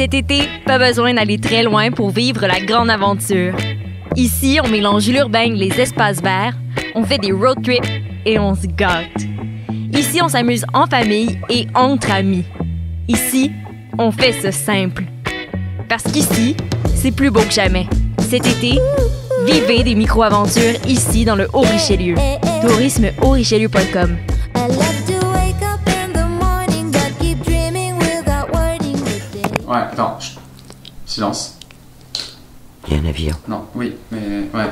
Cet été, pas besoin d'aller très loin pour vivre la grande aventure. Ici, on mélange l'urbain et les espaces verts, on fait des road trips et on se gâte. Ici, on s'amuse en famille et entre amis. Ici, on fait ça simple. Parce qu'ici, c'est plus beau que jamais. Cet été, vivez des micro-aventures ici dans le Haut-Richelieu. tourismehaut-richelieu.com. Ouais, attends. Chut. Silence. Il y a un avion. Non, oui, mais ouais.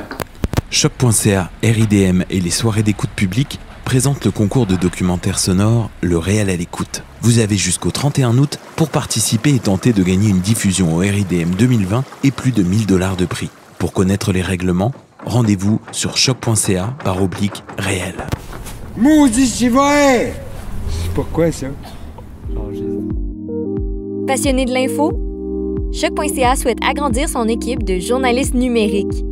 Choc.ca, RIDM et les soirées d'écoute publique présentent le concours de documentaire sonore Le Réel à l'écoute. Vous avez jusqu'au 31 août pour participer et tenter de gagner une diffusion au RIDM 2020 et plus de 1 000 $ de prix. Pour connaître les règlements, rendez-vous sur choc.ca/réel. Maudit, c'est vrai! C'est pourquoi ça? Passionné de l'info? Choc.ca souhaite agrandir son équipe de journalistes numériques.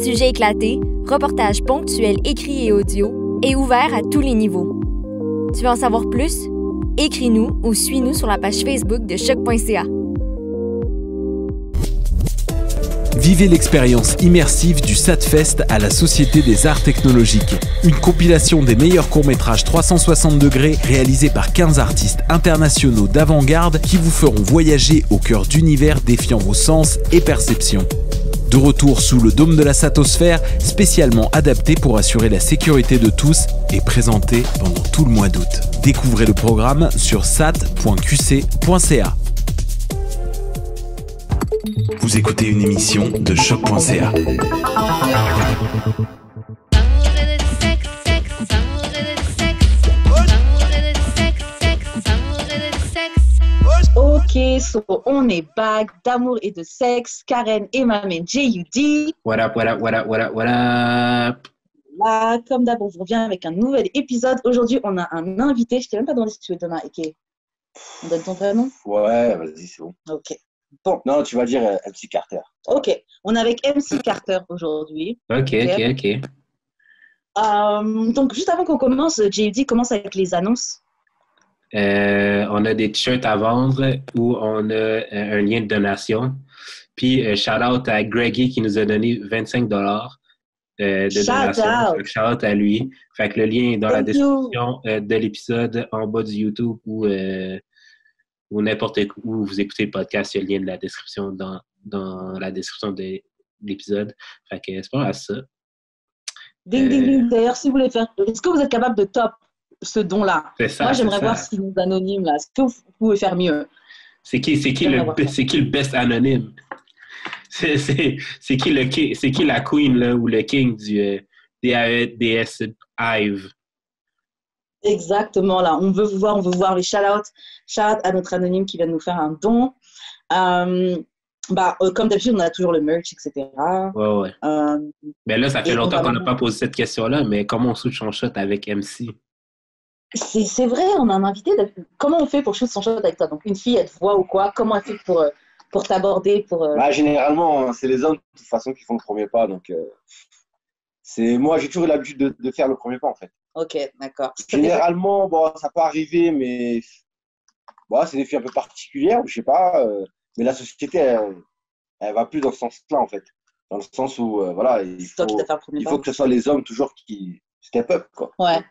Sujets éclatés, reportages ponctuels écrits et audio et ouverts à tous les niveaux. Tu veux en savoir plus? Écris-nous ou suis-nous sur la page Facebook de Choc.ca. Vivez l'expérience immersive du SATFest à la Société des Arts Technologiques. Une compilation des meilleurs courts-métrages 360 degrés réalisés par 15 artistes internationaux d'avant-garde qui vous feront voyager au cœur d'univers défiant vos sens et perceptions. De retour sous le dôme de la Satosphère, spécialement adapté pour assurer la sécurité de tous et présenté pendant tout le mois d'août. Découvrez le programme sur sat.qc.ca. Vous écoutez une émission de Choc.ca. Ok, so on est back d'amour et de sexe. Karen et ma main J.U.D. What up, what up, what up, what up, what up? Là, comme d'hab, on vous revient avec un nouvel épisode. Aujourd'hui, on a un invité. Je t'ai même pas demandé si tu veux donner un ok. On donne ton prénom? Ouais, vas-y, c'est bon. Ok. Bon. Non, tu vas dire MC Carter. Ok. On est avec MC Carter aujourd'hui. Ok. Donc, juste avant qu'on commence, J.U.D. commence avec les annonces. On a des t-shirts à vendre où on a un lien de donation. Puis, shout-out à Greggy qui nous a donné 25 $ de donation. Shout-out à lui. Fait que le lien est dans la description de l'épisode en bas du YouTube ou n'importe où vous écoutez le podcast. Il y a le lien de la description dans la description de l'épisode. Fait que c'est pas mal ça. Ding, ding, ding. D'ailleurs, si vous voulez faire... Est-ce que vous êtes capable de top ce don-là? C'est ça. Moi, j'aimerais voir si nos anonymes, là, est-ce que vous pouvez faire mieux? C'est qui le best anonyme? C'est qui la queen là, ou le king du DAS Hive? Ouais. Là. On veut vous voir les shout-outs. Shout-out à notre anonyme qui vient de nous faire un don. Comme d'habitude, on a toujours le merch, etc. Ouais. Mais là, ça fait longtemps qu'on n'a pas posé cette question-là, mais comment on shoot son shot avec MC? C'est vrai, on a un invité. Comment on fait pour shoot son shot avec toi? Donc, une fille, elle te voit ou quoi? Comment elle fait pour t'aborder Généralement, c'est les hommes, de toute façon, qui font le premier pas. Donc, moi, j'ai toujours eu l'habitude de faire le premier pas, en fait. Ok, d'accord. Généralement, ça peut arriver, mais c'est des filles un peu particulières, je sais pas. Mais la société, elle va plus dans ce sens-là, en fait. Dans le sens où, il faut que ce soit les hommes toujours qui step up, quoi. Ouais.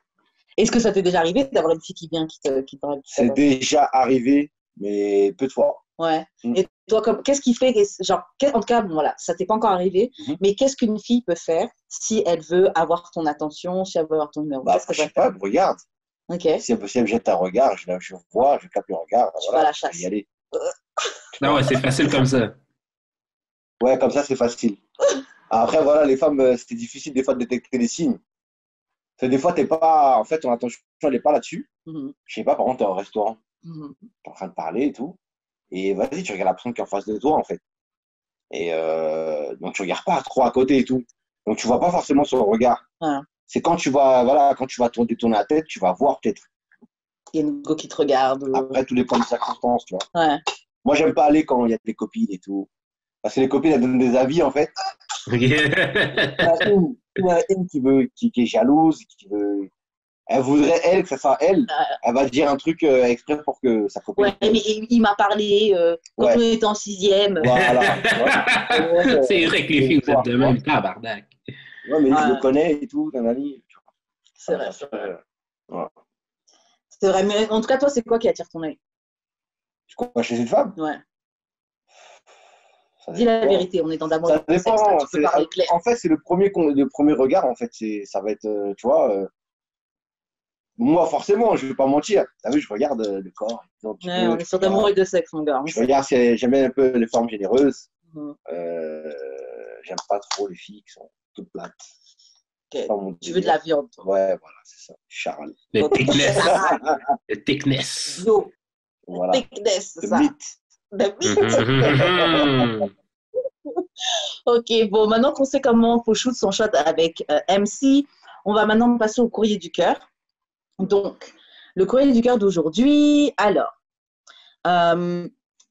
Est-ce que ça t'est déjà arrivé d'avoir une fille qui vient, qui te C'est déjà arrivé, mais peu de fois. Ouais. Et toi, qu'est-ce qui fait, en tout cas, ça t'est pas encore arrivé, mais qu'est-ce qu'une fille peut faire si elle veut avoir ton attention, si elle veut avoir ton numéro? Je sais pas, regarde. Ok. Si elle me jette un regard, je vois, je capte le regard. Tu vas à la chasse. Je vais y aller. Non, ouais, c'est facile comme ça. Ouais, comme ça, c'est facile. Après, les femmes, c'est difficile des fois de détecter les signes. Des fois, t'es pas, en fait, ton attention, elle n'est pas là-dessus. Je sais pas, par exemple, t'es au restaurant. T'es en train de parler et tout. Et vas-y, tu regardes la personne qui est en face de toi, en fait. Et donc, tu regardes pas trop à côté et tout. Donc, tu vois pas forcément sur le regard. Ouais. C'est quand tu vas tourner la tête, tu vas voir peut-être. Il y a une go qui te regarde. Après, tout dépend des circonstances, tu vois. Ouais. Moi, j'aime pas aller quand il y a des copines et tout. Parce que les copines, elles donnent des avis, en fait. Il y en a une qui est jalouse, qui veut Elle voudrait, elle, que ça soit elle. Elle va dire un truc exprès pour que ça faut pas. Ouais, mais il m'a parlé quand on était en 6e. Voilà. C'est vrai que les filles, vous êtes de même tabarnak. Ouais, mais je le connais et tout, d'un ami. C'est vrai, c'est vrai. Ouais. C'est vrai, mais en tout cas, toi, c'est quoi qui attire ton œil? Je crois chez une femme? Ouais. Dis la vérité, on est dans d'amour. Ça dépend. En fait, c'est le premier regard, en fait. Ça va être, tu vois. Moi, forcément, je ne vais pas mentir. Tu as vu, je regarde le corps. On est sur d'amour et de sexe, mon gars. Je regarde si j'aime bien un peu les formes généreuses. J'aime pas trop les filles qui sont toutes plates. Okay. Tu veux de la viande, toi. Ouais, voilà, c'est ça. Charles. Le thickness. Le thickness. Yo. Voilà. Thickness, c'est The ça. meat. Ok, bon, maintenant qu'on sait comment il faut shoot son shot avec MC, on va maintenant passer au courrier du cœur. Donc, le courrier du cœur d'aujourd'hui. Alors,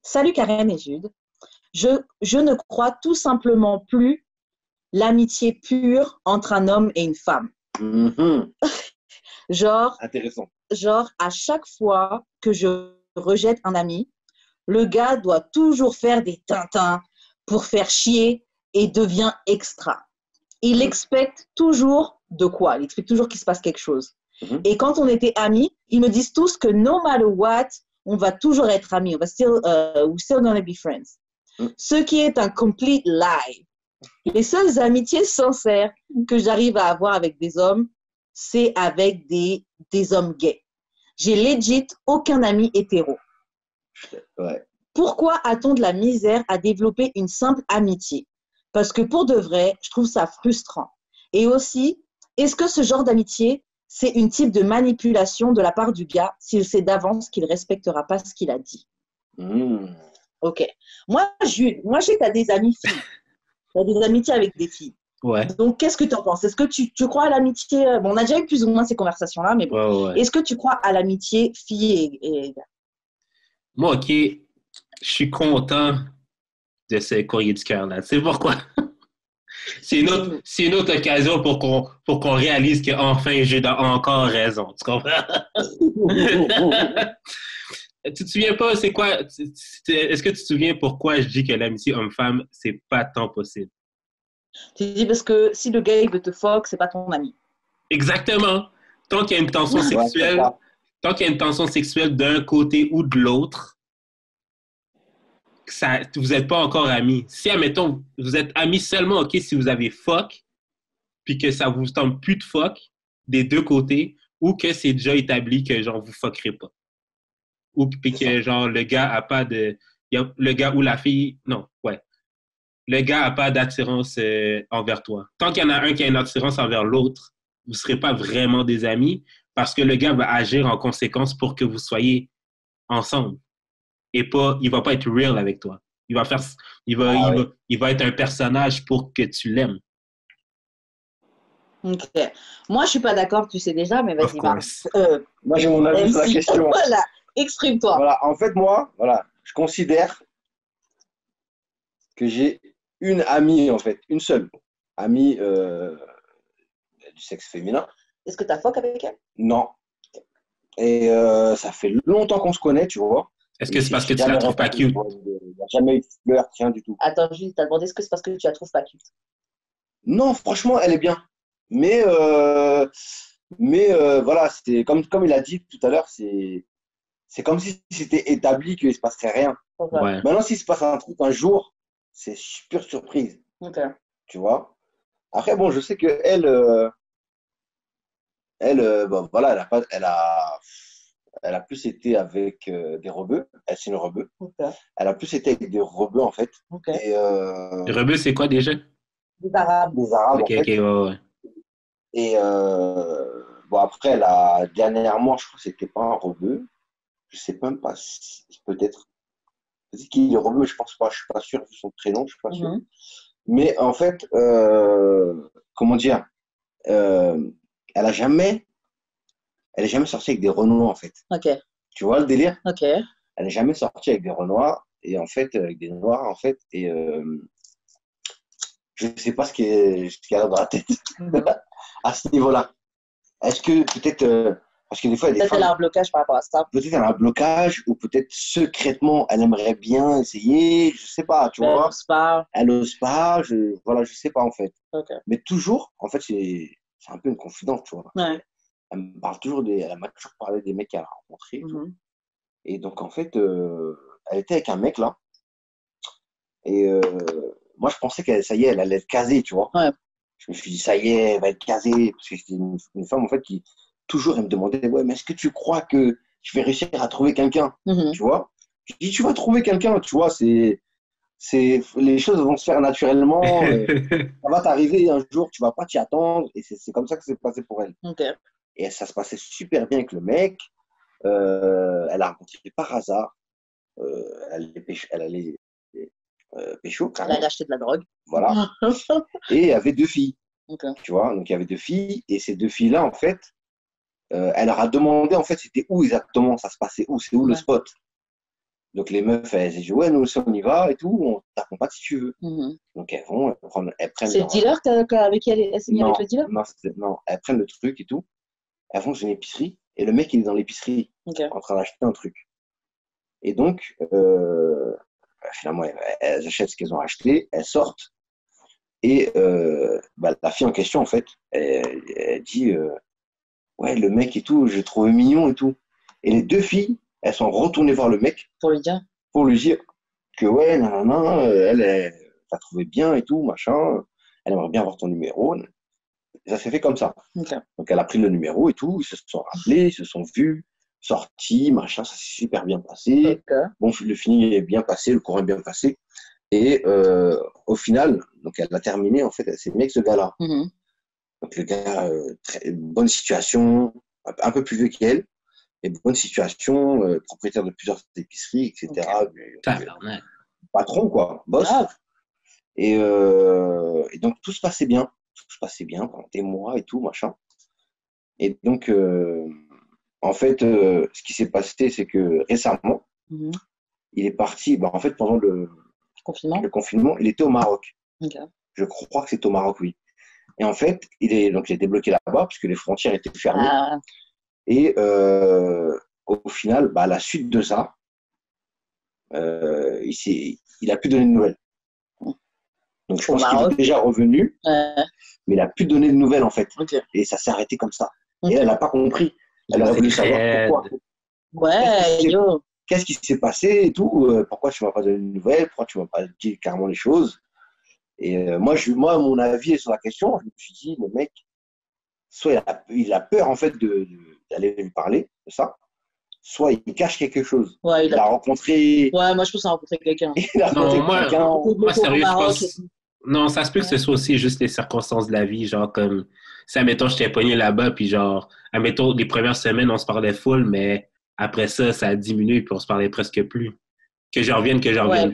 salut Karen et Jude. Je ne crois tout simplement plus l'amitié pure entre un homme et une femme. Intéressant. Genre, à chaque fois que je rejette un ami, le gars doit toujours faire des tintins pour faire chier et devient extra. Il expecte toujours de quoi? Il expecte toujours qu'il se passe quelque chose. Et quand on était amis, ils me disent tous que no matter what, on va toujours être amis. On va we're still gonna be friends. Ce qui est un complete lie. Les seules amitiés sincères que j'arrive à avoir avec des hommes, c'est avec des hommes gays. J'ai legit aucun ami hétéro. Ouais. Pourquoi a-t-on de la misère à développer une simple amitié? Parce que pour de vrai, je trouve ça frustrant. Et aussi, est-ce que ce genre d'amitié, c'est une type de manipulation de la part du gars s'il sait d'avance qu'il ne respectera pas ce qu'il a dit? Ok. Moi, j'ai des amis filles. Tu as des amitiés avec des filles. Ouais. Donc, qu'est-ce que tu en penses? Est-ce que tu crois à l'amitié? Bon, on a déjà eu plus ou moins ces conversations-là, mais bon. Ouais. Est-ce que tu crois à l'amitié fille et gars? Moi, OK, je suis content de ce courrier du cœur-là. C'est pourquoi? C'est une autre occasion pour qu'on réalise qu'enfin, j'ai encore raison. Tu comprends? Tu te souviens pas, c'est quoi? Est-ce que tu te souviens pourquoi je dis que l'amitié homme-femme, c'est pas tant possible? Tu dis parce que si le gars il veut te fuck, c'est pas ton ami. Exactement. Tant qu'il y a une tension sexuelle, d'un côté ou de l'autre, vous n'êtes pas encore amis. Si, admettons, vous êtes amis seulement, OK, si vous avez fuck, puis que ça vous tente plus de fuck des deux côtés, ou que c'est déjà établi que, genre, vous fuckerez pas. Ou puis que, genre, le gars a pas de... Le gars ou la fille... Non, ouais. Le gars a pas d'attirance envers toi. Tant qu'il y en a un qui a une attirance envers l'autre, vous ne serez pas vraiment des amis parce que le gars va agir en conséquence pour que vous soyez ensemble. Et pas, il va pas être real avec toi. Il va être un personnage pour que tu l'aimes. Ok. Moi, je suis pas d'accord, tu sais déjà, mais vas-y. Moi, j'ai mon avis sur la question. Voilà, exprime-toi. Voilà, en fait, moi, je considère que j'ai une amie, en fait, une seule amie du sexe féminin. Est-ce que tu as fuck avec elle? Non. Et ça fait longtemps qu'on se connaît, tu vois. Est-ce que c'est parce que tu la trouves pas cute? Il n'y a jamais eu de fleur, rien du tout. Attends, juste, t'as demandé est-ce que c'est parce que tu la trouves pas cute? Non, franchement, elle est bien. Mais voilà, c'était comme il a dit tout à l'heure, c'est comme si c'était établi qu'il ne se passerait rien. Ouais. Maintenant, s'il se passe un truc un jour, c'est pure surprise. Okay. Tu vois? Après, bon, je sais que elle, bon, voilà, elle a plus été avec des rebeux. C'est une rebeu. Okay. Elle a plus été avec des rebeux, en fait. Okay. Et, les rebeux, c'est quoi déjà? Des Arabes. Des Arabes, okay, en fait. Ouais. Et bon, après, dernièrement, je crois que c'était pas un rebeu. Je sais même pas, peut-être. Peut-être qu'il est rebeu, je pense pas. Je suis pas sûr de son prénom, je suis pas sûr. Mais en fait, comment dire, elle est jamais sortie avec des Renois, en fait. Ok. Tu vois le délire? Ok. Elle n'est jamais sortie avec des Renois et en fait avec des Noirs, en fait. Et je ne sais pas ce qu'il y a dans la tête à ce niveau-là. est-ce que peut-être, parce que des fois, il y a des Peut-être elle a un blocage par rapport à ça. peut-être elle a un blocage, ou peut-être secrètement, elle aimerait bien essayer, je sais pas, tu vois. Elle n'ose pas, voilà, je sais pas en fait. Okay. Mais toujours, en fait, c'est un peu une confidente, tu vois. Ouais. Elle me parle toujours elle m'a toujours parlé des mecs qu'elle a rencontrés et tout. Et donc, en fait, elle était avec un mec là. Et moi, je pensais qu'elle, ça y est, elle allait être casée, tu vois. Ouais. Je me suis dit, ça y est, elle va être casée. Parce que c'était une femme, en fait, qui toujours, elle me demandait, ouais, mais est-ce que tu crois que je vais réussir à trouver quelqu'un, tu vois? Je dis, tu vas trouver quelqu'un, tu vois, les choses vont se faire naturellement. Ça va t'arriver un jour, tu vas pas t'y attendre. Et c'est comme ça que c'est passé pour elle. Okay. Et ça se passait super bien avec le mec. Elle a rencontré par hasard. Elle allait pécho. Elle allait acheter de la drogue. Voilà. Et il y avait 2 filles. Okay. Tu vois, donc il y avait 2 filles. Et ces 2 filles-là, en fait, elle leur a demandé, en fait, c'était où exactement ça se passait, c'est où le spot. Donc les meufs, elles ont dit, ouais, nous aussi, on y va et tout, on t'accompagne si tu veux. Donc elles vont, elles prennent. C'est le dealer avec qui elle s'est mise avec le dealer? Non, elles prennent le truc et tout. Elles vont dans une épicerie et le mec, il est dans l'épicerie en train d'acheter un truc. Et donc, finalement, elles achètent ce qu'elles ont acheté, elles sortent. Et la fille en question, en fait, elle dit, ouais, le mec et tout, j'ai trouvé mignon et tout. Et les 2 filles, elles sont retournées voir le mec pour lui dire que ouais, nanana, elle t'a trouvé bien et tout, machin. Elle aimerait bien avoir ton numéro. Et ça s'est fait comme ça. Okay. Donc elle a pris le numéro et tout, ils se sont rappelés, ils se sont vus, sortis, machin, ça s'est super bien passé. Okay. Bon, le feeling est bien passé, le courant est bien passé. Et au final, donc elle a terminé, en fait, elle s'est mise avec ce gars-là. Donc le gars, bonne situation, un peu plus vieux qu'elle. Et bonne situation, propriétaire de plusieurs épiceries, etc. Okay. Patron, quoi, boss. Et donc, tout se passait bien. Pendant des mois et tout, machin. Et donc, en fait, ce qui s'est passé, c'est que récemment, il est parti, en fait, pendant le confinement, il était au Maroc. Okay. Je crois que c'est au Maroc, oui. Et en fait, il est débloqué là-bas, puisque les frontières étaient fermées. Et au final, à la suite de ça, il n'a plus donné de nouvelles. Donc je pense qu'il est déjà revenu, mais il n'a plus donné de nouvelles en fait. Okay. Et ça s'est arrêté comme ça. Okay. Et elle n'a pas compris. Elle aurait voulu savoir pourquoi. Qu'est-ce qui s'est passé et tout. Pourquoi tu ne m'as pas donné de nouvelles. Pourquoi tu ne m'as pas dit carrément les choses. Et moi, mon avis sur la question, je me suis dit, le mec, soit il a peur en fait d'aller lui parler de ça, soit il cache quelque chose. Ouais, il a rencontré. Ouais, moi je pense qu'il a rencontré quelqu'un. Moi, sérieux, je pense. Non, ça se peut que ce soit aussi juste les circonstances de la vie, genre comme si, admettons, je t'ai pogné là-bas, puis genre, admettons, les premières semaines, on se parlait full, mais après ça, ça a diminué, puis on se parlait presque plus. Que je revienne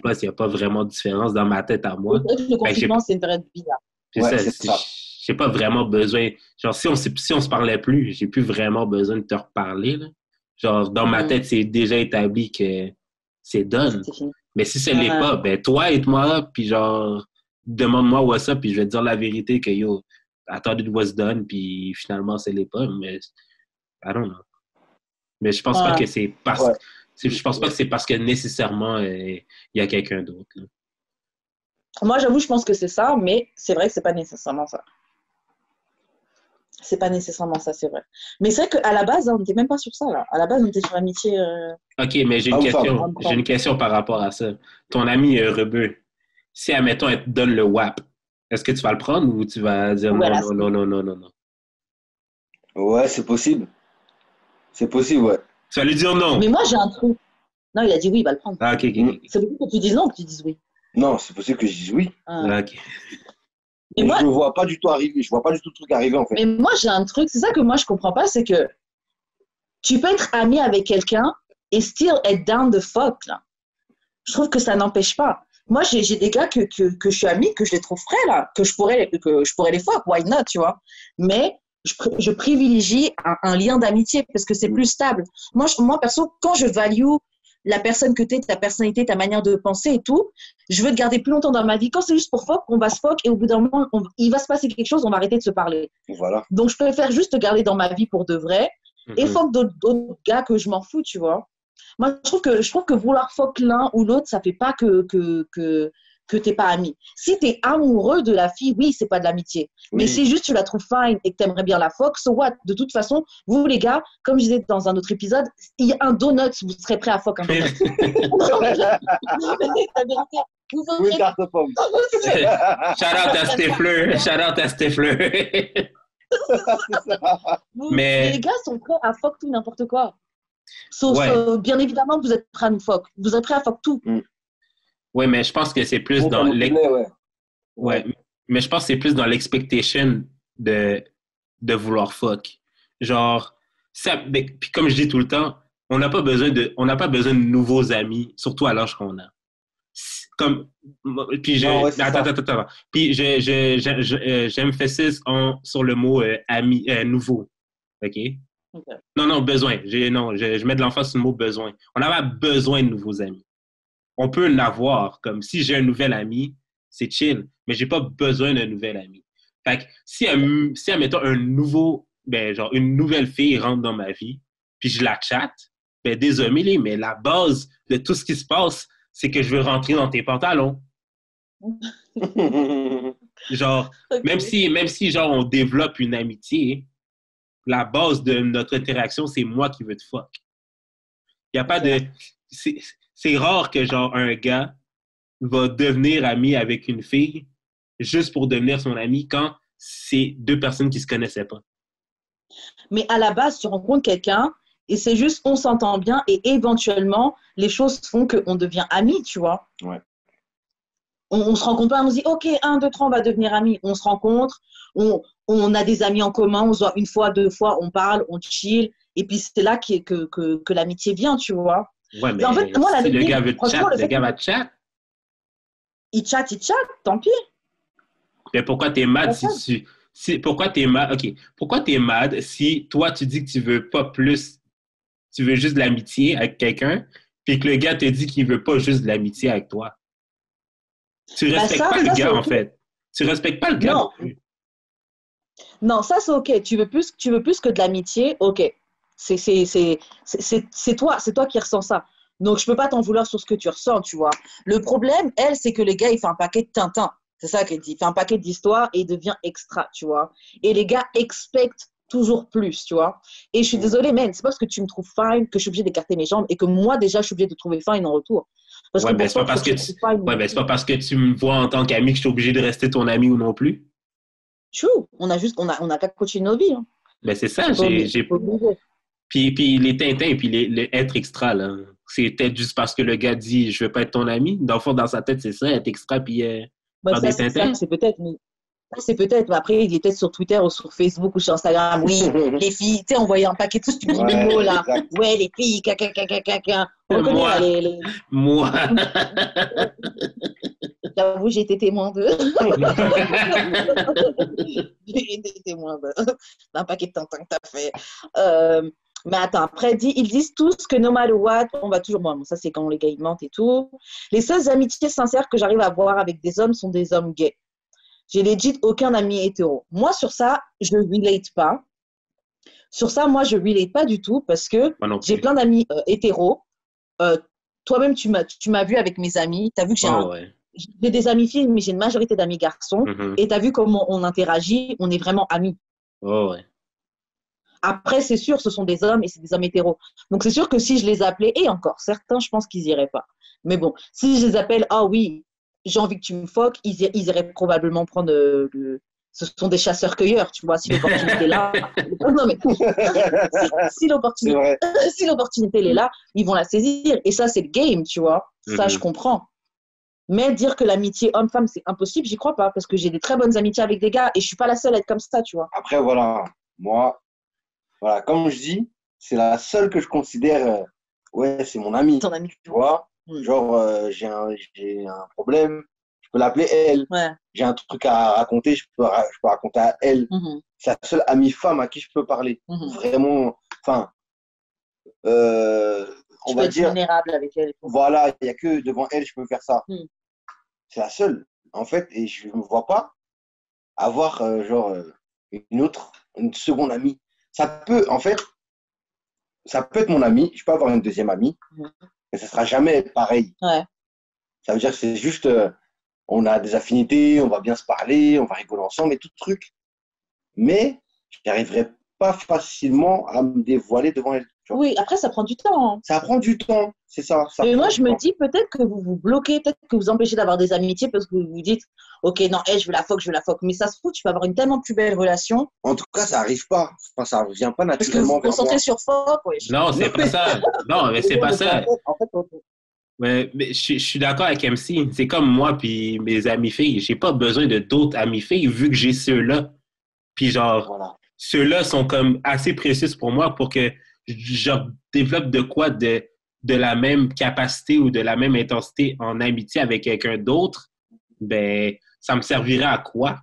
pas, il n'y a pas vraiment de différence dans ma tête à moi. Le confinement, c'est une période bizarre. C'est ça. J'ai pas vraiment besoin. Genre, si on se parlait plus, j'ai plus vraiment besoin de te reparler, là. Genre, dans ma tête, c'est déjà établi que c'est done. Mais si ce n'est pas, toi, aide-moi, puis genre, demande-moi what's up, puis je vais te dire la vérité que yo, I thought it was done, puis finalement, ce n'est pas. Mais, I don't know. Mais je pense pas que c'est parce que. Je pense pas que c'est parce que nécessairement, il y a quelqu'un d'autre, là. Moi, j'avoue, je pense que c'est ça, mais c'est vrai que c'est pas nécessairement ça. C'est pas nécessairement ça, c'est vrai. Mais c'est vrai qu'à la base, on n'était même pas sur ça, là. À la base, on était sur l'amitié. OK, mais j'ai une question par rapport à ça. Ton ami rebeu, si, admettons, elle te donne le WAP, est-ce que tu vas le prendre ou tu vas dire non? Ouais, c'est possible. C'est possible, ouais. Tu vas lui dire non. Mais moi, j'ai un truc. Non, il a dit oui, il va le prendre. Ah, OK. C'est possible que tu dises non ou que tu dises oui. Non, c'est possible que je dise oui. OK. Mais moi, je ne vois pas du tout arriver. Je vois pas du tout le truc arriver, en fait. Mais moi, j'ai un truc. C'est ça que moi, je comprends pas. C'est que tu peux être ami avec quelqu'un et still être down the fuck, là. Je trouve que ça n'empêche pas. Moi, j'ai des gars que je suis amie, que je les trouve frais, là. Que je pourrais les fuck. Why not, tu vois. Mais je privilégie un lien d'amitié parce que c'est plus stable. Moi, perso, quand je value la personne que tu es, ta personnalité, ta manière de penser et tout. Je veux te garder plus longtemps dans ma vie. Quand c'est juste pour fuck, on va se fuck et au bout d'un moment, il va se passer quelque chose, on va arrêter de se parler. Voilà. Donc, je préfère juste te garder dans ma vie pour de vrai et fuck d'autres gars que je m'en fous, tu vois. Moi, je trouve que vouloir fuck l'un ou l'autre, ça fait pas que t'es pas ami. Si t'es amoureux de la fille, oui, c'est pas de l'amitié. Oui. Mais si juste tu la trouves fine et que t'aimerais bien la fuck, so what? De toute façon, vous les gars, comme je disais dans un autre épisode, il y a un donut, vous serez prêts à fuck un donut. Non, mais la vérité, vous Oui, serez... tarte aux pommes. Shout-out à Stéphane. Mais... Les gars sont prêts à fuck tout n'importe quoi. Bien évidemment, vous êtes prêts à nous fuck. Vous êtes prêts à fuck tout. Oui, mais je pense que c'est plus dans mais je pense que c'est plus dans l'expectation de vouloir fuck. Genre, puis comme je dis tout le temps, on n'a pas besoin de nouveaux amis, surtout à l'âge qu'on a. Comme, puis attends. Puis j'emphasis sur le mot ami, nouveau. OK? Non, besoin. Je mets de l'emphase sur le mot besoin. On n'a pas besoin de nouveaux amis. On peut en avoir, comme si j'ai un nouvel ami, c'est chill, mais j'ai pas besoin d'un nouvel ami. Fait que si admettons, une nouvelle fille rentre dans ma vie, puis je la chatte, ben désolé, mais la base de tout ce qui se passe, c'est que je veux rentrer dans tes pantalons. Genre, okay. même si genre on développe une amitié, la base de notre interaction, c'est moi qui veux te fuck. Il y a pas de... C'est rare que genre un gars va devenir ami avec une fille juste pour devenir son ami quand c'est deux personnes qui se connaissaient pas. Mais à la base, tu rencontres quelqu'un et c'est juste on s'entend bien et éventuellement les choses font qu'on devient amis, tu vois. Ouais. On se rencontre pas, on se dit ok, 1, 2, 3, on va devenir amis. On se rencontre, on a des amis en commun, on se voit 1 fois, 2 fois, on parle, on chill et puis c'est là que l'amitié vient, tu vois. Ouais, mais en fait, moi, si le gars veut chat, le gars va chat. Il chatte, tant pis. Mais pourquoi t'es mad pourquoi t'es mad? OK. Pourquoi t'es mad si toi, tu dis que tu veux pas plus, tu veux juste de l'amitié avec quelqu'un, puis que le gars te dit qu'il veut pas juste de l'amitié avec toi? Tu respectes pas le gars, en fait. Tu respectes pas le gars non plus. Non, ça, c'est OK. Tu veux plus que de l'amitié, OK. C'est toi qui ressens ça. Donc, je peux pas t'en vouloir sur ce que tu ressens, tu vois. Le problème, elle, c'est que le gars, il fait un paquet de Tintin. C'est ça qu'elle dit. Il fait un paquet d'histoires et il devient extra, tu vois. Et les gars expectent toujours plus, tu vois. Et je suis désolée, man, c'est pas parce que tu me trouves fine que je suis obligée d'écarter mes jambes et que moi, déjà, je suis obligée de trouver fine en retour. Parce que c'est pas parce que tu me vois en tant qu'ami que je suis obligée de rester ton ami ou non plus. True. On a qu'à coacher nos vies. Hein. Ben, c'est ça. Puis les Tintins, puis les être extra, là. C'est peut-être juste parce que le gars dit « je veux pas être ton ami ». Dans le fond, dans sa tête, c'est ça, être extra, puis faire des Tintins. C'est peut-être, mais après, il est peut-être sur Twitter ou sur Facebook ou sur Instagram. Oui, les filles, tu sais, on voyait un paquet de stupides mots, là. Exact. Ouais, les filles, caca. Moi. J'avoue, j'ai été témoin J'ai été témoin d'un paquet de Tintin que t'as fait. Mais attends, après, ils disent tous que no matter what, on va toujours... Bon, ça, c'est quand les gars, ils mentent et tout. Les seules amitiés sincères que j'arrive à avoir avec des hommes sont des hommes gays. J'ai legit aucun ami hétéro. Moi, sur ça, je relate pas. Sur ça, moi, je relate pas du tout parce que j'ai plein d'amis hétéros. Toi-même, tu m'as vu avec mes amis. Tu as vu que j'ai des amis filles, mais j'ai une majorité d'amis garçons. Et tu as vu comment on interagit. On est vraiment amis. Oh, ouais. Après, c'est sûr, ce sont des hommes et c'est des hommes hétéros. Donc, c'est sûr que si je les appelais, et encore, certains, je pense qu'ils n'iraient pas. Mais bon, si je les appelle, ah oui, j'ai envie que tu me foques, ils iraient probablement prendre ce sont des chasseurs-cueilleurs, tu vois, si l'opportunité est là. Non, mais si l'opportunité elle est là, ils vont la saisir. Et ça, c'est le game, tu vois. Ça, je comprends. Mais dire que l'amitié homme-femme, c'est impossible, j'y crois pas. Parce que j'ai des très bonnes amitiés avec des gars et je suis pas la seule à être comme ça, tu vois. Après, voilà, moi, voilà, comme je dis, c'est la seule que je considère, ouais, c'est mon amie. Ton amie. Tu vois, genre, j'ai un problème, je peux l'appeler elle. Ouais. J'ai un truc à raconter, je peux raconter à elle. C'est la seule amie femme à qui je peux parler. Vraiment, enfin, on va dire, vulnérable avec elle. Voilà, il n'y a que devant elle, je peux faire ça. C'est la seule, en fait, et je ne me vois pas avoir, une seconde amie. Ça peut, en fait, ça peut être mon ami, je peux avoir une deuxième amie, mais ça ne sera jamais pareil. Ouais. Ça veut dire que c'est juste, on a des affinités, on va bien se parler, on va rigoler ensemble et tout truc. Mais je n'arriverai pas facilement à me dévoiler devant elle. Oui, après, ça prend du temps. Hein. Ça prend du temps, c'est ça. Mais moi, je me dis peut-être que vous vous bloquez, peut-être que vous empêchez d'avoir des amitiés parce que vous vous dites, ok, non, je veux la fuck, je veux la fuck. Mais ça se trouve, tu peux avoir une tellement plus belle relation. En tout cas, ça n'arrive pas. Enfin, ça ne revient pas naturellement. Parce que vous vous concentrez sur fuck. Ouais. Non, c'est pas ça. Non, mais c'est pas ça. En fait, Ouais, mais je suis d'accord avec MC. C'est comme moi puis mes amis filles. J'ai pas besoin de d'autres amis filles vu que j'ai ceux-là. Puis genre, voilà. Ceux-là sont comme assez précis pour moi pour que je développe de quoi de la même capacité ou de la même intensité en amitié avec quelqu'un d'autre. Ben, ça me servirait à quoi?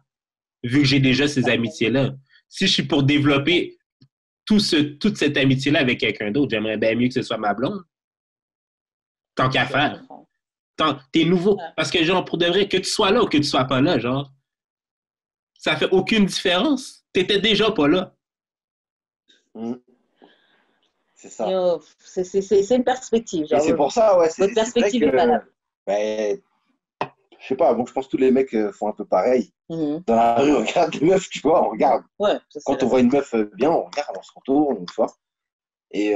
Vu que j'ai déjà ces amitiés-là. Si je suis pour développer toute cette amitié-là avec quelqu'un d'autre, j'aimerais bien mieux que ce soit ma blonde. Tant qu'à faire. T'es nouveau. Parce que, genre, pour de vrai, que tu sois là ou que tu sois pas là, genre, ça fait aucune différence. T'étais déjà pas là. C'est ça. C'est une perspective. Genre, et c'est pour ça, ouais. Votre perspective est valable. Ben, je sais pas, bon, je pense que tous les mecs font un peu pareil. Dans la rue, on regarde des meufs, tu vois, on regarde. Ouais, quand on voit une meuf bien, on regarde, on se retourne, tu vois. Et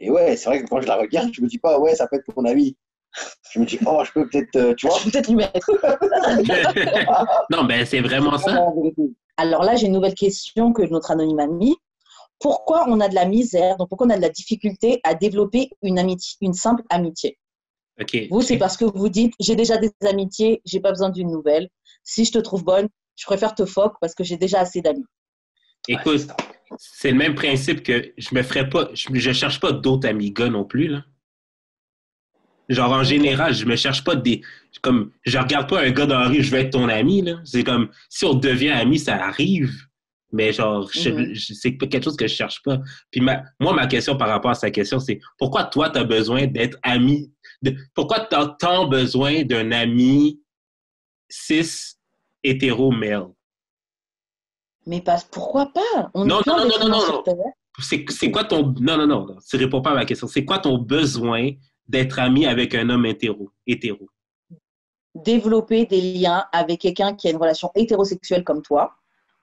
ouais, c'est vrai que quand je la regarde, je me dis pas, ouais, ça peut être mon ami. Je me dis, oh, je peux peut-être, tu vois. Je peux peut-être lui mettre. Non, ben, c'est vraiment ça. Alors là, j'ai une nouvelle question que notre anonyme a mis. Pourquoi on a de la misère, donc pourquoi on a de la difficulté à développer une simple amitié? Okay. Vous, c'est parce que vous dites, j'ai déjà des amitiés, j'ai pas besoin d'une nouvelle. Si je te trouve bonne, je préfère te fuck parce que j'ai déjà assez d'amis. Écoute, c'est le même principe que je me ferais pas, je cherche pas d'autres amis gars non plus, là. Genre, en général, je me cherche pas comme, je regarde pas un gars dans la rue, je veux être ton ami, là. C'est comme, si on devient ami, ça arrive. Mais genre, c'est quelque chose que je cherche pas. Puis ma question par rapport à sa question, c'est pourquoi toi, tu as besoin d'être ami? Pourquoi tu as tant besoin d'un ami cis hétéro-male? Mais pourquoi pas? Non. C'est quoi ton... Non. Tu réponds pas à ma question. C'est quoi ton besoin d'être ami avec un homme hétéro? Développer des liens avec quelqu'un qui a une relation hétérosexuelle comme toi.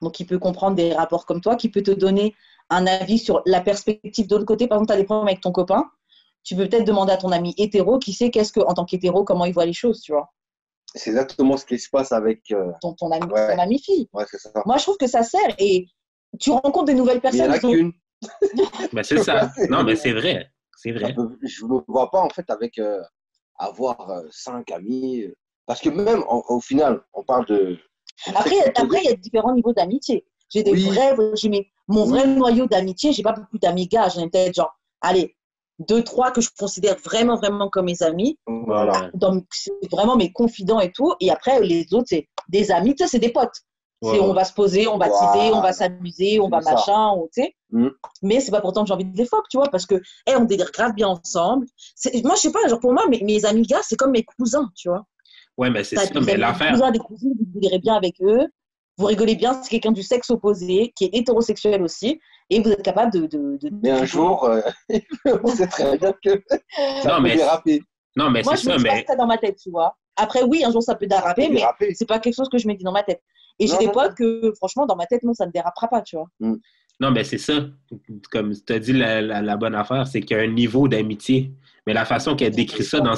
Donc, qui peut comprendre des rapports comme toi, qui peut te donner un avis sur la perspective de l'autre côté. Par exemple, tu as des problèmes avec ton copain, tu peux peut-être demander à ton ami hétéro qui sait en tant qu'hétéro, comment il voit les choses, tu vois. C'est exactement ce qui se passe avec ton ami fille. Ouais, c'est ça. Moi, je trouve que ça sert et tu rencontres des nouvelles personnes. Mais il n'y en a qu'une. Ben, c'est ça. Non, mais c'est vrai. C'est vrai. Je ne me vois pas, en fait, avec avoir 5 amis. Parce que même, au final, on parle de... Après, il y a différents niveaux d'amitié. J'ai mon vrai noyau d'amitié, j'ai pas beaucoup d'amis gars, j'en ai peut-être genre, allez, 2, 3 que je considère vraiment, vraiment comme mes amis. Voilà. Donc, c'est vraiment mes confidents et tout. Et après, les autres, c'est des amis, tu sais, c'est des potes. Voilà. On va se poser, on va teaser, on va s'amuser, on va machin, tu sais. Mais c'est pas pourtant que j'ai envie de les fuck, tu vois, parce que, on délire grave bien ensemble. Moi, je sais pas, genre pour moi, mes amis gars, c'est comme mes cousins, tu vois. Ouais, mais c'est ça, mais l'affaire. Vous avez des cousins, vous délirez bien avec eux, vous rigolez bien, c'est quelqu'un du sexe opposé, qui est hétérosexuel aussi, et vous êtes capable de... Mais un jour, on sait très bien que ça peut déraper. Non, mais moi, c'est ça, mais... Moi, je me dis pas ça dans ma tête, tu vois. Après, oui, un jour, ça peut déraper, mais c'est pas quelque chose que je me dis dans ma tête. Et j'ai des potes que, franchement, dans ma tête, non, ça ne dérapera pas, tu vois. Non, mais c'est ça. Comme tu as dit, la bonne affaire, c'est qu'il y a un niveau d'amitié. Mais la façon qu'elle décrit ça dans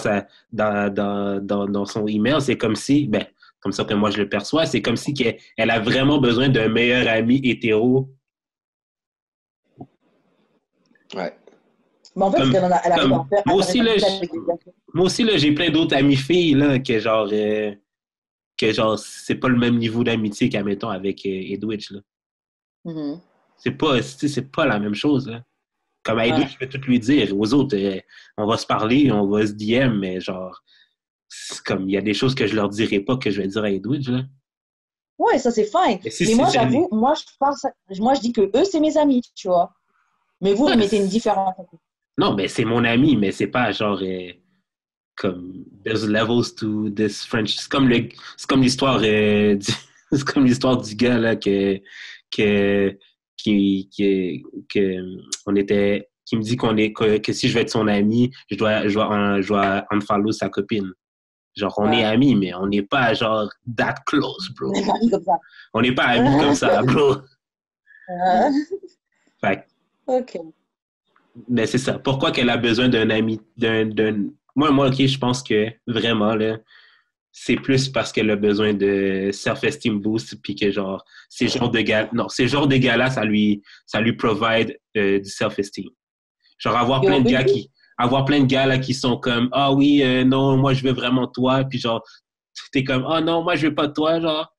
son email, c'est comme si, comme ça que moi je le perçois, c'est comme si elle a vraiment besoin d'un meilleur ami hétéro. Ouais. Mais en fait, elle arrive à en faire. Moi aussi, là, j'ai plein d'autres amis filles là, que genre, c'est pas le même niveau d'amitié qu'admettons avec Edwidge. Là. C'est pas la même chose. Là. Comme à Edwidge, je peux tout lui dire. Aux autres, on va se parler, on va se DM, mais genre, comme il y a des choses que je leur dirai pas que je vais dire à Edwidge. Là. Ouais, ça c'est fine. Mais moi, j'avoue, moi je dis que eux, c'est mes amis, tu vois. Mais vous, vous mettez une différence. Non, mais c'est mon ami, mais c'est pas genre comme there's levels to this French. C'est comme l'histoire c'est comme l'histoire du gars là que on était qui me dit que si je veux être son ami, je dois unfollow sa copine. Genre on est amis, mais on n'est pas genre that close, bro. On n'est pas amis comme ça, bro. Fait, ok. mais c'est ça. Pourquoi qu'elle a besoin d'un ami, Moi, ok, je pense que vraiment, là, c'est plus parce qu'elle a besoin de self-esteem boost, puis que genre, ces genres de gars-là, ça lui provide du self-esteem. Genre, avoir plein de gars là qui sont comme, ah oui, non, moi, je veux vraiment toi, puis genre, t'es comme, ah non, moi, je veux pas de toi, genre,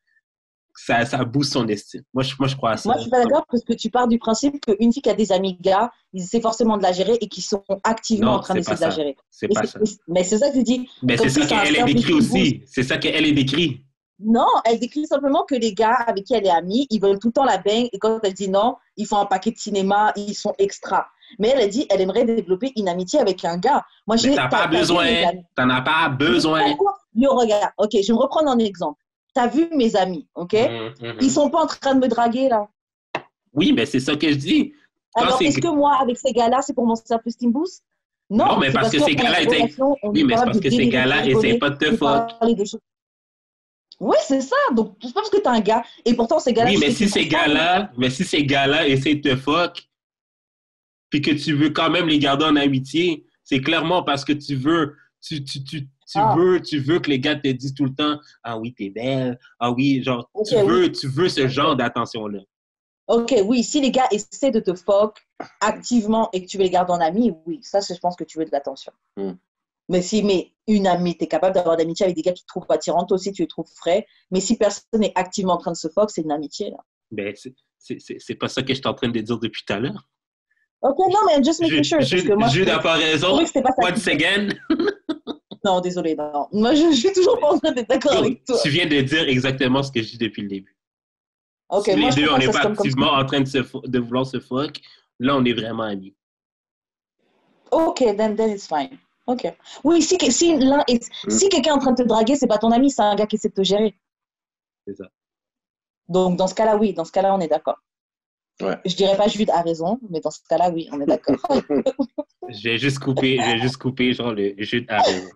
ça booste son estime. Moi, je crois à ça. Moi, je suis pas d'accord parce que tu pars du principe qu'une fille qui a des amis gars, ils essaient forcément de la gérer et qu'ils sont activement en train d'essayer de la gérer. C'est pas ça. Mais c'est ça que je dis. Mais c'est ça qu'elle est décrit aussi. C'est ça qu'elle est décrit. Non, elle décrit simplement que les gars avec qui elle est amie, ils veulent tout le temps la bang et quand elle dit non, ils font un paquet de cinéma, ils sont extra. Mais elle a dit, elle aimerait développer une amitié avec un gars. Moi, mais t'as pas besoin. T'en as pas besoin. Yo, regarde, ok, je vais me reprendre en exemple. T'as vu mes amis, ok? Ils sont pas en train de me draguer, là. Oui, mais c'est ça que je dis. Alors, est-ce que moi, avec ces gars-là, c'est pour mon self-esteem boost? Non, mais parce que ces gars-là étaient... Oui, mais c'est parce que ces gars-là essaient pas de te fuck. Oui, c'est ça. Donc, c'est pas parce que t'as un gars. Et pourtant, ces gars-là... Oui, mais si ces gars-là essaient de te fuck, puis que tu veux quand même les garder en amitié, c'est clairement parce que tu veux... Tu veux que les gars te disent tout le temps « Ah oui, t'es belle. Ah oui, genre, okay, tu veux ce genre d'attention-là. » Ok, oui. Si les gars essaient de te fuck activement et que tu veux les garder en ami, oui. Ça, je pense que tu veux de l'attention. Mais si une amie, tu es capable d'avoir d'amitié avec des gars qui te trouvent attirante, toi aussi, tu les trouves frais. Mais si personne n'est activement en train de se fuck, c'est une amitié, là. Ben, c'est pas ça que je suis en train de dire depuis tout à l'heure. Ok, non, mais just making sure. Jude n'a pas raison. Once again. Non, désolé, non. Moi, je suis toujours pas en train d'être d'accord avec toi. Tu viens de dire exactement ce que je dis depuis le début. Okay, si les deux, on n'est pas activement en train de vouloir se fuck, là, on est vraiment amis. Ok, then it's fine. Ok. Oui, si quelqu'un est en train de te draguer, c'est pas ton ami, c'est un gars qui essaie de te gérer. C'est ça. Donc, dans ce cas-là, oui. Dans ce cas-là, on est d'accord. Ouais. Je dirais pas Jude a raison, mais dans ce cas-là, oui, on est d'accord. Je vais juste couper, genre, le Jude a raison.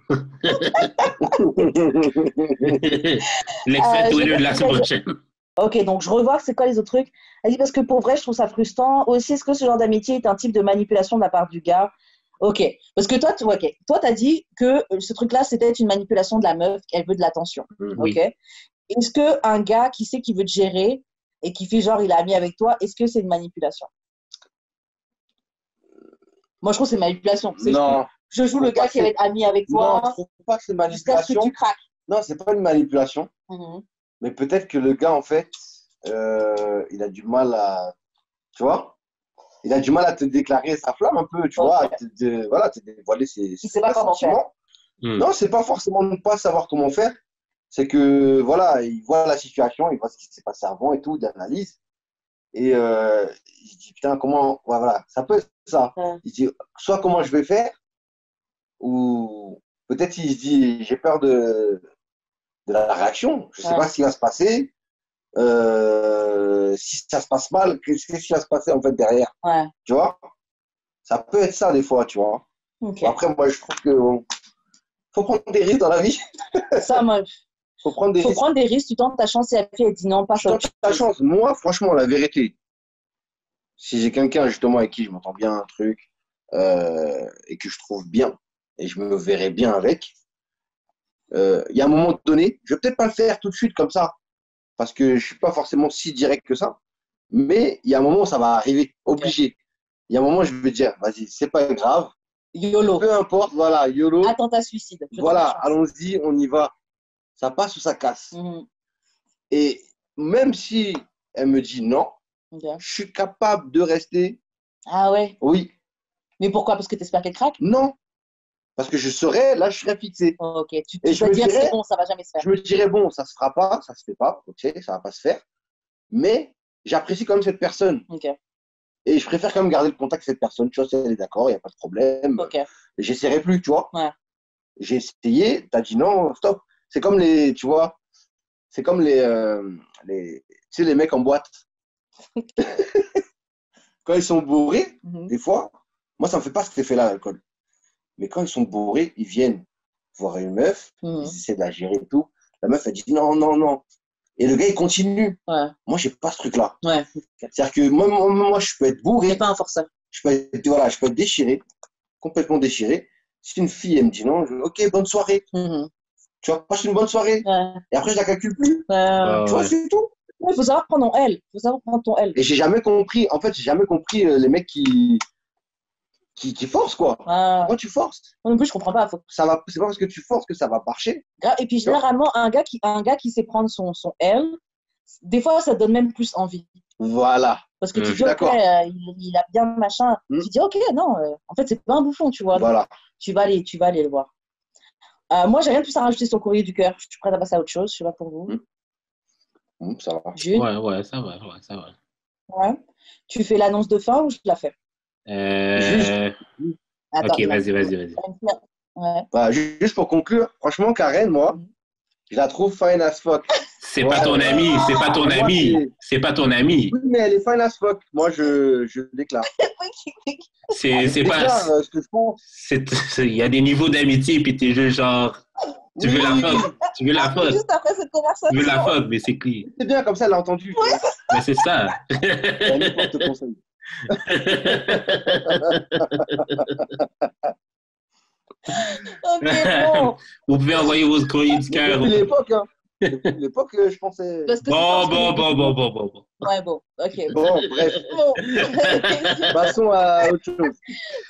L'extrait Twitter de la semaine prochaine. Ok, donc je revois c'est quoi les autres trucs. Elle dit parce que pour vrai, je trouve ça frustrant. Aussi, est-ce que ce genre d'amitié est un type de manipulation de la part du gars? Ok, parce que toi, t'as dit que ce truc-là, c'était une manipulation de la meuf, qu'elle veut de l'attention. Oui. Ok. Est-ce qu'un gars qui sait qu'il veut te gérer et qui fait genre il est ami avec toi, est-ce que c'est une manipulation? Moi, je trouve que c'est une manipulation. Non. Je joue le gars qui va être ami avec toi. Non, je trouve pas que c'est une manipulation. Jusqu'à ce que tu craques. Non, c'est pas une manipulation. Mais peut-être que le gars, en fait, il a du mal à... Tu vois? Il a du mal à te déclarer sa flamme un peu, tu vois, à te dévoiler ses sentiments. Non, c'est pas forcément ne pas savoir comment faire. C'est que, voilà, il voit la situation, il voit ce qui s'est passé avant et tout, il analyse. Et il se dit, putain, comment... Ouais, voilà, ça peut être ça. Il se dit, soit comment je vais faire, ou peut-être il se dit, j'ai peur de la réaction. Je ne sais pas ce qui va se passer. Si ça se passe mal, qu'est-ce qui va se passer en fait derrière? Tu vois? Ça peut être ça des fois, tu vois. Okay. Après, moi, je trouve que faut prendre des risques dans la vie. Ça, moi, faut prendre des risques. Tu tentes ta chance et après, elle dit non, pas ça. Tu tentes ta chance. Moi, franchement, la vérité, si j'ai quelqu'un justement avec qui je m'entends bien, un truc, et que je trouve bien, et je me verrai bien avec, il y a un moment donné, je vais peut-être pas le faire tout de suite comme ça, parce que je suis pas forcément si direct que ça, mais il y a un moment où ça va arriver, obligé. Il y a un moment où je vais dire, vas-y, c'est pas grave, YOLO. Peu importe, voilà, YOLO. Attentat suicide. Voilà, allons-y, on y va. Ça passe ou ça casse. Et même si elle me dit non, je suis capable de rester. Ah ouais? Oui. Mais pourquoi? Parce que tu espères qu'elle craque? Non. Parce que je serais fixé. Ok, tu vas dire c'est bon, ça va jamais se faire. Je me dirais, bon, ça se fera pas, ça se fait pas, ok, ça va pas se faire. Mais j'apprécie quand même cette personne. Ok. Et je préfère quand même garder le contact avec cette personne. Tu vois, si elle est d'accord, il n'y a pas de problème. Ok. J'essaierai plus, tu vois. Ouais. J'ai essayé, t'as dit non, stop. C'est comme les, tu vois, c'est comme tu sais, les mecs en boîte. Quand ils sont bourrés, des fois, moi, ça me fait pas cet effet-là, l'alcool. Mais quand ils sont bourrés, ils viennent voir une meuf, ils essaient de la gérer et tout. La meuf, elle dit non, non, non. Et le gars, il continue. Ouais. Moi, j'ai pas ce truc-là. Ouais. C'est-à-dire que moi, je peux être bourré. C'est pas un forçat. Je peux être déchiré, complètement déchiré. Si une fille, elle me dit non, ok, bonne soirée. Tu vois, passe une bonne soirée. Ouais. Et après, je la calcule plus. Tu vois, c'est tout. Il faut savoir prendre ton L. Il faut savoir prendre ton L. Et j'ai jamais compris les mecs qui forcent, quoi. Pourquoi tu forces? Moi non plus, je comprends pas. C'est pas parce que tu forces que ça va marcher. Et puis, généralement, un gars qui sait prendre son L, des fois, ça donne même plus envie. Voilà. Parce que tu dis, ok, il a bien machin. Tu dis, ok, non, en fait, c'est pas un bouffon, tu vois. Voilà. Tu vas aller le voir. Moi, j'ai rien de plus à rajouter sur le courrier du cœur. Je suis prête à passer à autre chose. Je sais pas pour vous. Ça va. Jules? Ouais, ça va. Ouais. Tu fais l'annonce de fin ou je la fais? Attends, ok, vas-y. Ouais. Bah, juste pour conclure, franchement, Karen, moi, je la trouve fine as fuck. C'est pas ton ami, c'est pas ton ami. C'est pas ton ami. Oui, mais elle est fine as fuck. Moi, je déclare. C'est pas. Ce que je pense. Il y a des niveaux d'amitié, puis t'es juste genre. Tu veux la fuck. Tu veux la fuck. Juste après cette conversation. Tu veux la fuck, mais c'est clean. C'est bien, comme ça, elle a entendu. Ouais. Mais c'est ça. Je te conseille. Ok, bon. Vous pouvez envoyer vos courriers du cœur. Depuis l'époque, hein. Depuis l'époque, je pensais. Bon. Ouais, bon, ok. Bon, bref. Bon. Passons à autre chose.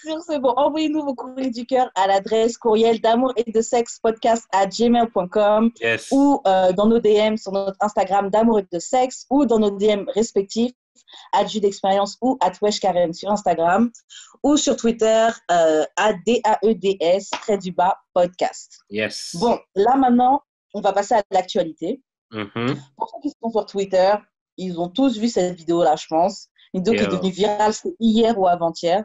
Sur ce, bon, envoyez-nous vos courriers du cœur à l'adresse courriel d'amour et de sexe podcast@gmail.com Yes. ou dans nos DM sur notre Instagram d'amour et de sexe ou dans nos DM respectifs @Judexpérience ou @weshkaren sur Instagram ou sur Twitter @DAEDS_podcast. Yes. Bon, là maintenant, on va passer à l'actualité. Mm-hmm. Pour ceux qui sont sur Twitter, ils ont tous vu cette vidéo-là, je pense. Une vidéo qui est devenue virale, c'est hier ou avant-hier.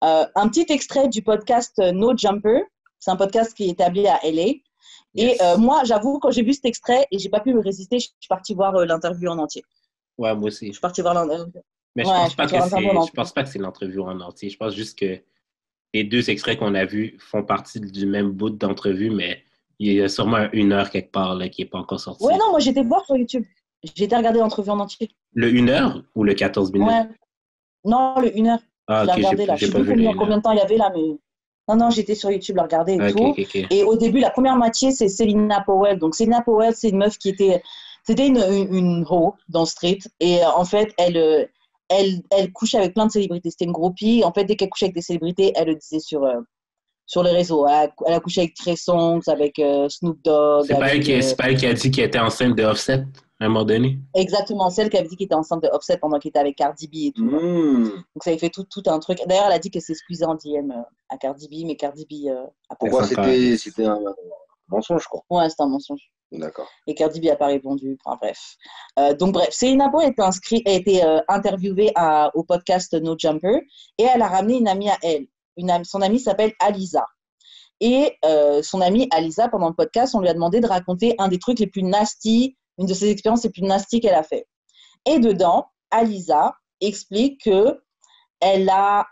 Un petit extrait du podcast No Jumper. C'est un podcast qui est établi à LA. Yes. Et moi, j'avoue, quand j'ai vu cet extrait et j'ai pas pu me résister, je suis partie voir l'interview en entier. Ouais, moi aussi. Je suis partie voir l'interview. Mais je pense pas que c'est l'entrevue en entier. Je pense juste que les deux extraits qu'on a vus font partie du même bout d'entrevue, mais il y a sûrement 1 heure quelque part là, qui n'est pas encore sorti. Ouais, non, moi j'étais voir sur YouTube. J'ai été regarder l'entrevue en entier. Le 1 heure ou le 14 minutes? Ouais. Non, le 1 heure. Ah, ok, regardé, là. Je sais plus combien de temps il y avait là, mais. Non, j'étais sur YouTube à regarder et tout. Okay. Et au début, la première moitié, c'est Selena Powell. Donc, Selena Powell, c'est une meuf qui était. C'était une ho dans Street. Et en fait, elle couchait avec plein de célébrités. C'était une groupie. En fait, dès qu'elle couchait avec des célébrités, elle le disait sur les réseaux. Elle a couché avec Trey Songz, avec Snoop Dogg. C'est pas elle qui a dit qu'elle était enceinte de Offset à un moment donné? Exactement, celle qui avait dit qu'elle était enceinte de Offset pendant qu'elle était avec Cardi B et tout. Donc ça avait fait tout un truc. D'ailleurs, elle a dit qu'elle s'est excusée en DM à Cardi B, mais Cardi B a pas. Pourquoi c'était un mensonge, quoi? Ouais, c'était un mensonge. D'accord. Et Cardi B n'a pas répondu. Enfin, bref. Donc, bref, Selena Powell a été interviewée au podcast No Jumper et elle a ramené une amie à elle. Son amie s'appelle Alisa. Et son amie Alisa, pendant le podcast, on lui a demandé de raconter un des trucs les plus nasty, une de ses expériences les plus nasty qu'elle a fait. Et dedans, Alisa explique que elle a...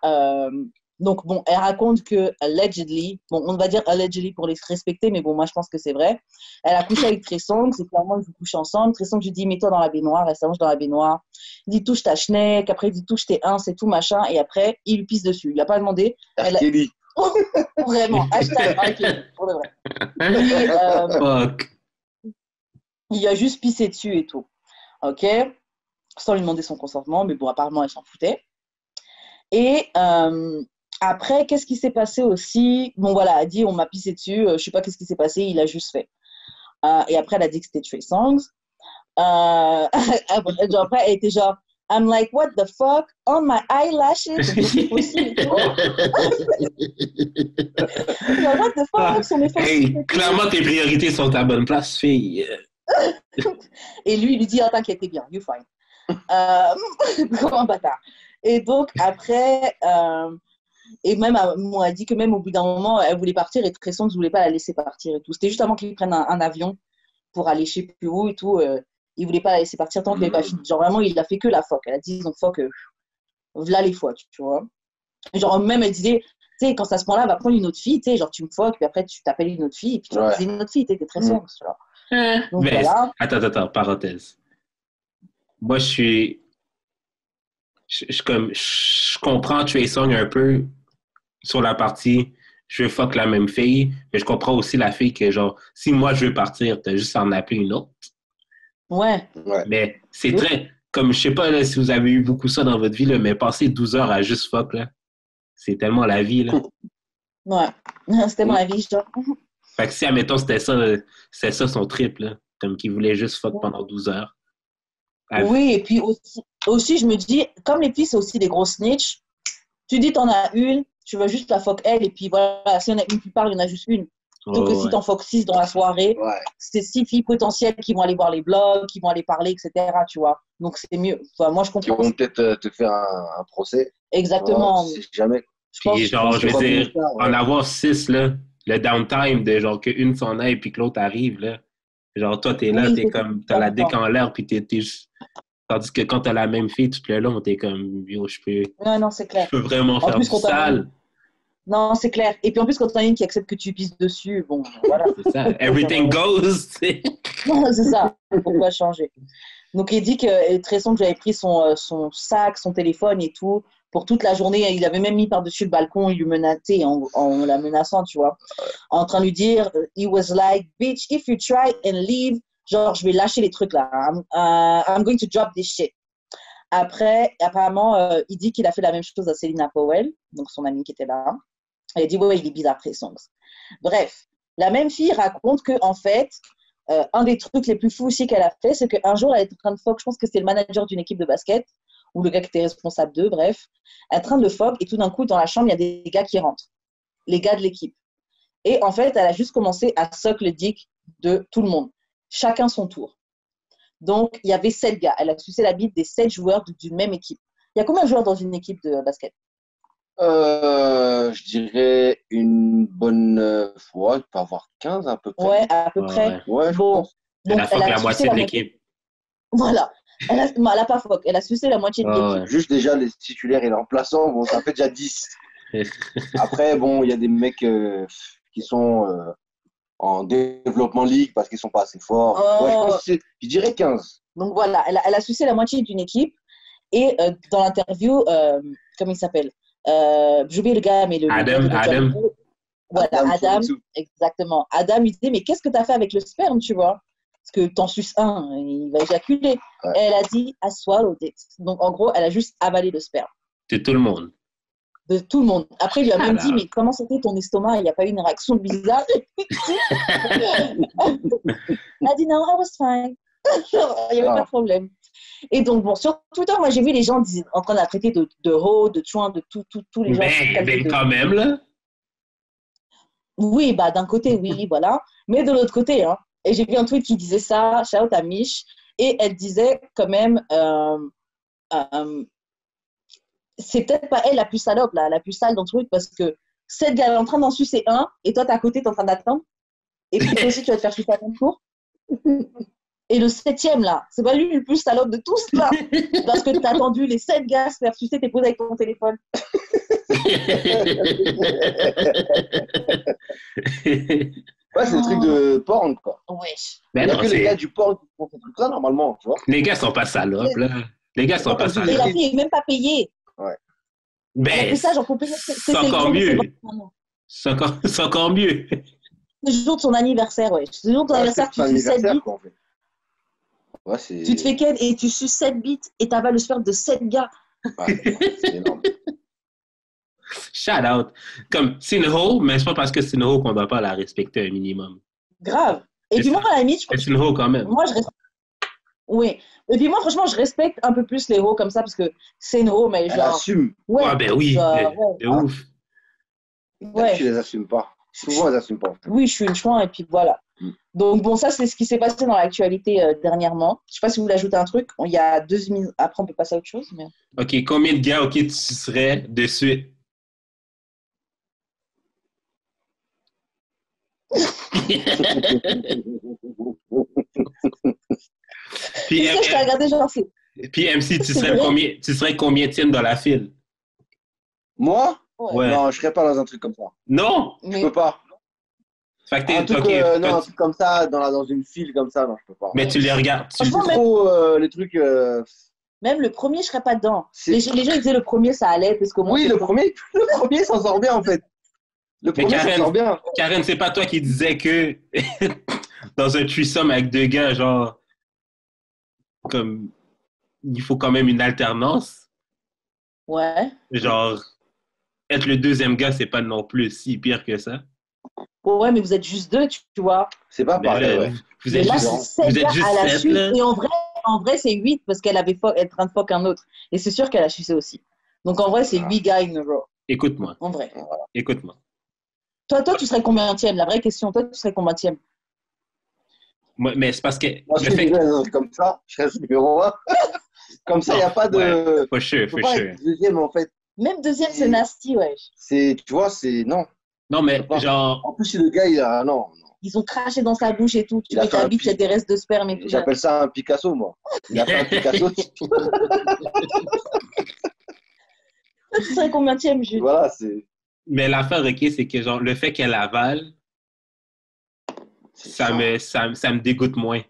donc, bon, elle raconte que, allegedly, bon, on va dire allegedly pour les respecter, mais bon, moi, je pense que c'est vrai. Elle a couché avec Trey Songz, c'est clairement, ils ont couché ensemble. Trey Songz lui dit, mets-toi dans la baignoire, elle s'allonge dans la baignoire. Il dit, touche ta schneck, après, il dit, touche tes ins, c'est tout, machin, et après, il lui pisse dessus. Il n'a pas demandé. Vraiment, hashtag R. pour le vrai. Fuck. Il a juste pissé dessus et tout. Ok? Sans lui demander son consentement, mais bon, apparemment, elle s'en foutait. Et après, qu'est-ce qui s'est passé aussi? Bon, voilà, elle a dit, on m'a pissé dessus, je sais pas qu'est-ce qui s'est passé, il a juste fait. Et après, elle a dit que c'était Trey Songz. Après, elle était genre, I'm like, what the fuck? On my eyelashes? C'est possible. What the fuck? Hey, clairement, tes priorités sont à bonne place, fille. Et lui, il lui dit, oh, t'inquiète, t'es bien, you fine. Comme un bâtard. Et donc, après, et même, on a dit que même au bout d'un moment, elle voulait partir et Tresson ne voulait pas la laisser partir et tout. C'était juste avant qu'ils prennent un avion pour aller je sais plus où et tout. Il voulait pas la laisser partir tant qu'il n'avait pas fini. Genre, vraiment, il a fait que la phoque. Elle a dit, donc, phoque, voilà les phoques, tu vois. Genre, même, elle disait, tu sais, quand ça se prend là, va prendre une autre fille, tu sais, genre, tu me phoques, puis après, tu t'appelles une autre fille, et puis tu vas baiser une autre fille, t'es très sombre, tu vois. Donc, Mais, voilà. attends, parenthèse. Moi, je comprends Trey Songz un peu sur la partie je veux fuck la même fille, mais je comprends aussi la fille que, genre, si moi je veux partir, t'as juste à en appeler une autre. Ouais. Mais c'est très, comme je sais pas là, si vous avez eu beaucoup ça dans votre vie, là, mais passer 12 heures à juste fuck, là, c'est tellement la vie, là. Ouais, c'est tellement la vie, genre. Fait que si, admettons, c'était ça son trip, là, comme qu'il voulait juste fuck pendant 12 heures. Oui, et puis aussi, je me dis, comme les filles, c'est aussi des grosses snitch, tu dis t'en as une, tu vas juste la fuck elle, et puis voilà, si on a une qui parle, il y en a juste une. Donc, si t'en fuck 6 dans la soirée, c'est 6 filles potentielles qui vont aller voir les blogs, qui vont aller parler, etc., tu vois. Donc, c'est mieux. Enfin, moi, je comprends. Qui vont peut-être te faire un procès. Exactement. Si jamais. Puis, genre, je veux dire, en avoir 6, là, le downtime de genre qu'une s'en aille puis que l'autre arrive, là. Genre, toi, t'es là, t'es comme, t'as la dick en l'air, puis t'es juste. Tandis que quand t'as la même fille tout le long, t'es comme, yo, je non, c'est clair. Je peux vraiment faire du sale. Non, c'est clair. Et puis en plus, quand t'en as une qui accepte que tu pisses dessus, bon, voilà. C'est ça. Everything goes. Non, c'est ça. Pourquoi changer? Donc, il dit que Tresson, que j'avais pris son sac, son téléphone et tout, pour toute la journée. Il avait même mis par-dessus le balcon, il lui menaçait en la menaçant, tu vois. En train de lui dire, he was like, bitch, if you try and leave, genre, je vais lâcher les trucs là. I'm going to drop this shit. Après, apparemment, il dit qu'il a fait la même chose à Selena Powell, donc son amie qui était là. Elle a dit, ouais, il est bizarre, Trey Songz. Bref, la même fille raconte qu'en fait, un des trucs les plus fous aussi qu'elle a fait, c'est qu'un jour, elle était en train de fuck, je pense que c'était le manager d'une équipe de basket, ou le gars qui était responsable d'eux, bref. Elle est en train de le fuck, et tout d'un coup, dans la chambre, il y a des gars qui rentrent. Les gars de l'équipe. Et en fait, elle a juste commencé à suck le dick de tout le monde. Chacun son tour. Donc, il y avait 7 gars. Elle a sucé la bite des 7 joueurs d'une même équipe. Il y a combien de joueurs dans une équipe de basket? Je dirais une bonne fois, il peut avoir 15 à peu près. Ouais, à peu près. Ouais, bon. Donc, elle a la moitié de l'équipe. Voilà. Elle a pas fuck. Elle a sucé la moitié de l'équipe. Juste déjà, les titulaires et les remplaçants, bon, ça fait déjà 10. Après, bon, il y a des mecs qui sont en développement ligue parce qu'ils sont pas assez forts. Je dirais 15. Donc voilà, elle a sucé la moitié d'une équipe. Et dans l'interview, comment il s'appelle? J'ai oublié le gars, mais Adam. Voilà, Adam, exactement. Adam, il disait, mais qu'est-ce que tu as fait avec le sperme, tu vois? Parce que t'en suces un, il va éjaculer. Ouais. Et elle a dit, I swallowed it. Donc, en gros, elle a juste avalé le sperme. De tout le monde. De tout le monde. Après, il lui a même dit, mais comment c'était ton estomac? Il n'y a pas eu une réaction bizarre. Elle a dit, no, I was fine. Il n'y avait pas de problème. Et donc, bon, sur Twitter, moi, j'ai vu les gens en train de la traiter de ho, de chouin, de tous les gens. Mais quand même, là. Oui, bah, d'un côté, oui, voilà. Mais de l'autre côté, hein. Et j'ai vu un tweet qui disait ça, shout out à Mich, et elle disait quand même, c'est peut-être pas elle la plus salope, la plus sale dans le truc, parce que cette gars est en train d'en sucer un, et toi, t'es à côté, t'es en train d'attendre, et puis toi aussi, tu vas te faire sucer à ton tour. Et le 7e, là, c'est pas lui le plus salope de tous, là, parce que t'as attendu les 7 gars se faire sucer, t'es posé avec ton téléphone. Ouais, c'est le truc de porn, quoi. Wesh. Il n'y a que les gars du porn qui font ce truc-là, normalement, tu vois. Les gars sont pas salopes, là. Les gars sont pas salopes. Et la fille n'est même pas payée. Ouais. Ben, ça, j'en comprends. C'est encore mieux. C'est encore mieux. C'est le jour de son anniversaire, ouais. C'est le jour de ton anniversaire, tu suces 7 bits. Ouais, tu te fais ken et tu suces 7 bits et t'avales le sperme de 7 gars. Ouais, c'est énorme. Shout out. Comme, c'est une hoe, mais c'est pas parce que c'est une hoe qu'on doit pas la respecter un minimum. Grave. Et puis moi, à la limite, c'est une hoe quand même. Moi, je respecte. Oui. Et puis moi, franchement, je respecte un peu plus les hoes comme ça parce que c'est une hoe, mais genre. Elle assume. Ouais. Ah, ben oui. De ouf. Ouais. Tu les assumes pas. Souvent, elles assument pas. Oui, je suis une chouin et puis voilà. Donc, bon, ça, c'est ce qui s'est passé dans l'actualité dernièrement. Je sais pas si vous voulez ajouter un truc. Il y a 2 minutes. Après, on peut passer à autre chose. Mais... OK, combien de gars, OK, tu serais dessus? Puis, tu sais, je t'ai regardé genre... Puis MC, tu serais combienième dans la file? Moi? Ouais. Non, je serais pas dans un truc comme ça. Non? Je peux pas. Fait que Un truc, non, un truc comme ça, dans une file comme ça, non, je peux pas. Mais tu les regardes. C'est trop les trucs... Même le premier, je serais pas dedans. Les gens, ils disaient le premier, ça allait, parce qu'au moins... Oui, le premier s'en sort bien, en fait. Le premier s'en sort bien. Karen, c'est pas toi qui disais que dans un threesome avec 2 gars, genre, comme, il faut quand même une alternance. Ouais. Genre, être le 2e gars, c'est pas non plus si pire que ça. Ouais, mais vous êtes juste 2, tu vois. C'est pas pareil, ouais. Vous êtes juste 7, là. Et en vrai, c'est 8 parce qu'elle avait elle train de fuck un autre. Et c'est sûr qu'elle a sucé aussi. Donc, en vrai, c'est 8 gars in a row. Écoute-moi. En vrai. Écoute-moi. Toi, tu serais combienième? La vraie question, toi, tu serais combienième? Moi, mais c'est parce que... Moi, je suis comme ça, je serais numéro 1. Comme ça, il n'y a pas de... Ouais, for sure. Deuxième, en fait. Même deuxième, c'est nasty, ouais. Tu vois, c'est... Non. Non, mais genre... En plus, si le gars, il a... Non. Ils ont craché dans sa bouche et tout. Tu vois, il habite, il y a des restes de sperme et tout. J'appelle ça un Picasso, moi. Il a fait un Picasso. Toi, tu serais combienième, Jules? Voilà, c'est... Mais l'affaire, OK, c'est que genre, le fait qu'elle avale, ça me dégoûte moins.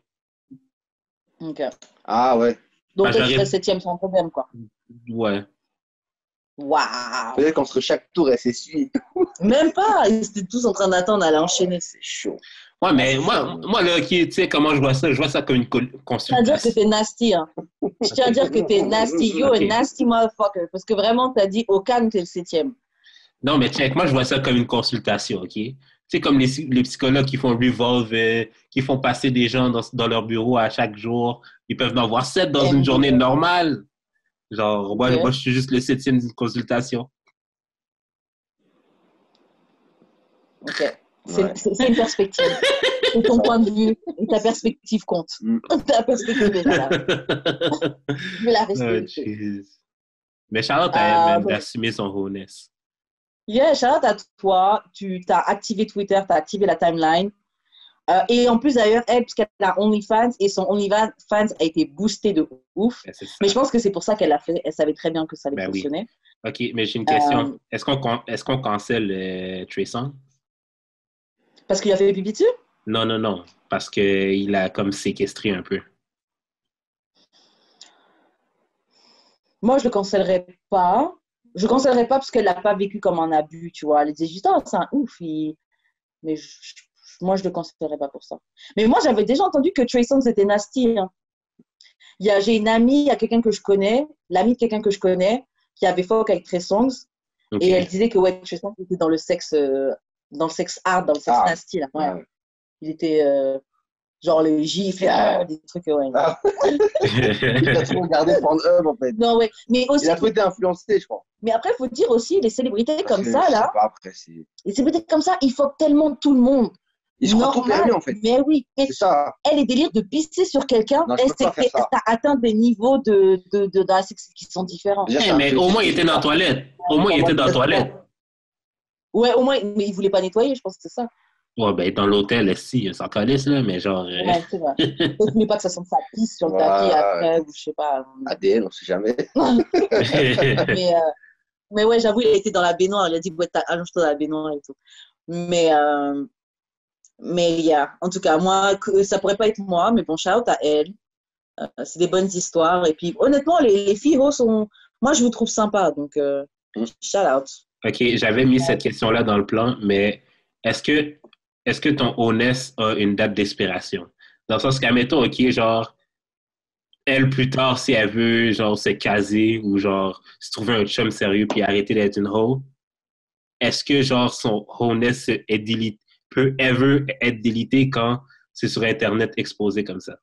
OK. Ah, ouais. Donc, toi, tu serais 7e sans problème, quoi. Ouais. Waouh! Peut-être qu'entre chaque tour, elle s'essuie. Même pas! Ils étaient tous en train d'attendre à l'enchaîner. C'est chaud. Ouais, mais moi là, tu sais comment je vois ça? Je vois ça comme une consultation. Je tiens à dire que t'es nasty, hein. Je tiens à dire que t'es nasty. You're a nasty motherfucker. Parce que vraiment, t'as dit au calme, t'es le 7e. Non, mais check, moi, je vois ça comme une consultation, OK? Tu sais, comme les psychologues qui font revolve, qui font passer des gens dans leur bureau à chaque jour. Ils peuvent en voir 7 dans une journée normale. Genre, moi, je suis juste le 7e d'une consultation. OK. C'est une perspective. C'est ton point de vue. Et ta perspective compte. Ta perspective est là. Je vais la respecter. Mais Charlotte a elle-même d'assumer son wholeness. Yeah, Charlotte, à toi, tu as activé Twitter, tu as activé la timeline. Et en plus, d'ailleurs, elle, puisqu'elle a OnlyFans, et son OnlyFans a été boosté de ouf. Mais je pense que c'est pour ça qu'elle l'a fait. Elle savait très bien que ça allait fonctionner. Oui. OK, mais j'ai une question. Est-ce qu'on cancelle Trey Songz? Parce qu'il a fait pipi dessus? Non. Parce qu'il a comme séquestré un peu. Moi, je le cancellerais pas. Je le cancellerais pas parce qu'elle l'a pas vécu comme un abus, tu vois. Elle disait juste, oh, c'est un ouf. Mais moi, je le cancellerais pas pour ça. Mais moi, j'avais déjà entendu que Trey Songz était nasty. Hein. J'ai une amie, il y a quelqu'un que je connais, l'amie de quelqu'un que je connais, qui avait fuck avec Trey Songz. Okay. Et elle disait que ouais, Trey Songz était dans le sexe hard, dans le sexe nasty. Là. Ouais. Il était genre les gifs, des trucs, ouais. Il a trop regardé Pornhub, en fait. Non, ouais. Mais aussi, il a trop été influencé, je crois. Mais après, il faut dire aussi, les célébrités comme ça, là, après, les célébrités comme ça, ils fuck tellement tout le monde. Ils se retrouvent permis, en fait. Mais oui. C'est ça. Elle est délire de pisser sur quelqu'un, ça atteint des niveaux de la sexe qui sont différents. Mais au moins, il était dans la toilette. Ouais, au moins, mais il voulait pas nettoyer, je pense que c'est ça. Ouais, ben, dans l'hôtel, si, sans calisse, là, mais genre... Ouais, c'est vrai. Il voulait pas que ça sente sa pisse sur le tapis après, ou je sais pas. ADN, on sait jamais. Mais ouais, j'avoue, il a été dans la baignoire. Il a dit, ouais, allonge-toi dans la baignoire et tout. Mais yeah. En tout cas, moi, ça pourrait pas être moi, mais bon, shout à elle. C'est des bonnes histoires. Et puis, honnêtement, les filles sont... Moi, je vous trouve sympa, donc shout out. OK, j'avais mis cette question-là dans le plan, mais est-ce que ton honnête a une date d'expiration? Dans le sens qu'admettons, OK, genre, elle, plus tard, si elle veut, genre, se caser ou, genre, se trouver un chum sérieux puis arrêter d'être une hoe, est-ce que, genre, son honnête peut ever être délité quand c'est sur Internet exposé comme ça?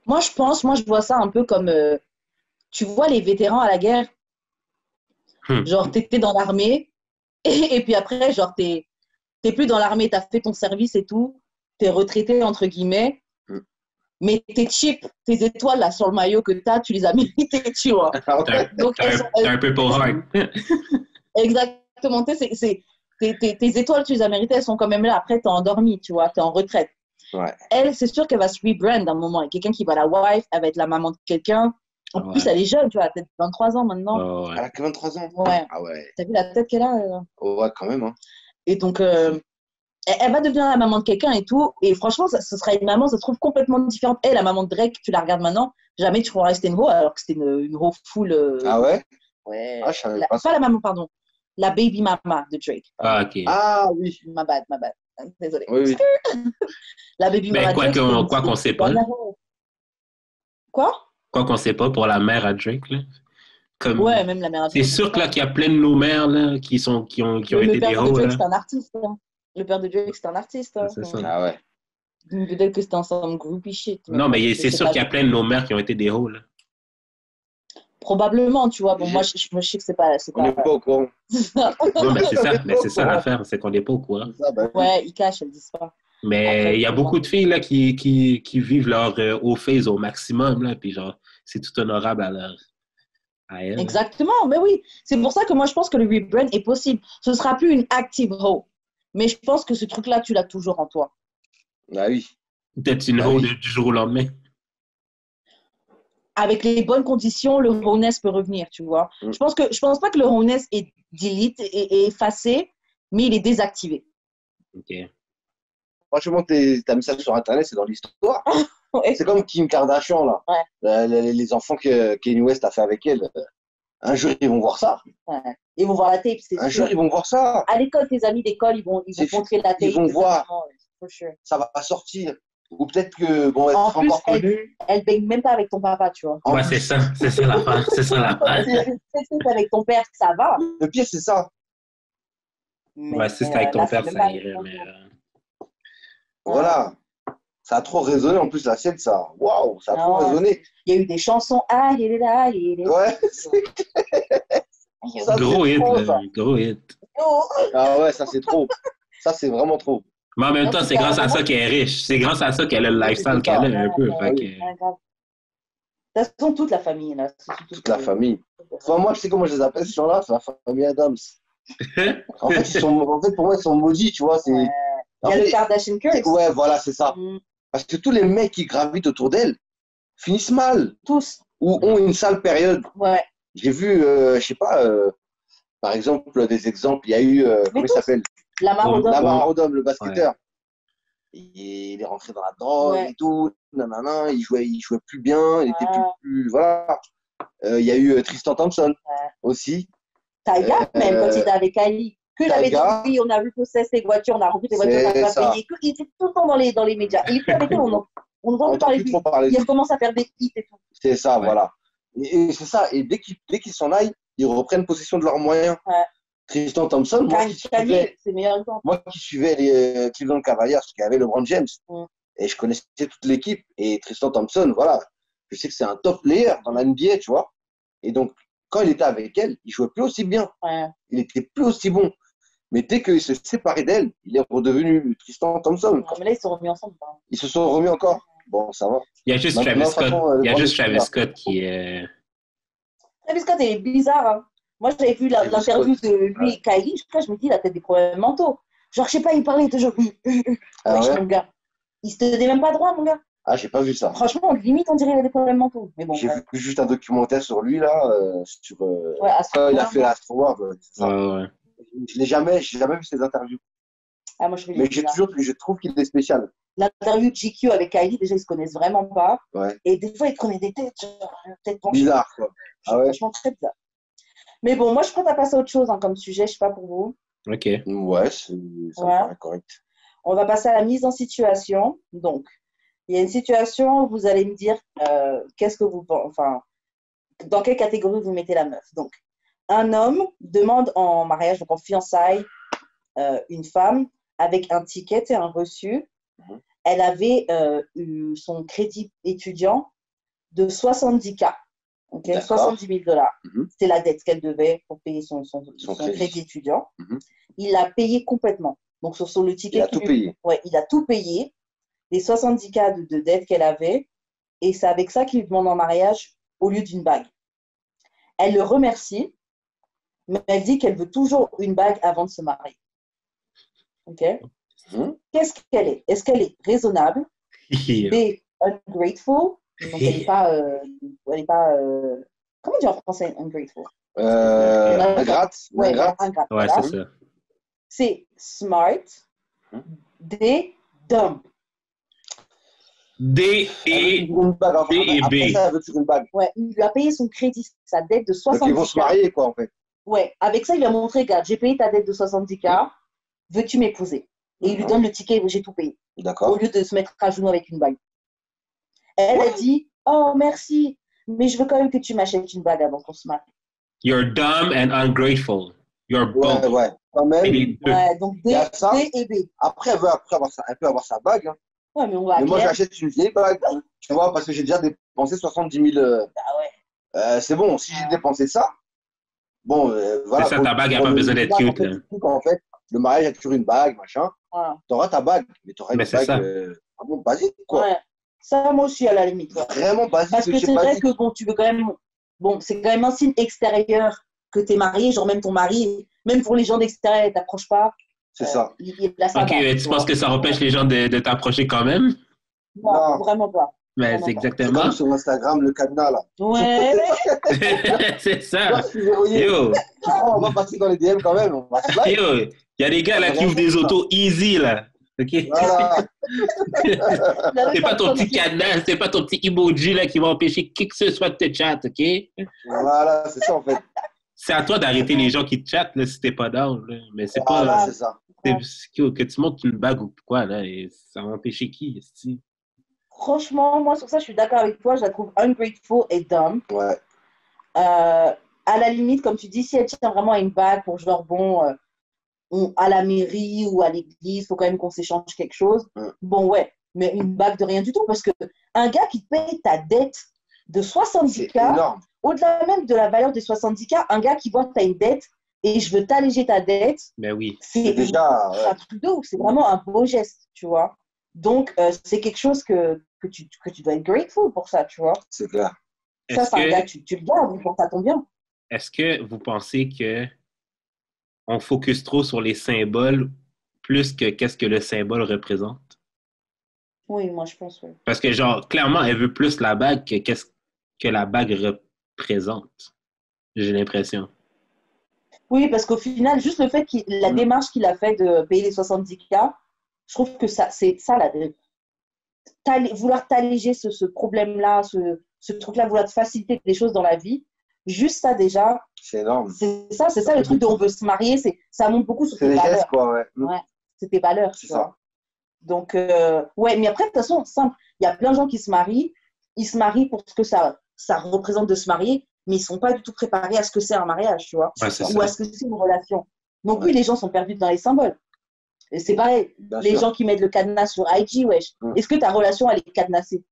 Moi, je vois ça un peu comme, tu vois les vétérans à la guerre, genre, t'étais dans l'armée, et puis après, genre, t'es t'es plus dans l'armée, t'as fait ton service et tout, t'es retraité, entre guillemets, mais tes chips, tes étoiles là sur le maillot que t'as, tu les as méritées, tu vois. Donc, t'as un peu pour heart. Exactement, tes étoiles, tu les as méritées, elles sont quand même là. Après, t'es endormi, tu vois, t'es en retraite. Ouais. Elle, c'est sûr qu'elle va se rebrand à un moment. Et quelqu'un qui va la wife, elle va être la maman de quelqu'un. En plus, elle est jeune, tu vois, elle a peut-être 23 ans maintenant. Elle a que 23 ans. Ouais. Ah ouais. T'as vu la tête qu'elle a Ouais, quand même. Hein. Et donc, elle va devenir la maman de quelqu'un et tout. Et franchement, ce sera une maman, ça se trouve complètement différente. Elle, la maman de Drake, tu la regardes maintenant, jamais tu pourras rester une ho, alors que c'était une ho full. Ah ouais? Ouais. Ah, je savais pas pas la maman, pardon. La baby mama de Drake. Ah, ok. Ah oui. Ma bad. Désolée. Oui. La baby mama quoi de Drake. Quoi qu'on sait pas. Quoi? Quoi qu'on sait pas pour la mère à Drake, là. Comme, ouais, même la mère à Drake. C'est sûr que là, qu'il y a plein de nos mères là, qui ont été des héros. Le père de Drake, c'est un artiste. Hein. Le père de Drake, c'est un artiste. C'est ça. Ah ouais. Peut-être que c'était ensemble groupie shit. Non, mais c'est sûr qu'il y a plein de nos mères qui ont été des héros, là. Probablement, tu vois. Bon, moi, je sais que c'est pas. On n'est pas au courant. Non, mais c'est ça l'affaire, c'est qu'on n'est pas au courant. Ouais, ils cachent, elles disent pas. Mais après, il y a beaucoup de filles là, qui vivent leur haut phase au maximum, là, puis genre, c'est tout honorable à elles. Exactement, mais oui. C'est pour ça que moi, je pense que le rebrand est possible. Ce ne sera plus une active hoe. Mais je pense que ce truc-là, tu l'as toujours en toi. Ah oui. Peut-être une hoe du jour au lendemain. Avec les bonnes conditions, le hoe-ness peut revenir, tu vois. Je pense pas que le hoe-ness est delete et effacé, mais il est désactivé. Ok. Franchement, t'as mis ça sur Internet, c'est dans l'histoire. Ouais. C'est comme Kim Kardashian, là. Ouais. Les enfants que Kanye West a fait avec elle. Un jour, ils vont voir ça. Ouais. Ils vont voir la tape, c'est sûr. Un jour, ils vont voir ça. À l'école, tes amis d'école, ils vont montrer la tape. Ils vont voir. Ça va sortir. Ou peut-être que, bon, être encore connu. Elle baigne même pas avec ton papa, tu vois. Ouais, c'est ça l'affaire. C'est ça l'affaire. Avec ton père, ça va. Le pire, c'est ça. Ouais, si c'est avec ton père, ça irait, mais... Voilà. Ça a trop résonné, en plus, la scène, ça. Waouh, ça a trop résonné. Il y a eu des chansons. Ah, il est là, il est là. Ouais, c'est clair. Gros hit, gros hit. Ah ouais, ça, c'est trop. Ça, c'est vraiment trop. Mais en même temps, c'est grâce à ça qu'elle est riche. C'est grâce à ça qu'elle a le lifestyle qu'elle a un peu. De toute façon, toute la famille, là. Toute la famille. Enfin, moi, je sais comment je les appelle, ces gens-là, c'est la famille Adams. En fait, pour moi, ils sont maudits, tu vois. Il y a le Kardashian Curse. Ouais, voilà, c'est ça. Parce que tous les mecs qui gravitent autour d'elle finissent mal. Tous. Ou ont une sale période. Ouais. J'ai vu, je sais pas, par exemple, des exemples. Il y a eu, comment il s'appelle? Lamar Odom, le basketteur. Ouais. Il est rentré dans la drogue et tout. Nanana, il jouait plus bien. Il était plus. Voilà. Il y a eu Tristan Thompson aussi. Taiga, même, quand il était avec Ali. Que j'avais dit, oui, on a vu possesser les voitures, on a rempli les voitures, on a pas payé. Il était tout le temps dans les médias. Il était avec eux, on entend parler de lui. Il commence à faire des hits et tout. C'est ça, voilà. Et c'est ça. Et dès qu'ils s'en aillent, ils reprennent possession de leurs moyens. Ouais. Tristan Thompson, moi qui suivais les Cleveland Cavaliers, qui avait LeBron James, et je connaissais toute l'équipe. Et Tristan Thompson, voilà, je sais que c'est un top player dans la NBA, tu vois. Et donc, quand il était avec elle, il jouait plus aussi bien. Ouais. Il était plus aussi bon. Mais dès qu'il s'est séparé d'elle, il est redevenu Tristan Thompson. Non, mais là, ils se sont remis ensemble. Ils se sont remis encore. Bon, ça va. Il y a juste Travis Scott. Il y a juste Travis Scott qui est... Travis Scott est bizarre. Hein. Moi, j'avais vu l'interview de lui et Kylie. Je me dis, il a peut-être des problèmes mentaux. Genre, je sais pas, il parlait toujours. Mon gars. Il se tenait même pas droit, mon gars. Ah, j'ai pas vu ça. Franchement, limite, on dirait qu'il a des problèmes mentaux. Mais bon, j'ai vu juste un documentaire sur lui, là, sur quand il a fait l'Astro World. Je n'ai jamais vu ses interviews. Ah, moi, je trouve qu'il est spécial. L'interview de GQ avec Kylie, déjà, ils se connaissent vraiment pas. Ouais. Et des fois, ils prenaient des têtes, genre, tête penchée. Bizarre, quoi. Ah ouais. Franchement, très bizarre. Mais bon, moi, je crois qu'on passer à autre chose comme sujet, je sais pas pour vous. Ok. Ouais, ça me paraît correct. On va passer à la mise en situation. Donc, il y a une situation où vous allez me dire qu'est-ce que vous pensez, enfin, dans quelle catégorie vous mettez la meuf. Donc, un homme demande en mariage, donc en fiançailles, une femme avec un ticket et un reçu. Elle avait eu son crédit étudiant de 70K. Okay, 70 000 $. C'est la dette qu'elle devait pour payer son crédit étudiant. Il l'a payé complètement. Donc, sur le ticket. Il a tout payé. Ouais, il a tout payé. Les 70K de dette qu'elle avait. Et c'est avec ça qu'il lui demande en mariage au lieu d'une bague. Elle le remercie, mais elle dit qu'elle veut toujours une bague avant de se marier. OK? Qu'est-ce qu'elle est? Est-ce qu'elle est raisonnable? B, ungrateful. Donc, elle n'est pas. Comment dire en français ungrateful? Ingrate. Ouais, ingrate. Ouais, Voilà. c'est ça. C'est smart. D, dumb. D et B. Après ça, elle veut toujours une bague. Ouais, il lui a payé son crédit, sa dette de 70K. Donc, ils vont se marier, quoi, en fait. Ouais, avec ça, il lui a montré, regarde, j'ai payé ta dette de 70K, veux-tu m'épouser? Et il lui donne le ticket, j'ai tout payé. D'accord. Au lieu de se mettre à genoux avec une bague. Elle a dit, oh, merci, mais je veux quand même que tu m'achètes une bague avant qu'on se marie. You're dumb and ungrateful. You're both. Ouais, quand même. Ouais, donc D et B. Après, elle peut avoir sa bague. Hein. Ouais, mais on va. Mais moi, j'achète une vieille bague, tu vois, parce que j'ai déjà dépensé 70 000. Ah ouais. C'est bon, si j'ai dépensé ça, bon, voilà. C'est ça, ta bague n'a pas besoin d'être cute. En fait, le mariage, il y a toujours une bague, machin. Voilà. Tu auras ta bague, mais tu auras une bague basique, quoi. Ouais. Ça, moi aussi, à la limite. Vraiment basique. Parce que c'est vrai que, bon, tu veux quand même. Bon, c'est quand même un signe extérieur que tu es marié, genre même ton mari, même pour les gens d'extérieur, ils ne t'approchent pas. C'est ça. Ok, tu penses que ça empêche les gens de t'approcher quand même? Non, vraiment pas. Mais vraiment c'est pas. exactement. C'est comme sur Instagram, le cadenas, là. Ouais. C'est ça. Yo. On va passer dans les DM quand même. Yo, il y a des gars là qui ouvrent des autos easy là. Ok. Voilà. C'est pas ton petit cadenas, c'est pas ton petit emoji là qui va empêcher qui que ce soit de te chat, ok? Voilà, c'est ça en fait. C'est à toi d'arrêter les gens qui te chattent là, si t'es pas down. Là. Mais c'est voilà, pas. C'est ça. Que tu montes une bague ou quoi là, et ça va empêcher qui? Est-ce? Franchement, moi sur ça, je suis d'accord avec toi. Je la trouve ungrateful et dumb. Ouais. À la limite, comme tu dis, si elle tient vraiment à une bague pour genre bon. À la mairie ou à l'église, il faut quand même qu'on s'échange quelque chose. Bon, ouais, mais une bague de rien du tout, parce qu'un gars qui te paye ta dette de 70K, au-delà même de la valeur des 70K, un gars qui voit que tu as une dette et je veux t'alléger ta dette, ben oui. C'est déjà un truc de ouf, c'est vraiment un beau geste, tu vois. Donc, c'est quelque chose que tu dois être grateful pour ça, tu vois. C'est clair. Ça, c'est un gars, tu le gardes, pour ça tombe bien. Est-ce que vous pensez que on focus trop sur les symboles plus que qu'est-ce que le symbole représente? Oui, moi je pense, oui. Parce que genre, clairement, elle veut plus la bague que qu'est-ce que la bague représente. J'ai l'impression. Oui, parce qu'au final, juste le fait la démarche qu'il a fait de payer les 70K, je trouve que c'est ça, vouloir t'alléger ce problème-là, ce truc-là, vouloir te faciliter des choses dans la vie, juste ça déjà. C'est énorme. C'est ça le truc de on veut se marier, ça montre beaucoup sur tes valeurs. Gestes, quoi, ouais. Ouais, c'est tes valeurs, c'est tu ça. vois. Donc, ouais, mais après, de toute façon, simple, il y a plein de gens qui se marient, ils se marient pour ce que ça représente de se marier, mais ils ne sont pas du tout préparés à ce que c'est un mariage, tu vois, ouais, ou à ce que c'est une relation. Donc, oui, les gens sont perdus dans les symboles. Et c'est pareil, les gens qui mettent le cadenas sur IG, wesh, est-ce que ta relation, elle est cadenassée?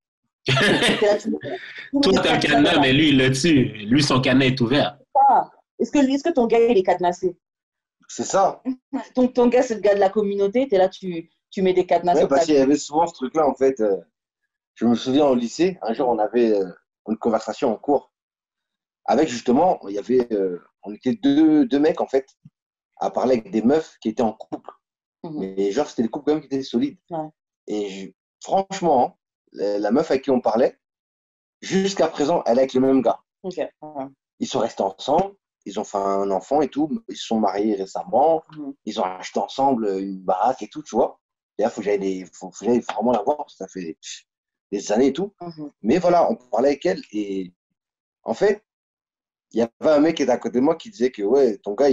Toi, t'as un cadenas, mais lui, il l'a dessus. Lui, son cadenas est ouvert. Est-ce que ton gars, il est cadenassé? C'est ça. Ton gars, c'est le gars de la communauté, t'es là, tu mets des cadenas sur parce qu'il y avait souvent ce truc-là, en fait. Je me souviens au lycée, un jour, on avait une conversation en cours. Avec, justement, il y avait, on était deux mecs, en fait, à parler avec des meufs qui étaient en couple. Mais genre, c'était des couples quand même qui étaient solides. Ouais. Et franchement, la meuf avec qui on parlait, jusqu'à présent, elle est avec le même gars. Okay. Ils sont restés ensemble, ils ont fait un enfant et tout, ils se sont mariés récemment, ils ont acheté ensemble une baraque et tout, tu vois. Et là, faut que j'aille vraiment la voir, parce que ça fait des années et tout. Mais voilà, on parlait avec elle et en fait, il y avait un mec qui était à côté de moi qui disait que ouais, ton gars,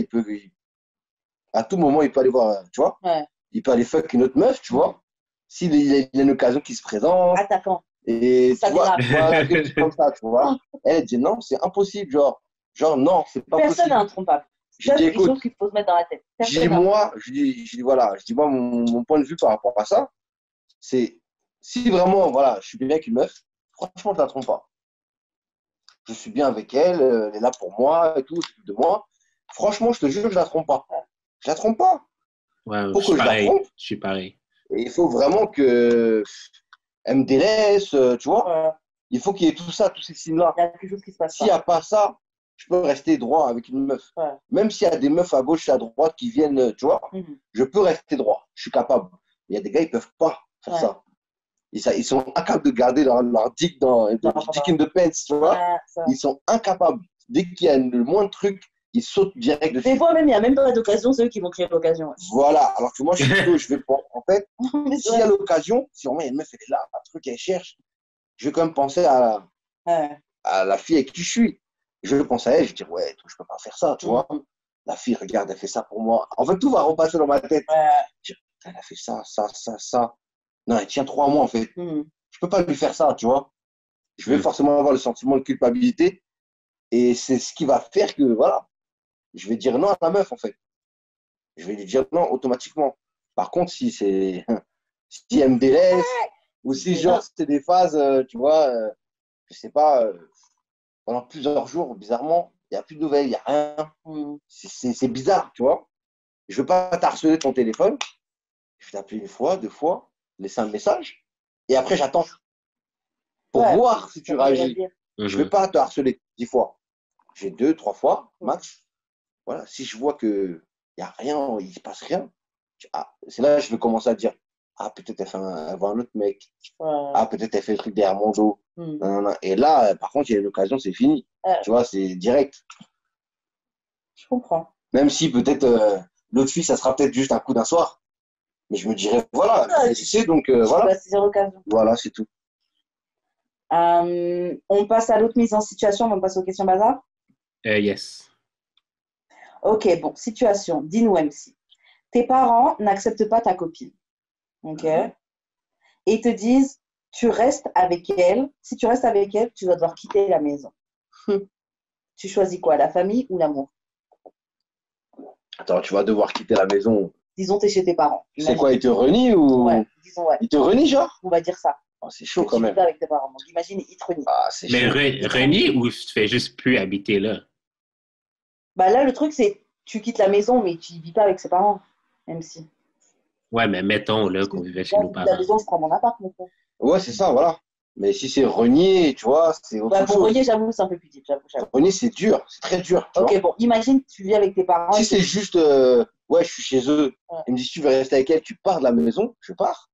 à tout moment, il peut aller voir, tu vois. Ouais. Il peut aller fuck une autre meuf, tu vois. S'il y a une occasion qui se présente. Attaquant. Et ça tu vois, quelque chose comme ça, tu vois. Elle dit non, c'est impossible, genre non, c'est pas possible. Personne n'est intrompable. C'est quelque chose qu'il faut se mettre dans la tête. Je dis moi, mon point de vue par rapport à ça, c'est si vraiment, voilà, je suis bien avec une meuf, franchement, je la trompe pas. Je suis bien avec elle, elle est là pour moi et tout, de moi. Franchement, je te jure, je la trompe pas. Je la trompe pas. Ouais, Faut que je la trompe. Je suis pareil. Et il faut vraiment que elle me délaisse, tu vois. Il faut qu'il y ait tout ça, tous ces signes-là. Il y a quelque chose qui se passe. S'il n'y a pas ça, je peux rester droit avec une meuf. Même s'il y a des meufs à gauche et à droite qui viennent, tu vois, je peux rester droit. Je suis capable. Il y a des gars, ils ne peuvent pas faire ça. Ils sont incapables de garder leur dick dick in the pants, tu vois. Ils sont incapables. Dès qu'il y a le moindre truc, ils sautent direct dessus. Des fois même, il n'y a même pas d'occasion, c'est eux qui vont créer l'occasion. Voilà, alors que moi, je suis plutôt, je vais pas. En fait, s'il y a l'occasion, si vraiment il y a une meuf, elle est là, un truc, elle cherche, je vais quand même penser à la fille avec qui je suis. Je vais penser à elle, je vais dire, ouais, je peux pas faire ça, tu vois. La fille, regarde, elle fait ça pour moi. En fait, tout va repasser dans ma tête. Je dis, elle a fait ça. Non, elle tient trop à moi, en fait. Je peux pas lui faire ça, tu vois. Je vais forcément avoir le sentiment de culpabilité. Et c'est ce qui va faire que, voilà, je vais dire non à la meuf, en fait. Je vais lui dire non automatiquement. Par contre, si elle me délaisse, ou si, genre, c'est des phases, tu vois, je sais pas, pendant plusieurs jours, bizarrement, il n'y a plus de nouvelles, il n'y a rien. C'est bizarre, tu vois. Je ne veux pas t'harceler ton téléphone. Je vais t'appeler une fois, 2 fois, laisser un message. Et après, j'attends pour voir si tu réagis. Je ne vais pas te harceler 10 fois. J'ai 2, 3 fois, max. Voilà. Si je vois qu'il n'y a rien, il ne se passe rien, c'est là que je vais commencer à dire, peut-être elle voit un autre mec. Peut-être elle fait le truc derrière mon dos. Et là, par contre, il y a une occasion, c'est fini. Tu vois, c'est direct. Je comprends. Même si peut-être l'autre fille, ça sera peut-être juste un coup d'un soir. Mais je me dirais, voilà, c'est donc voilà. Voilà, c'est tout. On passe à l'autre mise en situation, on passe aux questions bazar. Yes. Ok, bon, situation. Dis-nous, MC. Tes parents n'acceptent pas ta copine. Ok. Et ils te disent, tu restes avec elle. Si tu restes avec elle, tu vas devoir quitter la maison. Tu choisis quoi, la famille ou l'amour? Attends, tu vas devoir quitter la maison. Disons, tu es chez tes parents. C'est quoi, ils te renient ou... Ouais, disons, ouais. Ils te renient, genre? On va dire ça. C'est chaud quand même. Avec tes parents. Donc, imagine, ils te renient. Mais renier ou tu fais juste plus habiter là? Bah là, le truc, c'est tu quittes la maison, mais tu ne vis pas avec ses parents, même si. Ouais, mais mettons là qu'on vivait chez nos parents. La maison, je prends mon appart, maintenant. Ouais, c'est ça, voilà. Mais si c'est renier, tu vois, c'est autre chose. Pour renier, j'avoue, c'est un peu plus dur. Renier, c'est dur, c'est très dur. Ok, bon, imagine, tu vis avec tes parents. Si c'est juste, ouais, je suis chez eux, ils me disent, tu veux rester avec elle, tu pars de la maison, je pars.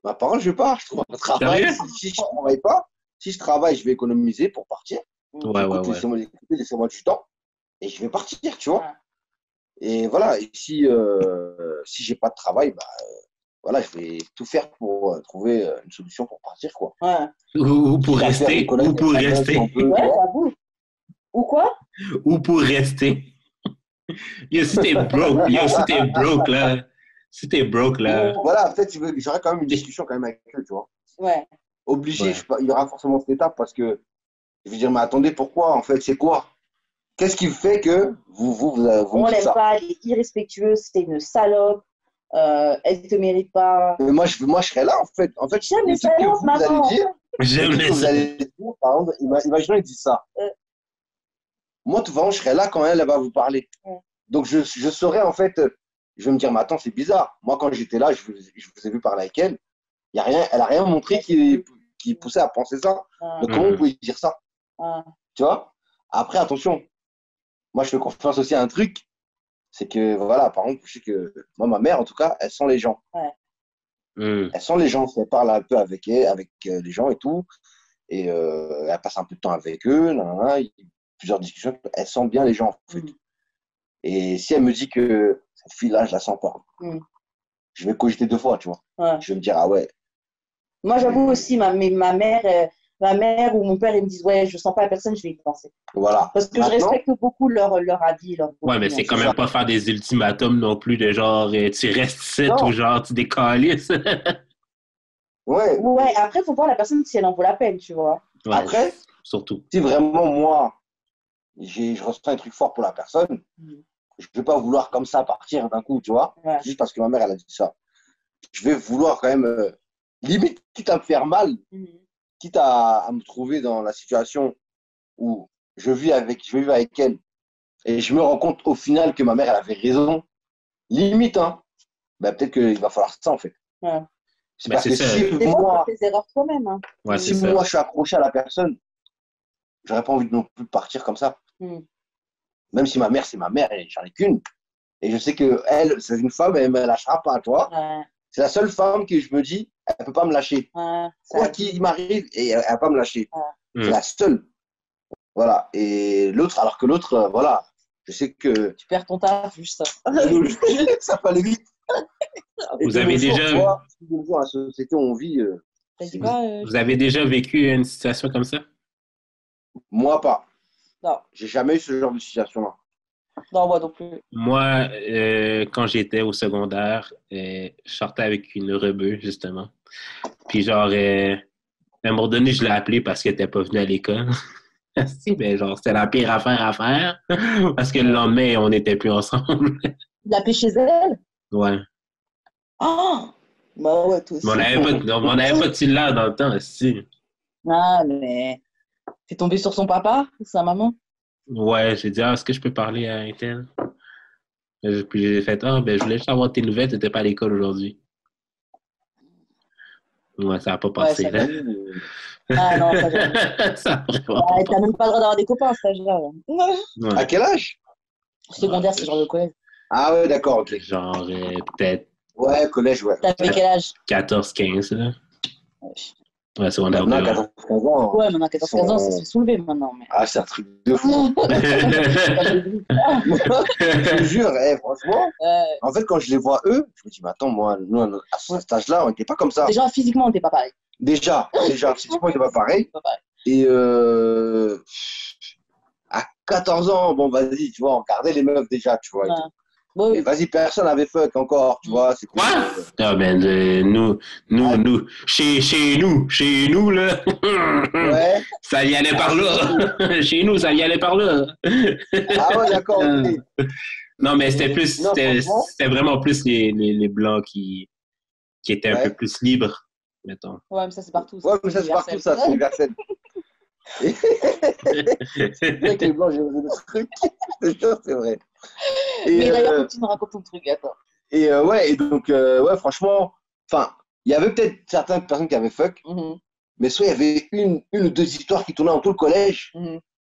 Ma parole, je pars, je trouve un travail. Si je ne travaille pas, si je travaille, je vais économiser pour partir. Laissez-moi du temps et je vais partir, tu vois. Et voilà, et si j'ai pas de travail, voilà, je vais tout faire pour trouver une solution pour partir, quoi. Ou pour rester. Ou pour rester. Ou quoi? Ou pour rester. Yo, si t'es broke, là. Si t'es broke, là. Voilà, peut-être j'aurais quand même une discussion quand même avec eux, tu vois. Ouais. Obligé, il y aura forcément cette étape parce que je vais dire, mais attendez, pourquoi, en fait, c'est quoi? Qu'est-ce qui fait que vous on l'aime pas, elle est irrespectueuse, c'est une salope, elle te mérite pas. Mais moi, je serais là, en fait. En fait, j'aime les salopes, maman. Vous allez dire, par exemple, imaginons, ils disent ça. Moi, de toute façon, je serais là quand elle va vous parler. Donc, je saurais, en fait, je vais me dire, mais attends, c'est bizarre. Moi, quand j'étais là, je vous ai vu parler avec elle. Elle n'a rien montré qui poussait à penser ça. Donc, comment vous pouvez dire ça? Tu vois? Après, attention. Moi, je fais confiance aussi à un truc. C'est que, voilà, par exemple, je sais que moi, ma mère, en tout cas, elle sent les gens. Elle sent les gens. Elle parle un peu avec les gens et tout. Et elle passe un peu de temps avec eux. Plusieurs discussions. Elle sent bien les gens, en fait. Et si elle me dit que cette fille-là, je la sens pas, je vais cogiter 2 fois, tu vois. Je vais me dire, ah ouais. Moi, j'avoue aussi, ma mère ou mon père, ils me disent, ouais, je sens pas la personne, je vais y penser. Voilà. Parce que je respecte beaucoup leur avis. Ouais, mais c'est quand même pas faire des ultimatums non plus de genre, tu restes ici ou genre, tu décalisses. Ouais, après, il faut voir la personne si elle en vaut la peine, tu vois. Ouais, après, surtout. Si vraiment, moi, je ressens un truc fort pour la personne, je ne vais pas vouloir comme ça partir d'un coup, tu vois, juste parce que ma mère, elle a dit ça. Je vais vouloir quand même, limite, quitte à me faire mal, quitte à me trouver dans la situation où je vais vivre avec elle et je me rends compte au final que ma mère, elle avait raison, limite, hein, bah, peut-être qu'il va falloir ça, en fait. Ouais. C'est parce que si Des fois, moi, tu fais des erreurs toi-même. Hein. Ouais, si moi, je suis accroché à la personne, j'aurais pas envie de non plus partir comme ça. Même si ma mère, c'est ma mère, et j'en ai qu'une. Et je sais qu'elle, c'est une femme, elle ne me lâchera pas, toi. Ouais. C'est la seule femme que je me dis, elle ne peut pas me lâcher. Ouais, quoi qu'il m'arrive, et elle ne va pas me lâcher. Ouais. C'est la seule. Voilà. Et l'autre, alors que l'autre, voilà, je sais que. Tu perds ton taf, juste ça. Ça peut aller vite. Vous avez déjà. Toi, dans la société où on vit. Vous avez déjà vécu une situation comme ça? Moi, pas. Non. J'ai jamais eu ce genre de situation-là. Non, moi non plus. Moi, quand j'étais au secondaire, je sortais avec une rebeu, justement. Puis genre, à un moment donné, je l'ai appelée parce qu'elle n'était pas venue à l'école. Si, mais genre, c'était la pire affaire à faire. Parce que le lendemain, on n'était plus ensemble. L'appeler chez elle? Ouais. Oh! Bah ouais, toi aussi. Mais on n'avait pas de cellulaire dans le temps, si. Ah, mais t'es tombé sur son papa ou sa maman? Ouais, j'ai dit, est-ce que je peux parler à un tel? Puis j'ai fait, ben, je voulais juste avoir tes nouvelles, t'étais pas à l'école aujourd'hui. Ouais, ça n'a pas passé, là. Ah non, ça jamais. Ça a vraiment pas T'as même pas le droit d'avoir des copains à cet âge-là. Ouais. À quel âge? Secondaire, c'est genre le collège. Ah ouais, d'accord, ok. Genre, peut-être. Ouais, collège, ouais. T'avais quel âge? 14, 15, là. Ouais, secondaire. Maintenant, 14, 15 ans. Ouais, maintenant, 14, 15 ans, ça se fait soulever maintenant. Mais... Ah, c'est un truc de fou. Je te jure, franchement, en fait, quand je les vois eux, je me dis, mais attends, moi, nous, à cet âge-là, on n'était pas comme ça. Déjà, physiquement, on n'était pas pareil. Déjà, physiquement, on n'était pas pareil. Et à 14 ans, bon, vas-y, tu vois, on regardait les meufs déjà, tu vois. Bon, mais vas-y, personne n'avait fuck encore, tu vois. C'est quoi? Ah ben, nous, chez nous, là, ouais. Ça y allait par là. Chez nous, ça y allait par là. Ah ouais, d'accord, ok. Non, mais c'était vraiment plus les Blancs qui étaient un peu plus libres, mettons. Ouais, mais ça, c'est partout. Ouais, mais ça, c'est partout, ça, c'est universel. C'est vrai que les Blancs, j'ai osé le truc. C'est vrai. Et mais d'ailleurs, tu nous racontes ton truc, attends. Et ouais, et donc, ouais, franchement, enfin, il y avait peut-être certaines personnes qui avaient fuck, mais soit il y avait une ou deux histoires qui tournaient dans tout le collège,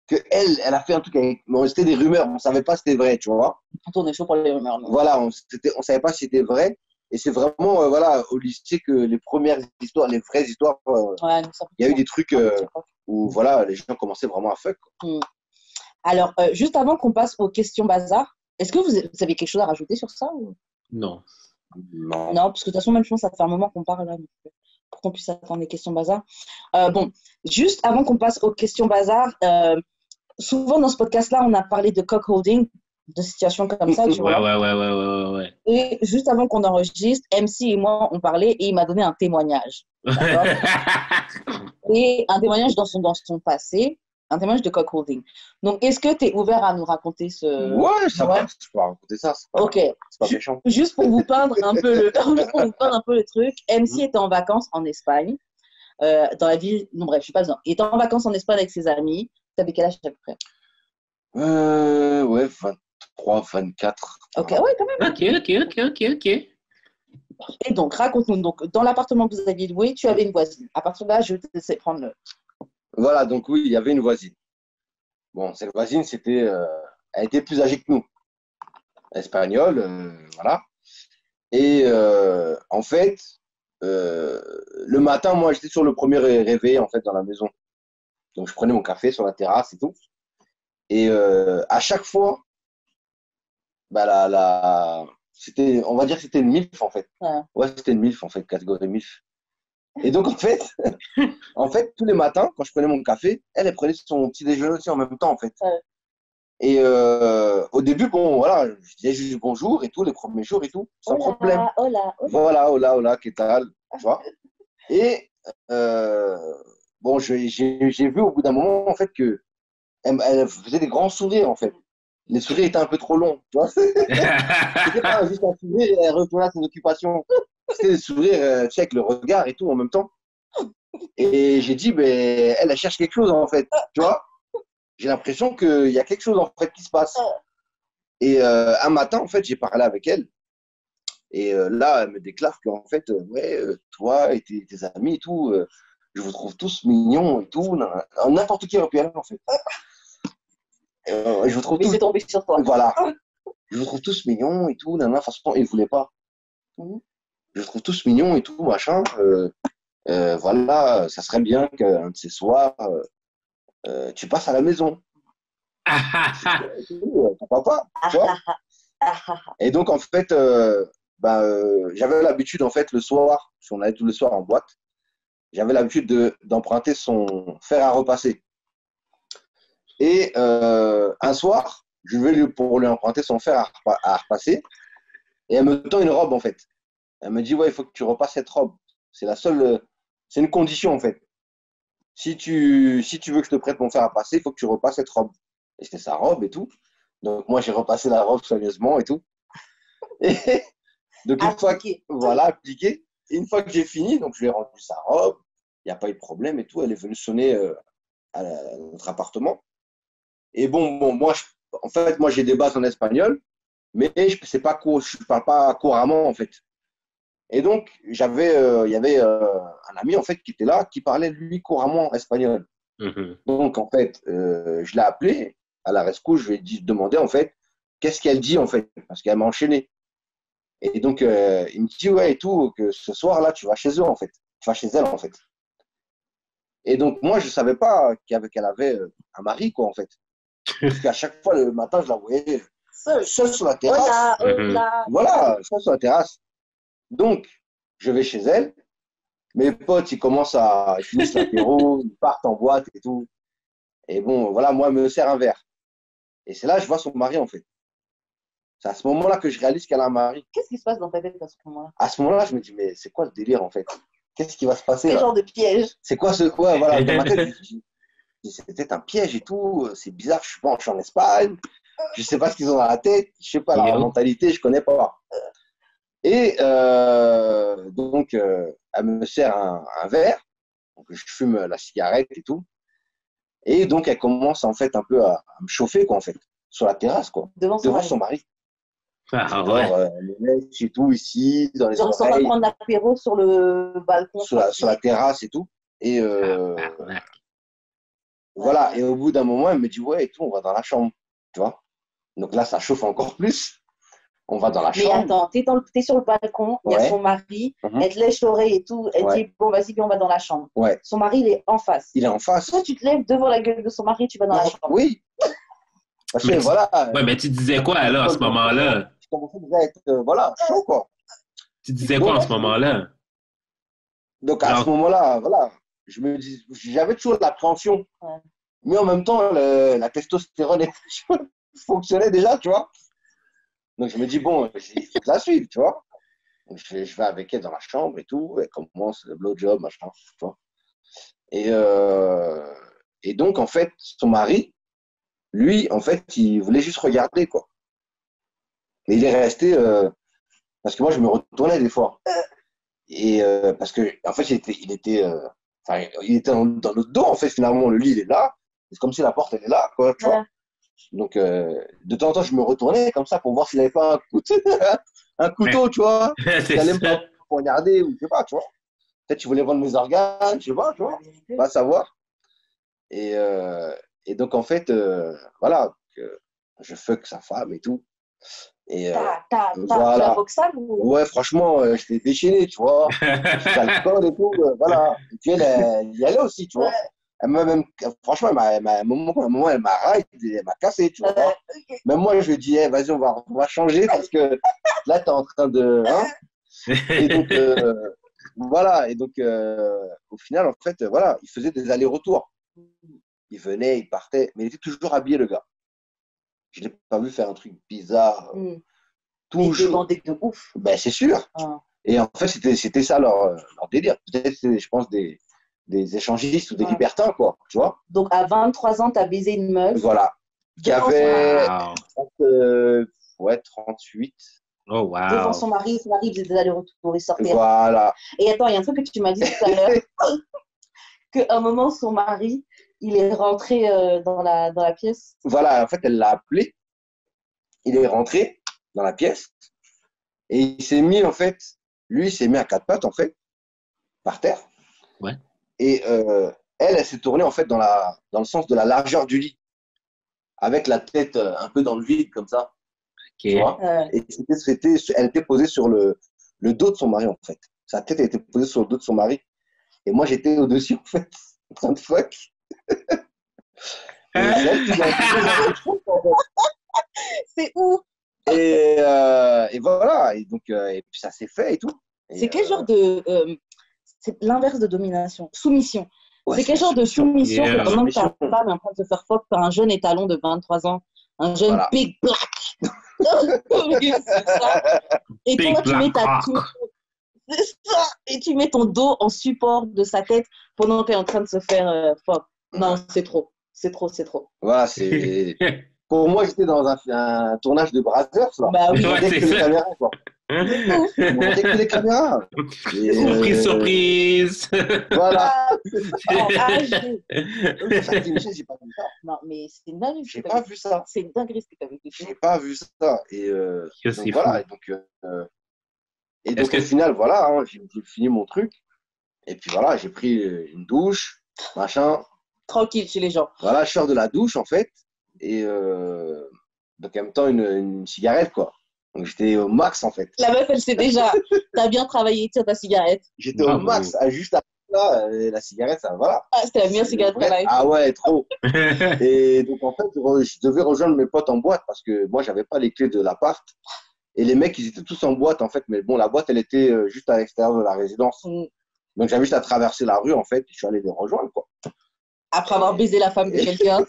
que elle a fait un truc avec. Mais c'était des rumeurs, on ne savait pas si c'était vrai, tu vois. On tournait chaud pour les rumeurs. Non. Voilà, on ne savait pas si c'était vrai. Et c'est vraiment, voilà, au lycée que les premières histoires, les vraies histoires, ouais, il y a eu des trucs où, voilà, les gens commençaient vraiment à fuck. Alors, juste avant qu'on passe aux questions bazar, est-ce que vous avez quelque chose à rajouter sur ça ou... Non. Non, parce que de toute façon, même chose, ça fait un moment qu'on parle là, pour qu'on puisse attendre les questions bazar. Bon, juste avant qu'on passe aux questions bazar, souvent dans ce podcast-là, on a parlé de cock-holding, de situations comme ça, tu vois. Ouais. Et juste avant qu'on enregistre, MC et moi, on parlait et il m'a donné un témoignage. Et un témoignage dans son passé. Un témoignage de cock-holding. Donc, est-ce que tu es ouvert à nous raconter ce... Ouais, ça va, je peux raconter ça. Ok. C'est pas méchant. Juste pour vous peindre un peu le truc, MC était en vacances en Espagne, dans la ville... Non, bref, je suis pas dedans. Il était en vacances en Espagne avec ses amis. Tu avais quel âge à peu près? Ouais, 23, 24. Ok, ouais, quand même. Ok. Et donc, raconte-nous. Donc, dans l'appartement que vous aviez loué, tu avais une voisine. À partir de là, je vais te laisser prendre le... Voilà, donc oui, il y avait une voisine. Bon, cette voisine, elle était plus âgée que nous. Espagnole, voilà. Et en fait, le matin, moi, j'étais sur le premier réveil, en fait, dans la maison. Donc, je prenais mon café sur la terrasse et tout. Et à chaque fois, bah, on va dire que c'était une MILF, en fait. Ouais, c'était une MILF, en fait, catégorie MILF. Et donc, en fait, tous les matins, quand je prenais mon café, elle prenait son petit déjeuner aussi en même temps, en fait. Et au début, bon, voilà, je disais juste bonjour et tout, les premiers jours et tout, sans problème. Hola. Voilà, hola, qu'est-ce tu vois. Et bon, j'ai vu au bout d'un moment, en fait, elle faisait des grands sourires, en fait. Les sourires étaient un peu trop longs, tu vois. C'était pas juste un sourire et elle retournait à ses occupations. C'était des sourires, tu sais, avec le regard et tout en même temps. Et j'ai dit, mais elle cherche quelque chose, en fait, tu vois. J'ai l'impression qu'il y a quelque chose, en fait, qui se passe. Et un matin, en fait, j'ai parlé avec elle. Et là, elle me déclare qu'en fait, toi et tes amis et tout, je vous trouve tous mignons et tout. N'importe qui européen, en fait. Je vous trouve Mais c'est tombé sur toi. Voilà. Je vous trouve tous mignons et tout. De toute façon, ils ne voulaient pas. Je vous trouve tous mignons et tout, machin. Voilà, ça serait bien qu'un de ces soirs, tu passes à la maison. Pourquoi pas, tu vois. Et donc, en fait, j'avais l'habitude, en fait, le soir, si on allait tous les soirs en boîte, j'avais l'habitude d'emprunter son fer à repasser. Et un soir, je vais pour lui emprunter son fer à repasser. Et elle me tend une robe, en fait. Elle me dit, ouais, il faut que tu repasses cette robe. C'est c'est une condition, en fait. Si tu veux que je te prête mon fer à passer, il faut que tu repasses cette robe. Et c'était sa robe et tout. Donc, moi, j'ai repassé la robe soigneusement et tout. Et donc, appliqué. Et une fois que j'ai fini, donc je lui ai rendu sa robe. Il n'y a pas eu de problème et tout. Elle est venue sonner à notre appartement. Et moi, moi, j'ai des bases en espagnol, mais je ne parle pas couramment, en fait. Et donc, il y avait un ami, en fait, qui était là, qui parlait, lui, couramment espagnol. Donc, en fait, je l'ai appelé à la rescousse, je lui ai demandé, en fait, qu'est-ce qu'elle dit, en fait, parce qu'elle m'a enchaîné. Et donc, il me dit, ouais, et tout, que ce soir-là, tu vas chez eux, en fait. Tu vas chez elle, en fait. Et donc, moi, je ne savais pas qu'elle avait un mari, quoi, en fait. Parce qu'à chaque fois, le matin, je la voyais seule sur la terrasse. Voilà, seule sur la terrasse. Donc, je vais chez elle. Mes potes, ils finissent l'apéro, ils partent en boîte et tout. Et bon, voilà, moi, elle me sert un verre. Et c'est là que je vois son mari, en fait. C'est à ce moment-là que je réalise qu'elle a un mari. Qu'est-ce qui se passe dans ta tête à ce moment-là? À ce moment-là, je me dis, mais c'est quoi ce délire, en fait? Qu'est-ce qui va se passer? Quel genre de piège? C'est quoi ce. Ouais, voilà, dans ma tête, je me dis, c'est peut-être un piège et tout. C'est bizarre, je suis en Espagne. Je ne sais pas ce qu'ils ont dans la tête. Je ne sais pas leur mentalité, je ne connais pas. Et donc, elle me sert un verre. Donc, je fume la cigarette et tout. Et donc, elle commence en fait un peu à me chauffer, quoi, en fait, sur la terrasse, quoi, devant son mari. Ah ouais. Les mèches et tout ici, dans les oreilles. On va prendre l'apéro sur le balcon. Sur la terrasse et tout. Et voilà. Et au bout d'un moment, elle me dit, ouais, et tout, on va dans la chambre. Tu vois? Donc là, ça chauffe encore plus. On va dans la chambre. Mais attends, t'es sur le balcon, il y a son mari, elle te lèche l'oreille et tout, elle dit, bon, vas-y, puis on va dans la chambre. Ouais. Son mari, il est en face. Il est en face. Toi, tu te lèves devant la gueule de son mari, tu vas dans la chambre. Oui. Parce que voilà. Ouais, mais tu disais quoi, alors, à ce moment-là? Je commençais déjà à être, chaud, quoi. Tu disais quoi, en ce moment-là? Donc, à ce moment-là, voilà, j'avais toujours l'appréhension. Ouais. Mais en même temps, la testostérone fonctionnait déjà, tu vois. Donc, je me dis, bon, il faut que la suive, tu vois. Donc, je vais avec elle dans la chambre et tout. Elle commence le blowjob, machin, tu vois. Et donc, en fait, son mari, lui, en fait, il voulait juste regarder, quoi. Mais il est resté... parce que moi, je me retournais des fois. Et parce que, en fait, il était dans notre dos, en fait, finalement. Le lit, il est là. C'est comme si la porte, elle est là, quoi, tu vois. Donc, de temps en temps, je me retournais comme ça pour voir s'il n'avait pas un couteau, tu vois. Il allait me poignarder ou je sais pas, tu vois. Peut-être qu'il voulait vendre mes organes, je sais pas, tu vois. Pas savoir. Et donc, en fait, voilà, je fuck sa femme et tout. Et t'as boxé ou... Ouais, franchement, je l'ai déchaîné, tu vois. J'ai l'alcool et tout, voilà. Et puis elle y allait aussi, tu vois. Elle m'a même, franchement, à un moment, elle m'a raillé, elle m'a cassé, tu vois. Même moi, je lui ai dit, hey, vas-y, on va changer parce que là, tu es en train de. Hein. Et donc, voilà. Et donc, au final, en fait, voilà, il faisait des allers-retours. Il venait, il partait, mais il était toujours habillé, le gars. Je ne l'ai pas vu faire un truc bizarre. Toujours. Il demandait de ouf. Ben, c'est sûr. Et en fait, c'était ça leur délire. Peut-être, je pense, des échangistes ou des libertins, quoi, tu vois. Donc, à 23 ans, tu as baisé une meuf. Voilà. Qui avait 38. Oh, wow. Devant son mari il faisait des allers-retours, il sortait. Voilà. Et attends, il y a un truc que tu m'as dit tout à l'heure, qu'à un moment, son mari, il est rentré dans la pièce. Voilà, en fait, elle l'a appelé. Il est rentré dans la pièce. Et il s'est mis, en fait, lui, il s'est mis à quatre pattes, en fait, par terre. Ouais. Et elle s'est tournée, en fait, dans le sens de la largeur du lit, avec la tête un peu dans le vide, comme ça. Ok. Tu vois. Et elle était posée sur le dos de son mari, en fait. Sa tête était posée sur le dos de son mari. Et moi, j'étais au-dessus, en fait, en train de fuck. Et c'est elle qui m'a dit, en fait. C'est où? Et voilà. Et donc, et puis ça s'est fait et tout. C'est quel genre de. C'est l'inverse de domination. Soumission. Ouais, c'est quel genre de soumission que pendant que ta soumission. femme est en train de se faire fuck par un jeune étalon de 23 ans, un jeune Voilà. big black. C'est ça. Et Big toi, tu mets black ta rock. c'est ça. Et tu mets ton dos en support de sa tête pendant qu'elle est en train de se faire fuck. Non, c'est trop. C'est trop, c'est trop. Voilà, c'est. Pour moi, j'étais dans un tournage de Brazzers, là. Bah oui. Je Ouais, regardais c'est que les ça. caméras, quoi. Je regardais que les caméras. Et, Surprise, surprise. Voilà. En HD. Ça, j'ai pas vu ça. Non, mais c'est une dinguerie. J'ai pas vu ça. C'est une dinguerie ce que tu as vécu. J'ai pas vu ça. Et C'est donc, voilà. fou. Et donc au final, voilà, hein, j'ai fini mon truc. Et puis voilà, j'ai pris une douche, machin. Tranquille chez les gens. Voilà, je sors de la douche, en fait. Et donc en même temps, une cigarette, quoi. Donc j'étais au max, en fait. La meuf, elle sait déjà. T'as bien travaillé, tiens ta cigarette. J'étais au Bravo. max, juste après là, la cigarette, ça, voilà. Ah, c'était la meilleure cigarette de ta life. Ah ouais, trop. Et donc en fait, je devais rejoindre mes potes en boîte parce que moi, j'avais pas les clés de l'appart. Et les mecs, ils étaient tous en boîte, en fait. Mais bon, la boîte, elle était juste à l'extérieur de la résidence. Donc j'avais juste à traverser la rue, en fait. Et je suis allé les rejoindre, quoi. Après avoir baisé la femme de quelqu'un.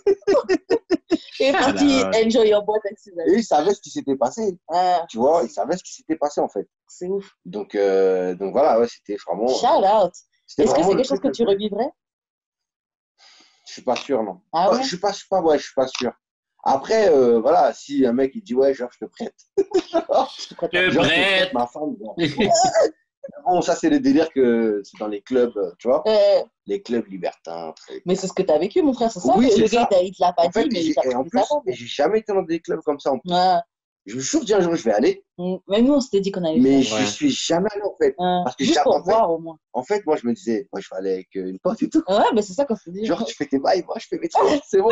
Et parti, enjoy your boîte avec ses Et amis. ils savaient ce qui s'était passé. Ah, Tu vois, ils savaient ce qui s'était passé, en fait. c'est ouf. Donc voilà, ouais, c'était vraiment. Shout out. C'était Est-ce que vraiment c'est le quelque chose truc que tu revivrais? Je suis pas sûr, non. Ah ouais? Je suis pas sûr. Après, voilà, si un mec il dit ouais, genre je te prête. Je te prête Je Genre, je te prête. prête ma femme. Bon, bon ça c'est le délire que c'est dans les clubs, tu vois, les clubs libertins. Mais c'est ce que t'as vécu, mon frère, c'est ça? Oui, c'est le gars, ça. il te l'a pas En fait, dit, mais il t'a et en pris plus, sa femme. j'ai jamais été dans des clubs comme ça. En plus. Ouais. Je me suis toujours dit un jour je vais aller, Même nous, on s'était dit qu'on allait mais le je Ouais. suis jamais allé en fait. faire. Parce que Juste j'ai- pour en fait- voir au moins. En fait, moi je me disais, moi je vais aller avec une pote et tout. Ouais, mais c'est ça qu'on s'est dit. Genre, tu fais tes bails, moi, je fais mes trucs, c'est bon.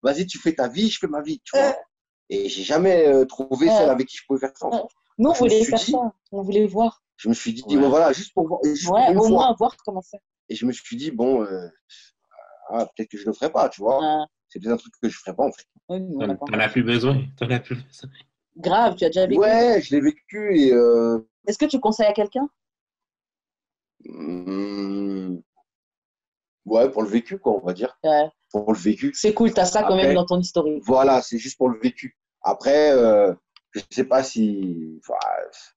Vas-y, tu fais ta vie, je fais ma vie, tu vois. Et j'ai jamais trouvé celle avec qui je pouvais faire ça. En fait. Nous, on Je me voulait suis faire dit- ça. On voulait voir. Je me suis dit, Ouais. bon, voilà, juste pour voir, juste pour Ouais, une au fois. moins voir comment c'est. Et je me suis dit, bon, peut-être que je le ferai pas, tu vois. C'est peut-être un truc que je ferai pas, en fait. Ouais, nous, on a pas T'en as plus besoin. T'en as plus besoin. Grave, tu as déjà vécu. Ouais, je l'ai vécu et Est-ce que tu conseilles à quelqu'un? ouais, pour le vécu, quoi, on va dire. Ouais. Pour le vécu. C'est cool, t'as ça quand Après- même dans ton historique. Voilà, c'est juste pour le vécu. Après, je sais pas si. Enfin,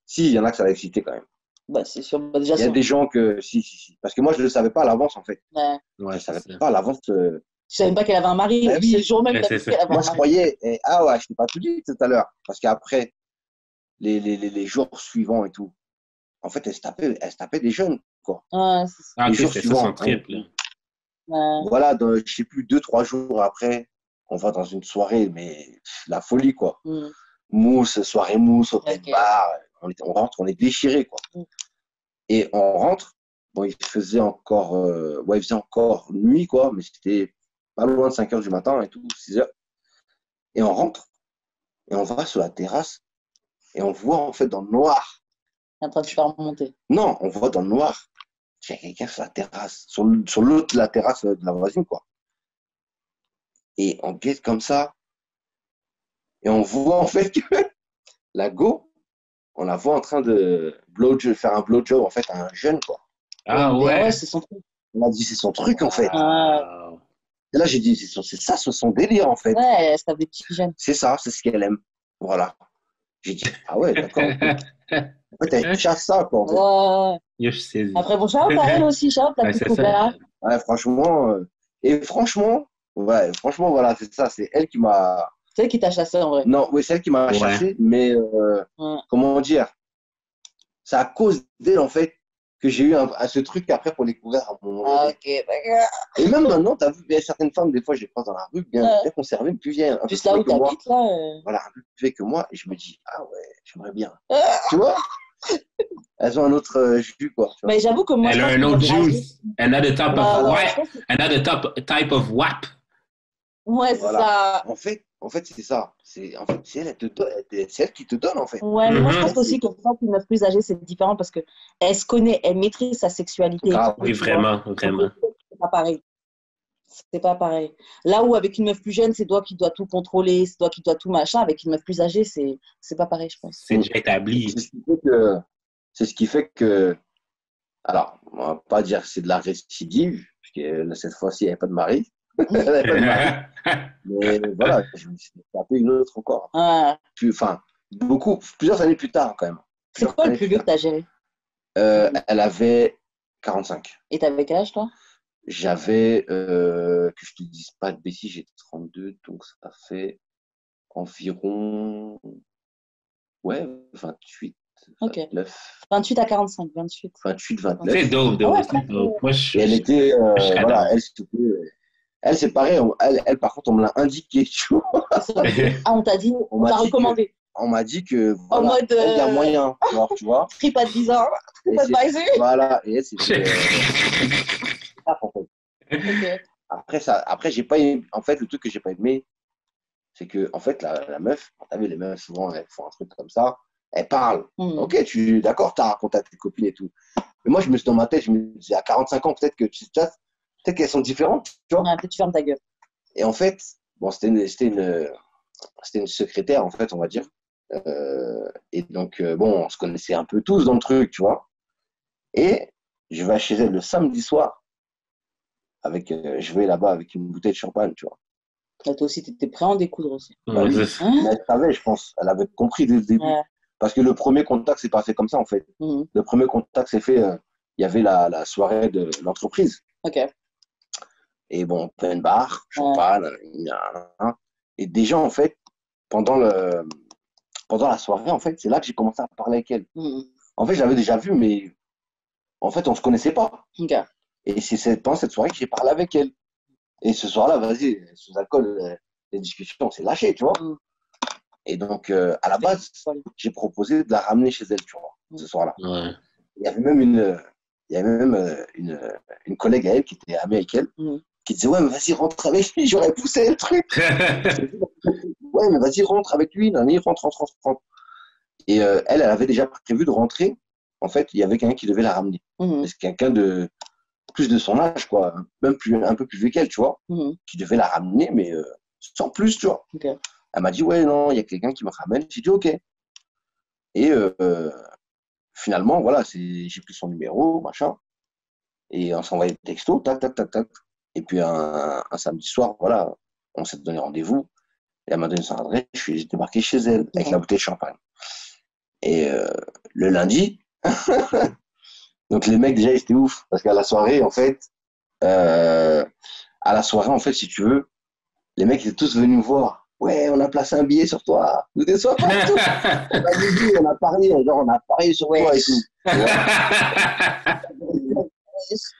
si, il y en a que ça va exciter quand même. Bah, c'est sûr. Bah, déjà, Il y a des gens que. Si. Parce que moi, je ne le savais pas à l'avance, en fait. Ouais. Ouais, Je ne c'est savais ça. pas à l'avance. Je savais pas qu'elle avait un mari. Ah oui. C'est le jour même Ouais, t'as c'est vu ça. qu'elle avait un Moi, je mari. croyais. Ah ouais, je t'ai pas tout dit tout à l'heure. Parce qu'après, les jours suivants et tout, en fait, elle se tapait des jeunes, quoi. Ouais, c'est ça. Ah, Les ok, jours c'est ça suivants, son trip. Là. Ouais. Voilà, je sais plus, 2-3 jours après, on va dans une soirée, mais la folie, quoi. Mousse, soirée mousse, open Ok. bar. On rentre, on est déchirés, quoi. Mm. Et on rentre. Bon, il faisait encore nuit, quoi, mais c'était pas loin de 5 heures du matin et tout, 6 heures. Et on rentre, et on va sur la terrasse, et on voit, en fait, dans le noir. Elle est en train de se faire remonter. Non, on voit dans le noir, il y a quelqu'un sur la terrasse, sur l'autre, la terrasse de la voisine, quoi. Et on guette comme ça, et on voit, en fait, que la go, on la voit en train de faire un blowjob, en fait, à un jeune, quoi. Ah Mais ouais. c'est son truc. On a dit, c'est son truc, en fait. Wow. Et là, j'ai dit, c'est ça, c'est son délire, en fait. Ouais, c'est des petits jeunes. C'est ça, c'est ce qu'elle aime. Voilà. J'ai dit, ah ouais, d'accord. En fait, elle chasse ça, quoi. En fait. Ouais. Yo, je sais. Après, bon, shout à elle aussi, shout la Ouais, petite c'est ça. Koubera. Ouais, franchement. Et franchement, voilà, c'est ça. C'est elle qui m'a. C'est elle qui t'a chassé en vrai. Non, oui, c'est elle qui m'a Ouais. chassé, mais Ouais. comment dire? C'est à cause d'elle, en fait, que j'ai eu ce truc après pour découvrir à mon moment. Ok, d'accord. Et même maintenant, tu as vu, il y a certaines femmes, des fois, je les croise dans la rue, bien conservées, plus vieilles. Juste là où tu habites, là. Voilà, un peu plus vieilles que moi. Et je me dis, ah ouais, j'aimerais bien. Tu vois? Elles ont un autre jus, quoi. Mais j'avoue que moi, elle a un autre juice. Another type of WAP. Ouais, c'est ça. En fait, c'est ça. C'est elle qui te donne, en fait. Ouais, mais moi, je pense aussi que quand une meuf plus âgée, c'est différent parce qu'elle se connaît, elle maîtrise sa sexualité. Oui, vraiment. C'est pas pareil. C'est pas pareil. Là où avec une meuf plus jeune, c'est toi qui dois tout contrôler, c'est toi qui dois tout machin. Avec une meuf plus âgée, c'est pas pareil, je pense. C'est déjà établi. C'est ce qui fait que, alors, on va pas dire que c'est de la récidive, parce que cette fois-ci, il n'y avait pas de mari. Elle n'avait pas de mari. Mais voilà, je me suis tapé une autre encore. Plusieurs années plus tard, quand même. C'est quoi le plus vieux que tu as géré? Elle avait 45. Et t'avais quel âge, toi? J'avais, que je te dise pas de bêtises, j'ai 32, donc ça fait environ, 28, 29. 28 à 45, 28. 29. C'est dope. Moi, elle était, elle, c'est pareil, elle, par contre, on me l'a indiqué, tu vois. On t'a dit, on t'a recommandé. On m'a dit que, en mode, il y a moyen, tu vois. TripAdvisor, TripAdvisor. Voilà, et c'était... Après, j'ai pas aimé. En fait, le truc que j'ai pas aimé, c'est que, en fait, la meuf, t'as vu, les meufs, souvent, elles font un truc comme ça, elles parlent. Ok, d'accord, t'as raconté à tes copines et tout. Mais moi, dans ma tête, je me disais, à 45 ans, peut-être qu'elles sont différentes, tu vois. Ouais, peut-être tu fermes ta gueule. Et en fait, bon, c'était une secrétaire, en fait, on va dire. Et donc, bon, on se connaissait un peu tous dans le truc, tu vois. Et je vais chez elle le samedi soir. Je vais là-bas avec une bouteille de champagne, tu vois. Là, toi aussi, tu étais prêt à en découdre aussi. Mais elle savait, je pense. Elle avait compris dès le début. Ouais. Parce que le premier contact, c'est pas fait comme ça, en fait. Le premier contact, c'est fait... Il y avait la soirée de l'entreprise. Ok. Et bon, plein de bar, champagne, et déjà, en fait, pendant la soirée, en fait, c'est là que j'ai commencé à parler avec elle. En fait, je l'avais déjà vue, mais en fait, on se connaissait pas. Ok. Et c'est pendant cette soirée que j'ai parlé avec elle. Et ce soir-là, vas-y, sous alcool, les discussions, on s'est lâché, tu vois. Et donc, à la base, j'ai proposé de la ramener chez elle, tu vois, ce soir-là. Ouais. Il y avait même une collègue à elle qui était amie avec elle, qui disait, ouais, mais vas-y, rentre avec lui, j'aurais poussé le truc. Ouais, mais vas-y, rentre avec lui, rentre. Et elle avait déjà prévu de rentrer. En fait, il y avait quelqu'un qui devait la ramener. C'est quelqu'un de plus de son âge, quoi, même un peu plus vieux qu'elle, tu vois, qui devait la ramener, mais sans plus, tu vois. Okay. Elle m'a dit, ouais, non, il y a quelqu'un qui me ramène. J'ai dit, ok. Et finalement, voilà, j'ai pris son numéro, machin, et on s'envoyait des textos, tac. Et puis un samedi soir, voilà, on s'est donné rendez-vous, et elle m'a donné son adresse, j'ai débarqué chez elle avec la bouteille de champagne. Et le lundi, donc les mecs déjà ils étaient ouf parce qu'à la soirée en fait, si tu veux, les mecs étaient tous venus me voir. Ouais, on a placé un billet sur toi. Nous déçois pas tout. on a parié sur toi et tout.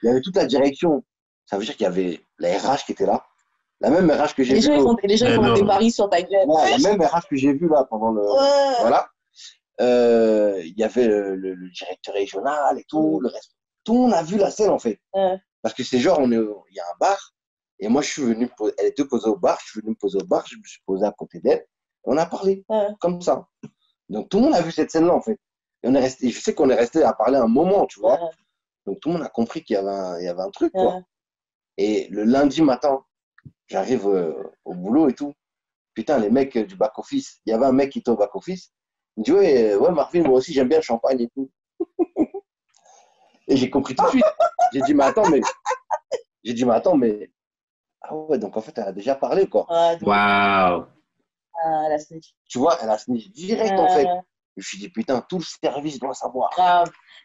Il y avait toute la direction. Ça veut dire qu'il y avait la RH qui était là. La même RH que j'ai vue. Les gens font des paris sur ta gueule. Ouais, la même RH que j'ai vue là pendant le. Ouais. Voilà. Il y avait le directeur régional et tout, le reste. Tout le monde a vu la scène en fait. Parce que c'est genre, il y a un bar, et moi je suis venu, elle était posée au bar, je suis venu me poser au bar, je me suis posé à côté d'elle, et on a parlé, comme ça. Donc tout le monde a vu cette scène-là en fait. Et je sais qu'on est resté à parler un moment, tu vois. Donc tout le monde a compris qu'il y avait un truc, quoi. Et le lundi matin, j'arrive au boulot et tout. Putain, les mecs du back-office, il y avait un mec qui était au back-office. Il me dit, ouais, Marvin, moi aussi, j'aime bien le champagne et tout. Et j'ai compris tout de suite. J'ai dit, mais attends, mais... Ah ouais, donc en fait, elle a déjà parlé, quoi. Waouh. Elle a snitch. Tu vois, elle a snitch direct, en fait. Je me suis dit, putain, tout le service doit savoir.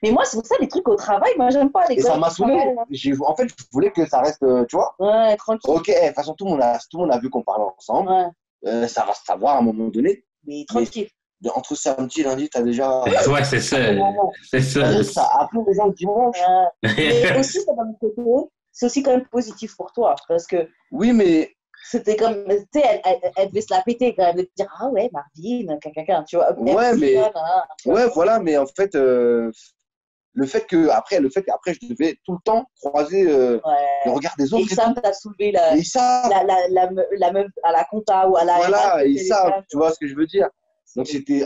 Mais moi, c'est pour ça, les trucs au travail, moi, j'aime pas les Et ça m'a saoulé. En fait, je voulais que ça reste, tu vois. Ouais, tranquille. Ok, de toute façon, tout le monde a vu qu'on parlait ensemble. Ça va se savoir à un moment donné. Mais tranquille. entre samedi et lundi, t'as déjà. Ouais, c'est ça. C'est ça. Après, les gens, dimanche. Mais aussi, ça, d'un côté, c'est aussi quand même positif pour toi. Parce que. Oui, mais. C'était comme. Tu sais, elle devait se la péter quand même. De te dire, ah ouais, Marvin, quelqu'un, tu vois. Ouais, mais. Tu vois, Ouais, voilà, mais en fait. Le fait qu'après, je devais tout le temps croiser le regard des autres. Et ça, t'as soulevé la meuf à la compta ou à la. Voilà, et ça, tu vois ce que je veux dire. Donc, c'était.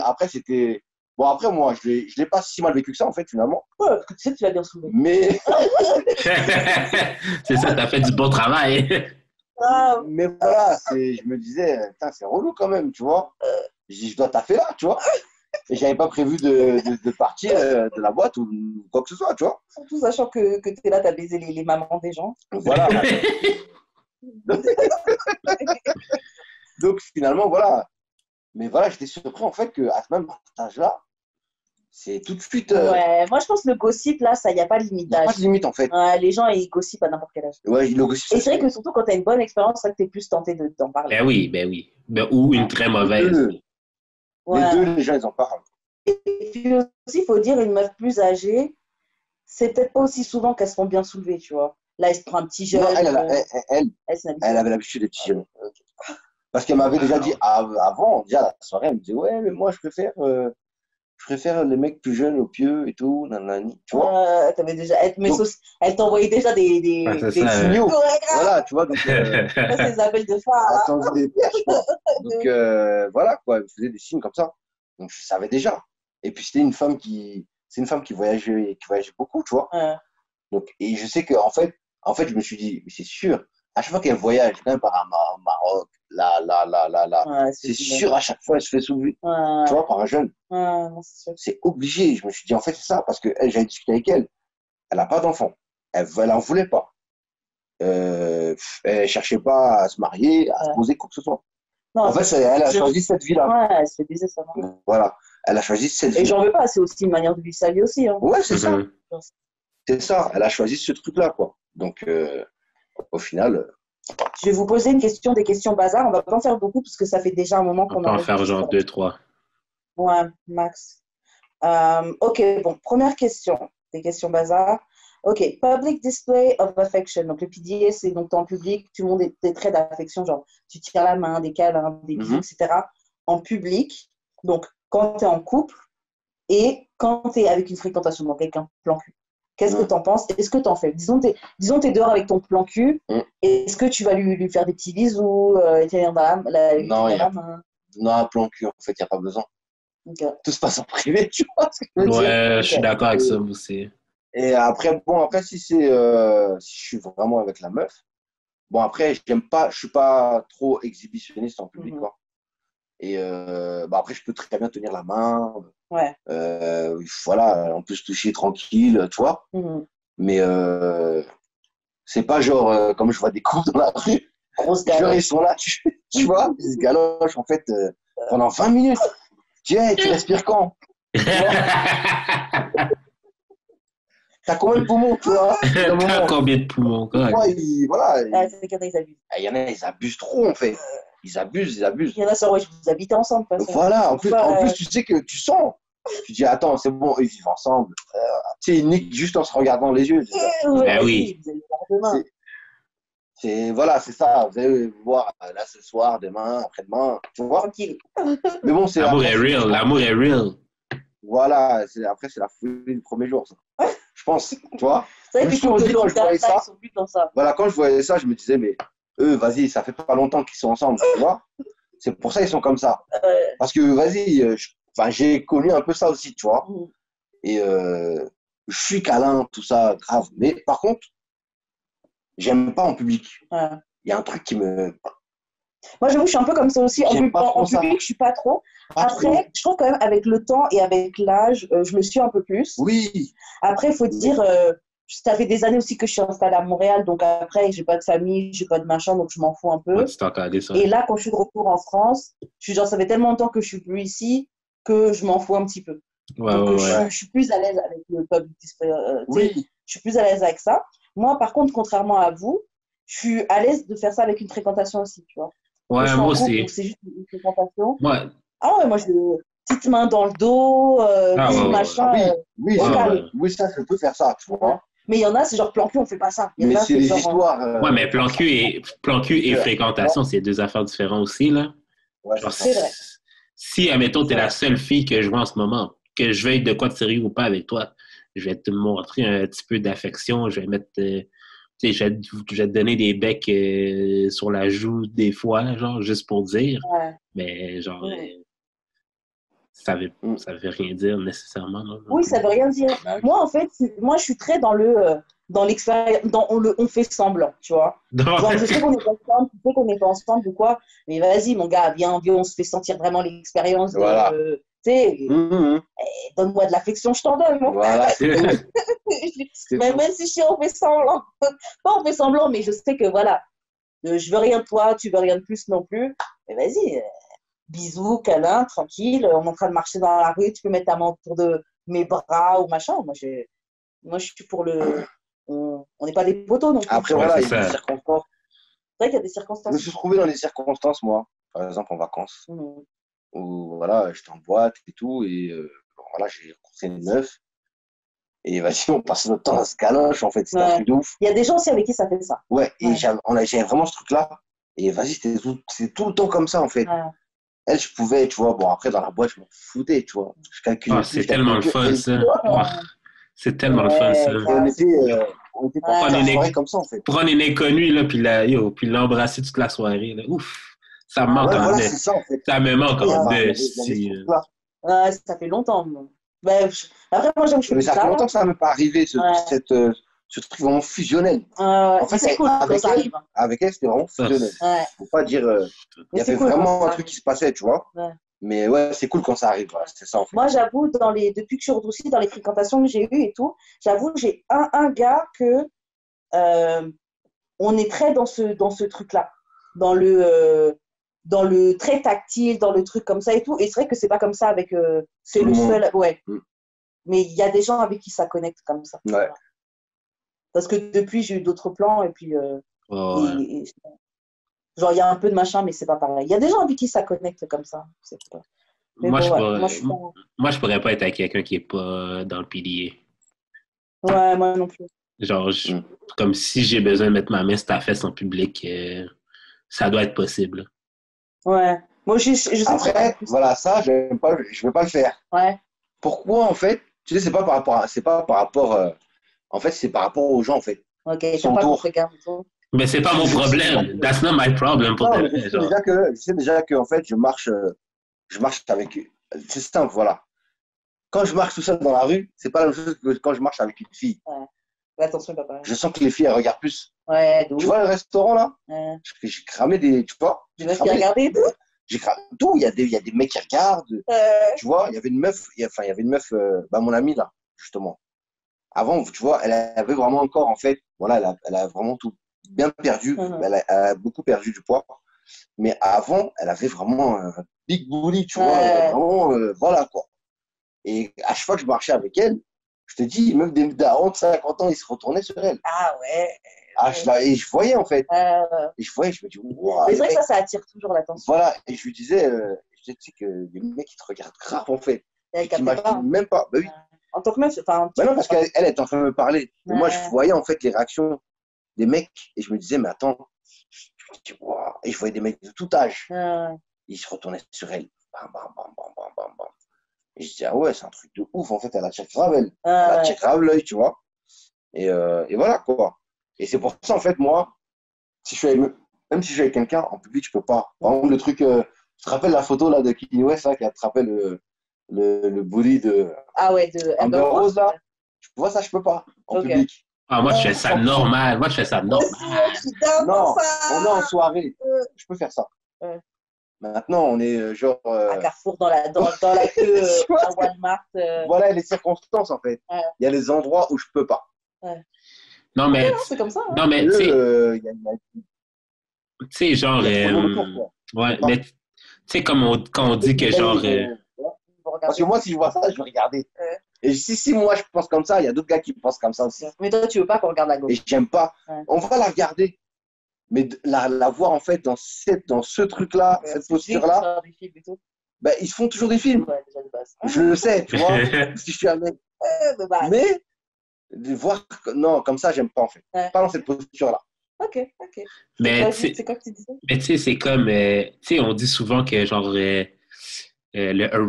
Bon, après, moi, je l'ai pas si mal vécu que ça, en fait, finalement. Ouais, parce que tu sais, tu l'as bien soulevé. Mais. C'est ça, t'as fait du bon travail. Mais voilà, je me disais, c'est relou quand même, tu vois. Je dois taffer là, tu vois. Et j'avais pas prévu de partir de la boîte ou quoi que ce soit, tu vois. Surtout sachant que tu es là, tu as baisé les mamans des gens. Voilà. Donc finalement, voilà. Mais voilà, j'étais surpris en fait qu'à ce même âge-là, c'est tout de suite. Ouais, moi je pense que le gossip, là, il n'y a pas de limite d'âge. Il n'y a pas de limite en fait. Ouais, les gens, ils gossipent à n'importe quel âge. Ouais, le gossip. Et c'est vrai que surtout quand tu as une bonne expérience, c'est vrai que tu es plus tenté d'en parler. Ben oui. Ou une très mauvaise. Les deux, les gens, ils en parlent. Et puis aussi, il faut dire, une meuf plus âgée, c'est peut-être pas aussi souvent qu'elles se font bien soulever, tu vois. Là, elle se prend un petit jeune. Non, elle avait l'habitude des petits jeunes. Parce qu'elle m'avait déjà dit avant, déjà la soirée, elle me disait, ouais, mais moi, je préfère les mecs plus jeunes au pieu et tout, nanani. Tu vois. T'avais déjà, elle t'envoyait déjà des signaux. Voilà, tu vois. Donc, ça, c'est des appels de phare. Donc, voilà, quoi. Elle me faisait des signes comme ça. Donc, je savais déjà. Et puis, c'est une femme qui voyageait beaucoup, tu vois. Donc, et je sais qu'en fait, je me suis dit, mais c'est sûr, à chaque fois qu'elle voyage, quand même par au Maroc, là, c'est sûr, à chaque fois, elle se fait soulever, tu vois, par un jeune. C'est obligé. Je me suis dit, en fait, c'est ça, parce que j'avais discuté avec elle. Elle n'a pas d'enfant. Elle n'en voulait pas. Elle ne cherchait pas à se marier, à se poser quoi que ce soit. Non, en fait, elle a choisi cette vie-là. Ouais, elle se fait baiser ça. Voilà. Elle a choisi cette vie. Et j'en veux pas, c'est aussi une manière de vivre sa vie aussi. Hein. Ouais, c'est ça. C'est ça. Elle a choisi ce truc-là, quoi. Donc, au final. Je vais vous poser des questions bazar. On va pas en faire beaucoup parce que ça fait déjà un moment qu'on on va en faire genre 2, 3. Ouais, max. Ok, bon, première question. Des questions bazar. Ok, public display of affection. Donc, le PDA, c'est donc en public, tout le monde est des traits d'affection, genre tu tiens la main, des câlins, des bisous, etc. En public, donc quand tu es en couple et quand tu es avec une fréquentation, donc avec un plan cul. Qu'est-ce que tu en penses? Est-ce que tu en fais? Disons que tu es dehors avec ton plan cul. Est-ce que tu vas lui faire des petits bisous, tenir dans la main? Non, un plan cul, en fait, il n'y a pas besoin. Okay. Tout se passe en privé, tu vois ce que je veux dire? Ouais, je suis d'accord avec ça aussi. Et après, si je suis vraiment avec la meuf, bon, après, je suis pas trop exhibitionniste en public, quoi. Et après, je peux très bien tenir la main. Ouais. Voilà, on peut se toucher tranquille, tu vois. Mais c'est pas genre, comme je vois des couples dans la rue, genre, ils sont là, tu vois, ils se galochent, en fait, pendant 20 minutes. Tiens, tu respires quand? T'as combien de poumons, tu vois? T'as combien de poumons, quoi? Voilà. C'est qu'il y en a, ils abusent. Il y en a, ils abusent trop, en fait. Ils abusent. Il y en a, ça, ouais, vous habitez ensemble. Voilà, en plus, tu sais que tu sens. Tu dis, attends, c'est bon, ils vivent ensemble. Tu sais, ils niquent juste en se regardant les yeux. Ben oui. Voilà, c'est ça. Vous allez voir là ce soir, demain, après-demain. Tu vois? Tranquille. Mais bon, l'amour est real. L'amour est real. Voilà, après, c'est la folie du premier jour, ça. Je pense, tu vois. C'est vrai que quand je voyais ça, ils sont plus dans ça. Voilà, quand je voyais ça, je me disais, mais eux, vas-y, ça fait pas longtemps qu'ils sont ensemble, tu vois. C'est pour ça qu'ils sont comme ça. Parce que, vas-y, j'ai connu un peu ça aussi, tu vois. Et je suis câlin, tout ça, grave. Mais par contre, j'aime pas en public. Il y a un truc qui me... Moi, j'avoue, je suis un peu comme ça aussi. En public, je suis pas trop. Après, je trouve quand même avec le temps et avec l'âge, je le suis un peu plus. Oui. Après, il faut dire, ça fait des années aussi que je suis installée à Montréal, donc après, j'ai pas de famille, j'ai pas de machin, donc je m'en fous un peu. Et là, quand je suis de retour en France, je suis genre, ça fait tellement longtemps que je suis plus ici que je m'en fous un petit peu. Donc, je suis plus à l'aise avec le public display. Je suis plus à l'aise avec ça. Moi, par contre, contrairement à vous, je suis à l'aise de faire ça avec une fréquentation aussi, tu vois. Ouais, moi aussi. C'est juste une fréquentation. Ouais. Ah ouais, moi, petite main dans le dos, petit machin. Oui, oui, ça, je peux faire ça, tu vois. Mais il y en a, c'est genre plan cul, on fait pas ça. Mais c'est des histoires. Ouais, mais plan cul et fréquentation, c'est deux affaires différentes aussi, là. Ouais, genre, c'est vrai. Si, admettons, t'es la seule fille que je vois en ce moment, que je veuille de quoi de sérieux ou pas avec toi, je vais te montrer un petit peu d'affection, je vais mettre, je vais te donner des becs sur la joue des fois, genre, juste pour dire. Ouais. Mais genre, ça veut rien dire nécessairement. Non? Oui, ça veut rien dire. Moi, en fait, je suis très dans l'expérience, on fait semblant, tu vois. Genre, je sais qu'on n'est pas ensemble, tu sais qu'on n'est pas ensemble ou quoi, mais vas-y, mon gars, viens, on se fait sentir vraiment l'expérience. Voilà. Tu sais, donne-moi de l'affection, je t'en donne. Voilà. Même si on fait semblant. Pas on fait semblant, mais je sais que voilà, je veux rien de toi, tu veux rien de plus non plus. Mais vas-y, bisous, câlin, tranquille. On est en train de marcher dans la rue, tu peux mettre ta main autour de mes bras ou machin. Moi, je suis pour le. On n'est pas des poteaux non plus. Après, voilà, il y a des circonstances. C'est vrai qu'il y a des circonstances. Je me suis trouvé dans des circonstances, moi, par exemple en vacances, où voilà, j'étais en boîte et tout, et voilà, j'ai rencontré une meuf. Et vas-y, on passe notre temps à se galoche, en fait, c'est un truc de ouf. Il y a des gens aussi avec qui ça fait ça. Ouais, et j'avais vraiment ce truc-là. Et vas-y, c'est tout le temps comme ça, en fait. Elle, je pouvais, tu vois, bon, après, dans la boîte, je m'en foutais, tu vois. Je calculais. Ah, c'est tellement le fun, ça. C'est tellement le fun, ça. On était pas une soirée comme ça, en fait. Prendre une inconnue, là, puis l'embrasser toute la soirée, là. Ouf, ça me manque en deux. Ça, en fait. Ça me manque en deux. Ouais, ça fait longtemps. Ben, après, moi, j'aime que je fais ça fait longtemps que ça ne m'est pas arrivé, ce truc vraiment fusionnel. En fait, c'est cool quand ça arrive. Avec elle, c'était vraiment fusionnel. Faut pas dire. Il y avait vraiment un truc qui se passait, tu vois. Mais ouais, c'est cool quand ça arrive. Ouais, c'est ça, en fait. Moi, j'avoue, depuis que je suis aussi dans les fréquentations que j'ai eues et tout, j'avoue, j'ai un gars que on est très dans ce truc-là. Dans le très tactile, dans le truc comme ça et tout. Et c'est vrai que c'est pas comme ça avec. C'est le seul. Ouais. Mais il y a des gens avec qui ça connecte comme ça. Ouais. Parce que depuis, j'ai eu d'autres plans et puis. Genre, il y a un peu de machin, mais c'est pas pareil. Il y a des gens avec qui ça connecte comme ça. Moi, je pourrais pas être avec quelqu'un qui est pas dans le pilier. Ouais, moi non plus. Genre, comme si j'ai besoin de mettre ma main sur ta fesse en public, ça doit être possible. Ouais. Moi, je sais après, voilà, ça, je vais pas le faire. Ouais. Pourquoi, en fait? Tu sais, c'est pas par rapport en fait, c'est par rapport aux gens, en fait. Ok, son tour. Mais c'est pas mon problème. That's not my problem. Je sais déjà que en fait, je marche avec. C'est simple, voilà. Quand je marche tout seul dans la rue, c'est pas la même chose que quand je marche avec une fille. Ouais. Attention, papa. Je sens que les filles, elles regardent plus. Ouais, tu vois le restaurant là? J'ai cramé des. Tu vois? J'ai regardé tout. J'ai cramé tout. Il y a des mecs qui regardent. Tu vois, il y avait une meuf. Mon amie là, justement. Avant, tu vois, elle avait vraiment encore, en fait, voilà, elle a vraiment tout bien perdu. Elle a beaucoup perdu du poids. Mais avant, elle avait vraiment un big booty, tu vois. Vraiment, voilà, quoi. Et à chaque fois que je marchais avec elle, je te dis, même des darons de 50 ans, ils se retournaient sur elle. Ah ouais. Et je voyais, en fait. Et je me dis, waouh. C'est vrai que ça attire toujours l'attention. Voilà. Et je lui disais, tu sais que les mecs, ils te regardent grave, en fait. Elle t'imaginent même pas. Bah oui. En tant que meuf, enfin. Non, parce qu'elle est en train de me parler. Et moi, je voyais en fait les réactions des mecs et je me disais, mais attends, je me dis, wow. Et je voyais des mecs de tout âge. Ils se retournaient sur elle. Bam, bam, bam, bam, bam, bam, bam. Et je disais, ah ouais, c'est un truc de ouf. En fait, elle attire grave elle. Elle attire grave l'œil, tu vois. Et voilà, quoi. Et c'est pour ça, en fait, moi, même si je suis avec quelqu'un, en public, je peux pas. Par exemple, le truc, tu te rappelles la photo là, de Kanye West, là, qui attrapait le bully de Amber Rose là, tu vois ça, je peux pas en public. Moi je fais ça normal. Non, on est en soirée, je peux faire ça. Maintenant, on est genre à Carrefour dans la queue à Walmart. Voilà les circonstances en fait. Il y a les endroits où je peux pas. Non mais c'est comme ça. Non mais tu sais genre ouais, mais tu sais quand on dit que genre parce que moi, si je vois ça, je vais regarder. Et si moi, je pense comme ça, il y a d'autres gars qui pensent comme ça aussi. Mais toi, tu veux pas qu'on regarde la gauche. Et j'aime pas. On va la regarder. Mais la voir, en fait, dans ce truc-là, cette posture-là, Ben, ils se font toujours des films. Ouais, déjà de base. Je le sais, tu vois. Si je suis un mec. De base. Mais, de voir. Non, comme ça, j'aime pas, en fait. Ouais. Pas dans cette posture-là. Ok. Mais C'est quoi que tu disais? Mais tu sais, c'est comme, tu sais, on dit souvent que genre le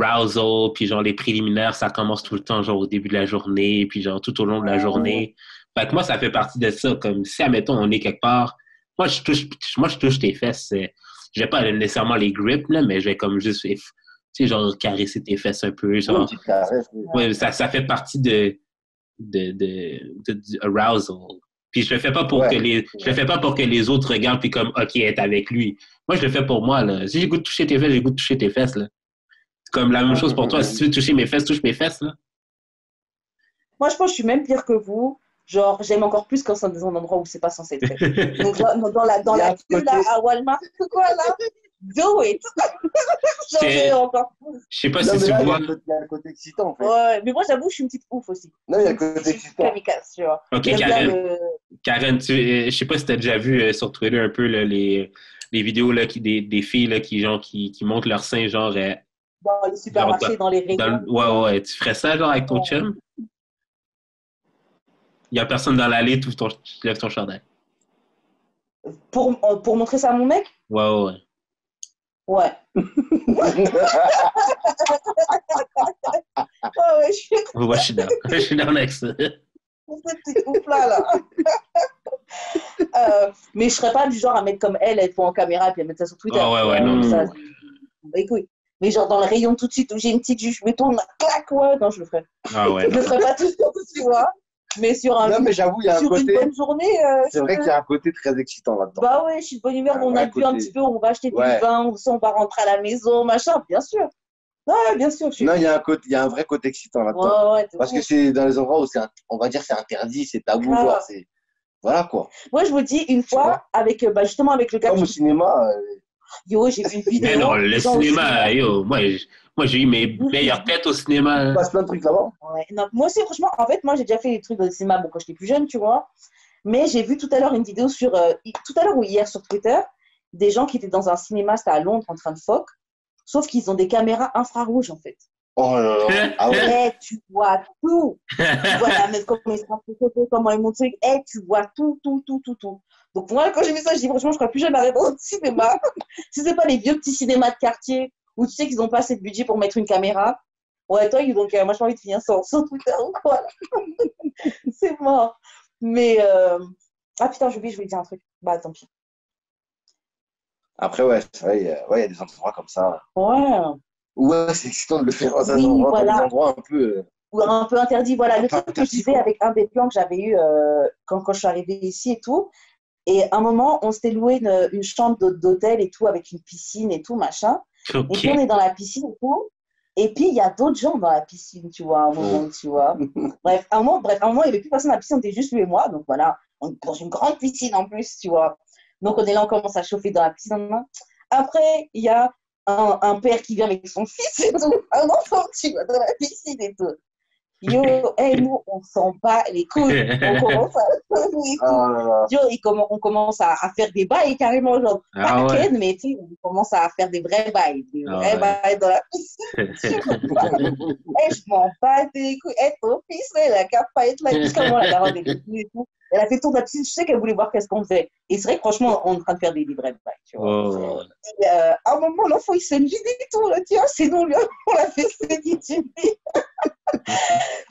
arousal, puis genre les préliminaires, ça commence tout le temps, genre au début de la journée, puis genre tout au long de la journée. Fait que moi, ça fait partie de ça. Comme si, admettons, on est quelque part, moi, je touche tes fesses. Je vais pas nécessairement les grip, là, mais je vais comme juste, tu sais, genre caresser tes fesses un peu. Genre, Une petite caresse. ouais, ça fait partie du arousal. Puis je le fais pas pour je le fais pas pour que les autres regardent puis comme OK, être avec lui. Moi, je le fais pour moi là. Si j'ai goût de toucher tes fesses, j'ai goût de toucher tes fesses là. C'est comme la même chose pour toi. Si tu veux toucher mes fesses, touche mes fesses là. Moi, je pense que je suis même pire que vous. Genre, j'aime encore plus quand c'est dans un endroit où c'est pas censé être fait. Donc, dans la queue là, à Walmart, quoi là, do it. Genre, j'ai encore plus. Je sais pas Non, si tu vois. Il y a le côté excitant, en fait. Ouais, mais moi, j'avoue, je suis une petite ouf aussi. Non, il y a le côté excitant. Kamikaze, tu vois. OK, J'aime bien Karen, je sais pas si tu as déjà vu sur Twitter un peu là, les vidéos là, des filles là, qui montrent leur sein genre dans les supermarchés, dans les rayons. Ouais, tu ferais ça genre avec ton chum? Il y a personne dans l'allée, tu lèves ton chandail. Pour montrer ça à mon mec? Ouais. Ouais. Ouais, je suis down. Je suis down avec ça. Cette petite ouf là. Mais je serais pas du genre à mettre comme elle être en caméra et puis à mettre ça sur Twitter. Ouais, non. Ça, écoute. Mais genre dans le rayon tout de suite où j'ai une petite juge, je me tourne, clac, ouais, non, je le ferais. Ah ouais. Je le ferais pas tout le temps, tu vois. Mais sur un. Non, mais j'avoue, il y a un côté. Une bonne journée. C'est vrai qu'il y a un côté très excitant là-dedans. Bah ouais, je suis de bonne humeur, on a bu un petit peu, on va acheter du vin, on va rentrer à la maison, machin, bien sûr. Ouais, bien sûr. Non, il y a un vrai côté excitant là-dedans. Ouais, parce que c'est dans les endroits où on va dire c'est interdit, c'est tabou, genre c'est. Voilà quoi. Moi, je vous dis, une fois, avec, justement avec le gars. Comme au cinéma. Yo, j'ai vu une vidéo. Mais non, le cinéma, yo, moi j'ai eu mes meilleures têtes au cinéma. Il passe plein de trucs là-bas. Ouais, non, moi aussi, franchement, en fait, moi j'ai déjà fait des trucs au cinéma quand j'étais plus jeune, tu vois. Mais j'ai vu tout à l'heure une vidéo tout à l'heure ou hier sur Twitter, des gens qui étaient dans un cinéma, c'était à Londres, en train de phoque, sauf qu'ils ont des caméras infrarouges en fait. Oh là là. Ah ouais. Tu vois tout. Tu vois la mettre comment ils montent, tu vois tout. Donc moi, quand j'ai vu ça, je dis franchement, je crois plus jamais arrêter au cinéma. Si c'est pas les vieux petits cinémas de quartier où tu sais qu'ils n'ont pas assez de budget pour mettre une caméra. Ouais, toi, donc moi j'ai envie de finir sur Twitter ou quoi. C'est mort. Mais ah putain, j'ai oublié, je voulais dire un truc. Bah tant pis. Après, ouais, c'est vrai, il y a des endroits comme ça. Ouais. Ouais, c'est excitant de le faire dans un endroit un peu. Ou un peu interdit, voilà. Le truc que je disais avec un des plans que j'avais eu quand je suis arrivée ici et tout. Et à un moment, on s'était loué une chambre d'hôtel et tout, avec une piscine et tout, machin. Okay. Et puis on est dans la piscine et tout. Et puis il y a d'autres gens dans la piscine, tu vois, à un moment, tu vois. Bref, à un moment, il n'y avait plus personne dans la piscine, on était juste lui et moi. Donc voilà, dans une grande piscine en plus, tu vois. Donc on est là, on commence à chauffer dans la piscine. Après, il y a un père qui vient avec son fils et tout, un enfant, tu vois, dans la piscine et tout. Yo, nous, on s'en bat les couilles. On commence on commence à faire des bails carrément, genre, pas Ken, mais tu sais, on commence à faire des vrais bails. Des vrais bails dans la piscine. Je m'en bats les couilles. Ton fils, elle a qu'à pas être là. Jusqu'à moi, la daronne et tout. Elle a fait le tour de la piscine, je sais qu'elle voulait voir qu'est-ce qu'on faisait. Et c'est vrai que franchement, on est en train de faire des vrais bails, tu vois. Et, à un moment, l'enfant, il s'est vidé et tout. Tiens, c'est nous, on l'a fait saigner du nez.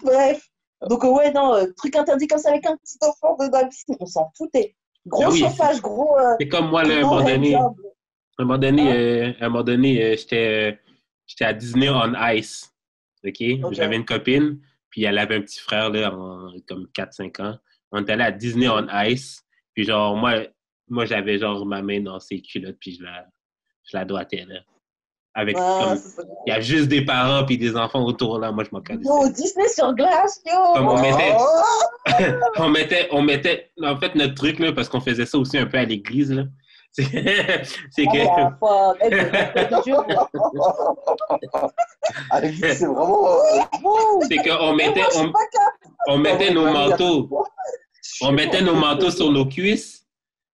Bref. Donc, ouais, non, truc interdit comme ça avec un petit enfant dans la piscine, on s'en foutait. Gros chauffage, gros. C'est comme moi, là, à un moment donné, j'étais à Disney on Ice. OK? J'avais une copine, puis elle avait un petit frère, là, comme 4-5 ans. On était allé à Disney on Ice, puis genre, moi j'avais genre ma main dans ses culottes, puis je la doigtais, là. Avec il y a juste des parents puis des enfants autour là, moi je m'en connaissais. Yo, Disney sur glace, yo! Comme on mettait en fait notre truc là, parce qu'on faisait ça aussi un peu à l'église là. C'est que à l'église c'est vraiment c'est qu'on mettait nos manteaux. On mettait nos manteaux sur nos cuisses.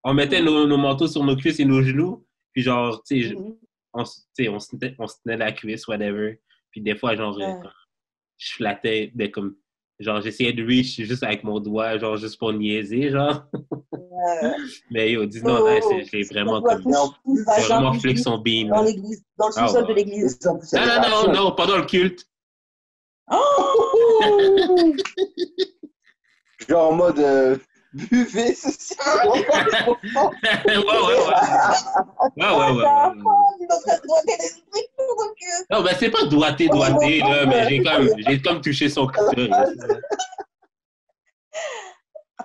On mettait nos manteaux sur nos cuisses et nos genoux. Puis genre, tu sais, on se tenait la cuisse, whatever. Puis des fois, genre, je flattais, comme, genre, j'essayais de reach juste avec mon doigt, genre, juste pour niaiser, genre. Mais yo, dis non, là, j'ai vraiment comme... J'ai vraiment flic son bean. Dans l'église, dans le sous-sol de l'église. Non, pendant le culte. Oh! Genre en mode buvez ceci. Ouais. Non, ben c'est pas doigté, là, mais j'ai comme touché son clitoris.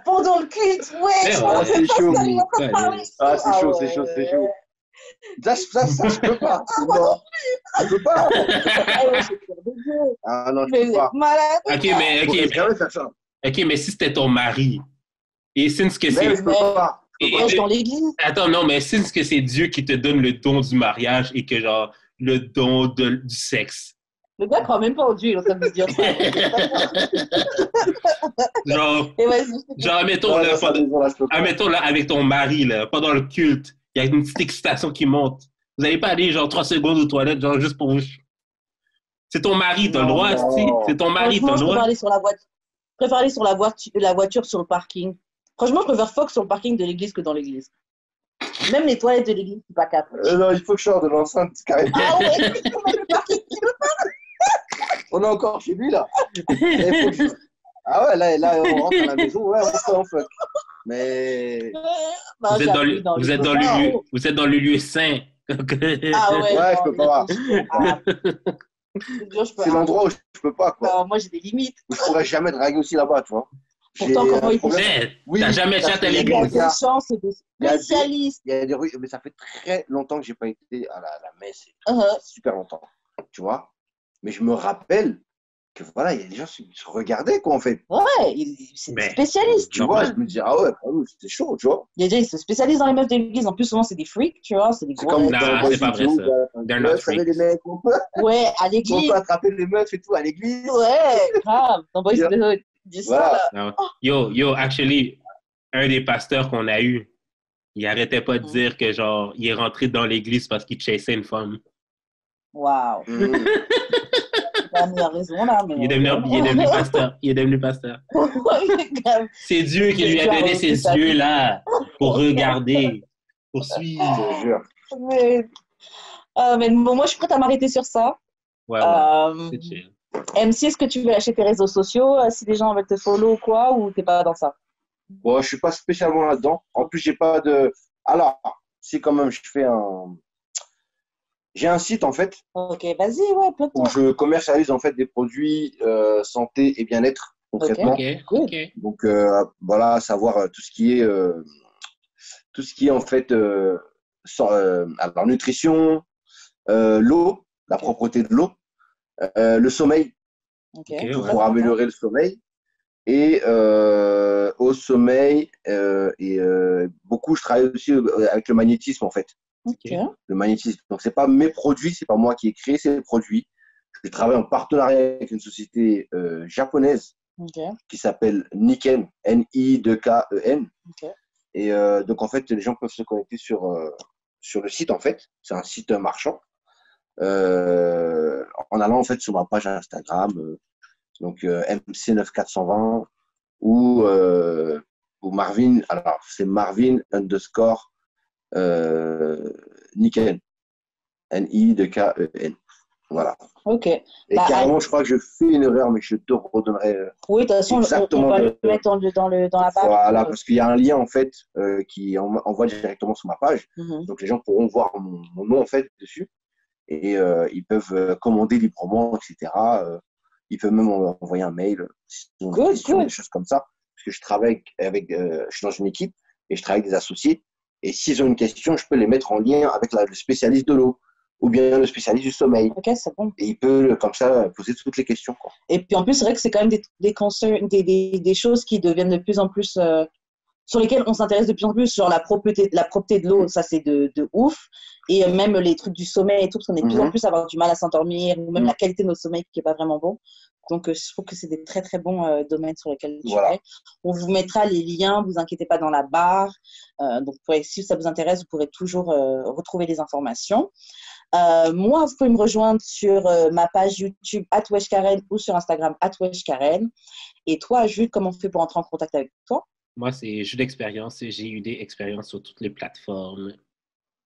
Pendant le culte, ouais. C'est chaud. C'est chaud. Ça, je peux pas. Non. Je peux pas. Ah non, je peux pas. Ok, mais si c'était ton mari, et since que c'est... Je peux pas. Dans l'église. Attends, non, mais since que c'est Dieu qui te donne le don du mariage et que, genre, le don du sexe. Le gars croit même pas en Dieu, il est en train de me dire ça. genre, admettons là, avec ton mari, là, pendant le culte, il y a une petite excitation qui monte. Vous n'allez pas aller, genre, 3 secondes aux toilettes, genre, juste pour vous... C'est ton mari, t'as le droit, c'est ton mari, t'as le droit. Je préfère aller sur la voiture sur le parking. Franchement, je préfère fuck sur le parking de l'église que dans l'église. Même les toilettes de l'église, c'est pas cap. Non, il faut que je sorte de l'enceinte, carrément. Ah ouais, le parking, tu veux pas? On est encore chez lui, là. Ah ouais, là, on rentre à la maison, ouais, on fuck. Mais... Vous êtes dans le lieu saint. Ah ouais, ouais, je peux pas. C'est l'endroit où je peux pas, quoi. Non, moi, j'ai des limites. Je pourrais jamais draguer aussi là-bas, tu vois. Pourtant, comment il faut... T'as jamais chaté à l'église. Il y a des chances, c'est des spécialistes. Il y a des rues, mais ça fait très longtemps que j'ai pas été à la messe. Super longtemps, tu vois. Mais je me rappelle que voilà, il y a des gens qui se regardaient, quoi, en fait. Ouais, c'est des spécialistes. Tu vois, je me dis, ah ouais, c'était chaud, tu vois. Il y a des gens qui se spécialisent dans les meufs de l'église. En plus, souvent, c'est des freaks, tu vois. C'est des gros. Non, c'est pas vrai, ça. They're not freaks. Ouais, à l'église. On peut attraper les meufs et tout à l'église. Ouais, grave. Dans Boys ils disent ça, là. Yo, actually, un des pasteurs qu'on a eu, il arrêtait pas de dire que, genre, il est rentré dans l'église parce qu'il chassait une femme. Waouh. Il a raison, là. Mais... Il est devenu pasteur. C'est Dieu qui lui a donné ces yeux-là pour regarder, pour suivre. Mais bon, moi, je suis prête à m'arrêter sur ça. Ouais, c'est chill. MC, est-ce que tu veux lâcher tes réseaux sociaux si des gens veulent te follow ou quoi, ou t'es pas dans ça? Bon, je suis pas spécialement là-dedans. En plus, j'ai pas de... Alors, si quand même je fais j'ai un site, en fait. Ok, vas-y, ouais, où je commercialise, en fait, des produits santé et bien-être, concrètement. Ok. Donc, voilà, savoir tout ce qui est, en fait, alors, nutrition, l'eau, la propreté de l'eau, le sommeil, pour améliorer le sommeil. Et au sommeil, beaucoup, je travaille aussi avec le magnétisme, en fait. Le magnétisme. Donc, c'est pas mes produits, c'est pas moi qui ai créé ces produits. Je travaille en partenariat avec une société japonaise qui s'appelle Niken, N-I-2-K-E-N. Et donc, en fait, les gens peuvent se connecter sur le site, en fait. C'est un site marchand. En allant, en fait, sur ma page Instagram, donc MC9420 ou Marvin. Alors, c'est Marvin _ Niken. N-I-2-K-E-N. Voilà. Ok. Et carrément, je crois que je fais une erreur, mais je te redonnerai. Oui, de toute façon, on va le mettre dans la page. Voilà, parce qu'il y a un lien, en fait, qui envoie directement sur ma page. Donc, les gens pourront voir mon nom, en fait, dessus. Et ils peuvent commander librement, etc. Ils peuvent même envoyer un mail si ils ont des questions, des choses comme ça. Parce que je travaille je suis dans une équipe et je travaille avec des associés. Et s'ils ont une question, je peux les mettre en lien avec le spécialiste de l'eau ou bien le spécialiste du sommeil. Ok, c'est bon. Et il peut, comme ça, poser toutes les questions, quoi. Et puis en plus, c'est vrai que c'est quand même des choses qui deviennent de plus en plus, sur lesquelles on s'intéresse de plus en plus, genre la propreté de l'eau, ça c'est de ouf. Et même les trucs du sommeil et tout, parce qu'on est de plus en plus à avoir du mal à s'endormir, ou même la qualité de notre sommeil qui n'est pas vraiment bon. Donc, je trouve que c'est des très, très bons domaines sur lesquels tu fais. On vous mettra les liens, vous inquiétez pas, dans la barre. Donc, si ça vous intéresse, vous pourrez toujours retrouver les informations. Moi, vous pouvez me rejoindre sur ma page YouTube @weshkaren ou sur Instagram @weshkaren. Et toi, Jules, comment on fait pour entrer en contact avec toi? Moi, c'est Jules d'expérience. J'ai eu des expériences sur toutes les plateformes.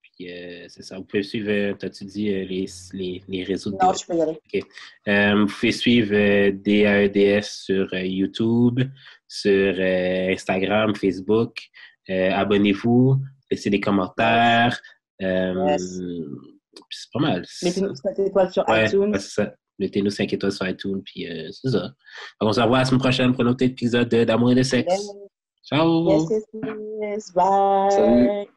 Puis, c'est ça. Vous pouvez suivre, t'as-tu dit, les réseaux de... Non, tu peux y aller. OK. Vous pouvez suivre DAEDS sur YouTube, sur Instagram, Facebook. Abonnez-vous, laissez des commentaires. C'est pas mal. Mettez-nous 5 étoiles sur iTunes. C'est ça. Mettez-nous 5 étoiles sur iTunes, puis c'est ça. On se revoit la semaine prochaine pour un autre épisode d'Amour et de sexe. Ciao! Yes. Bye! Salut!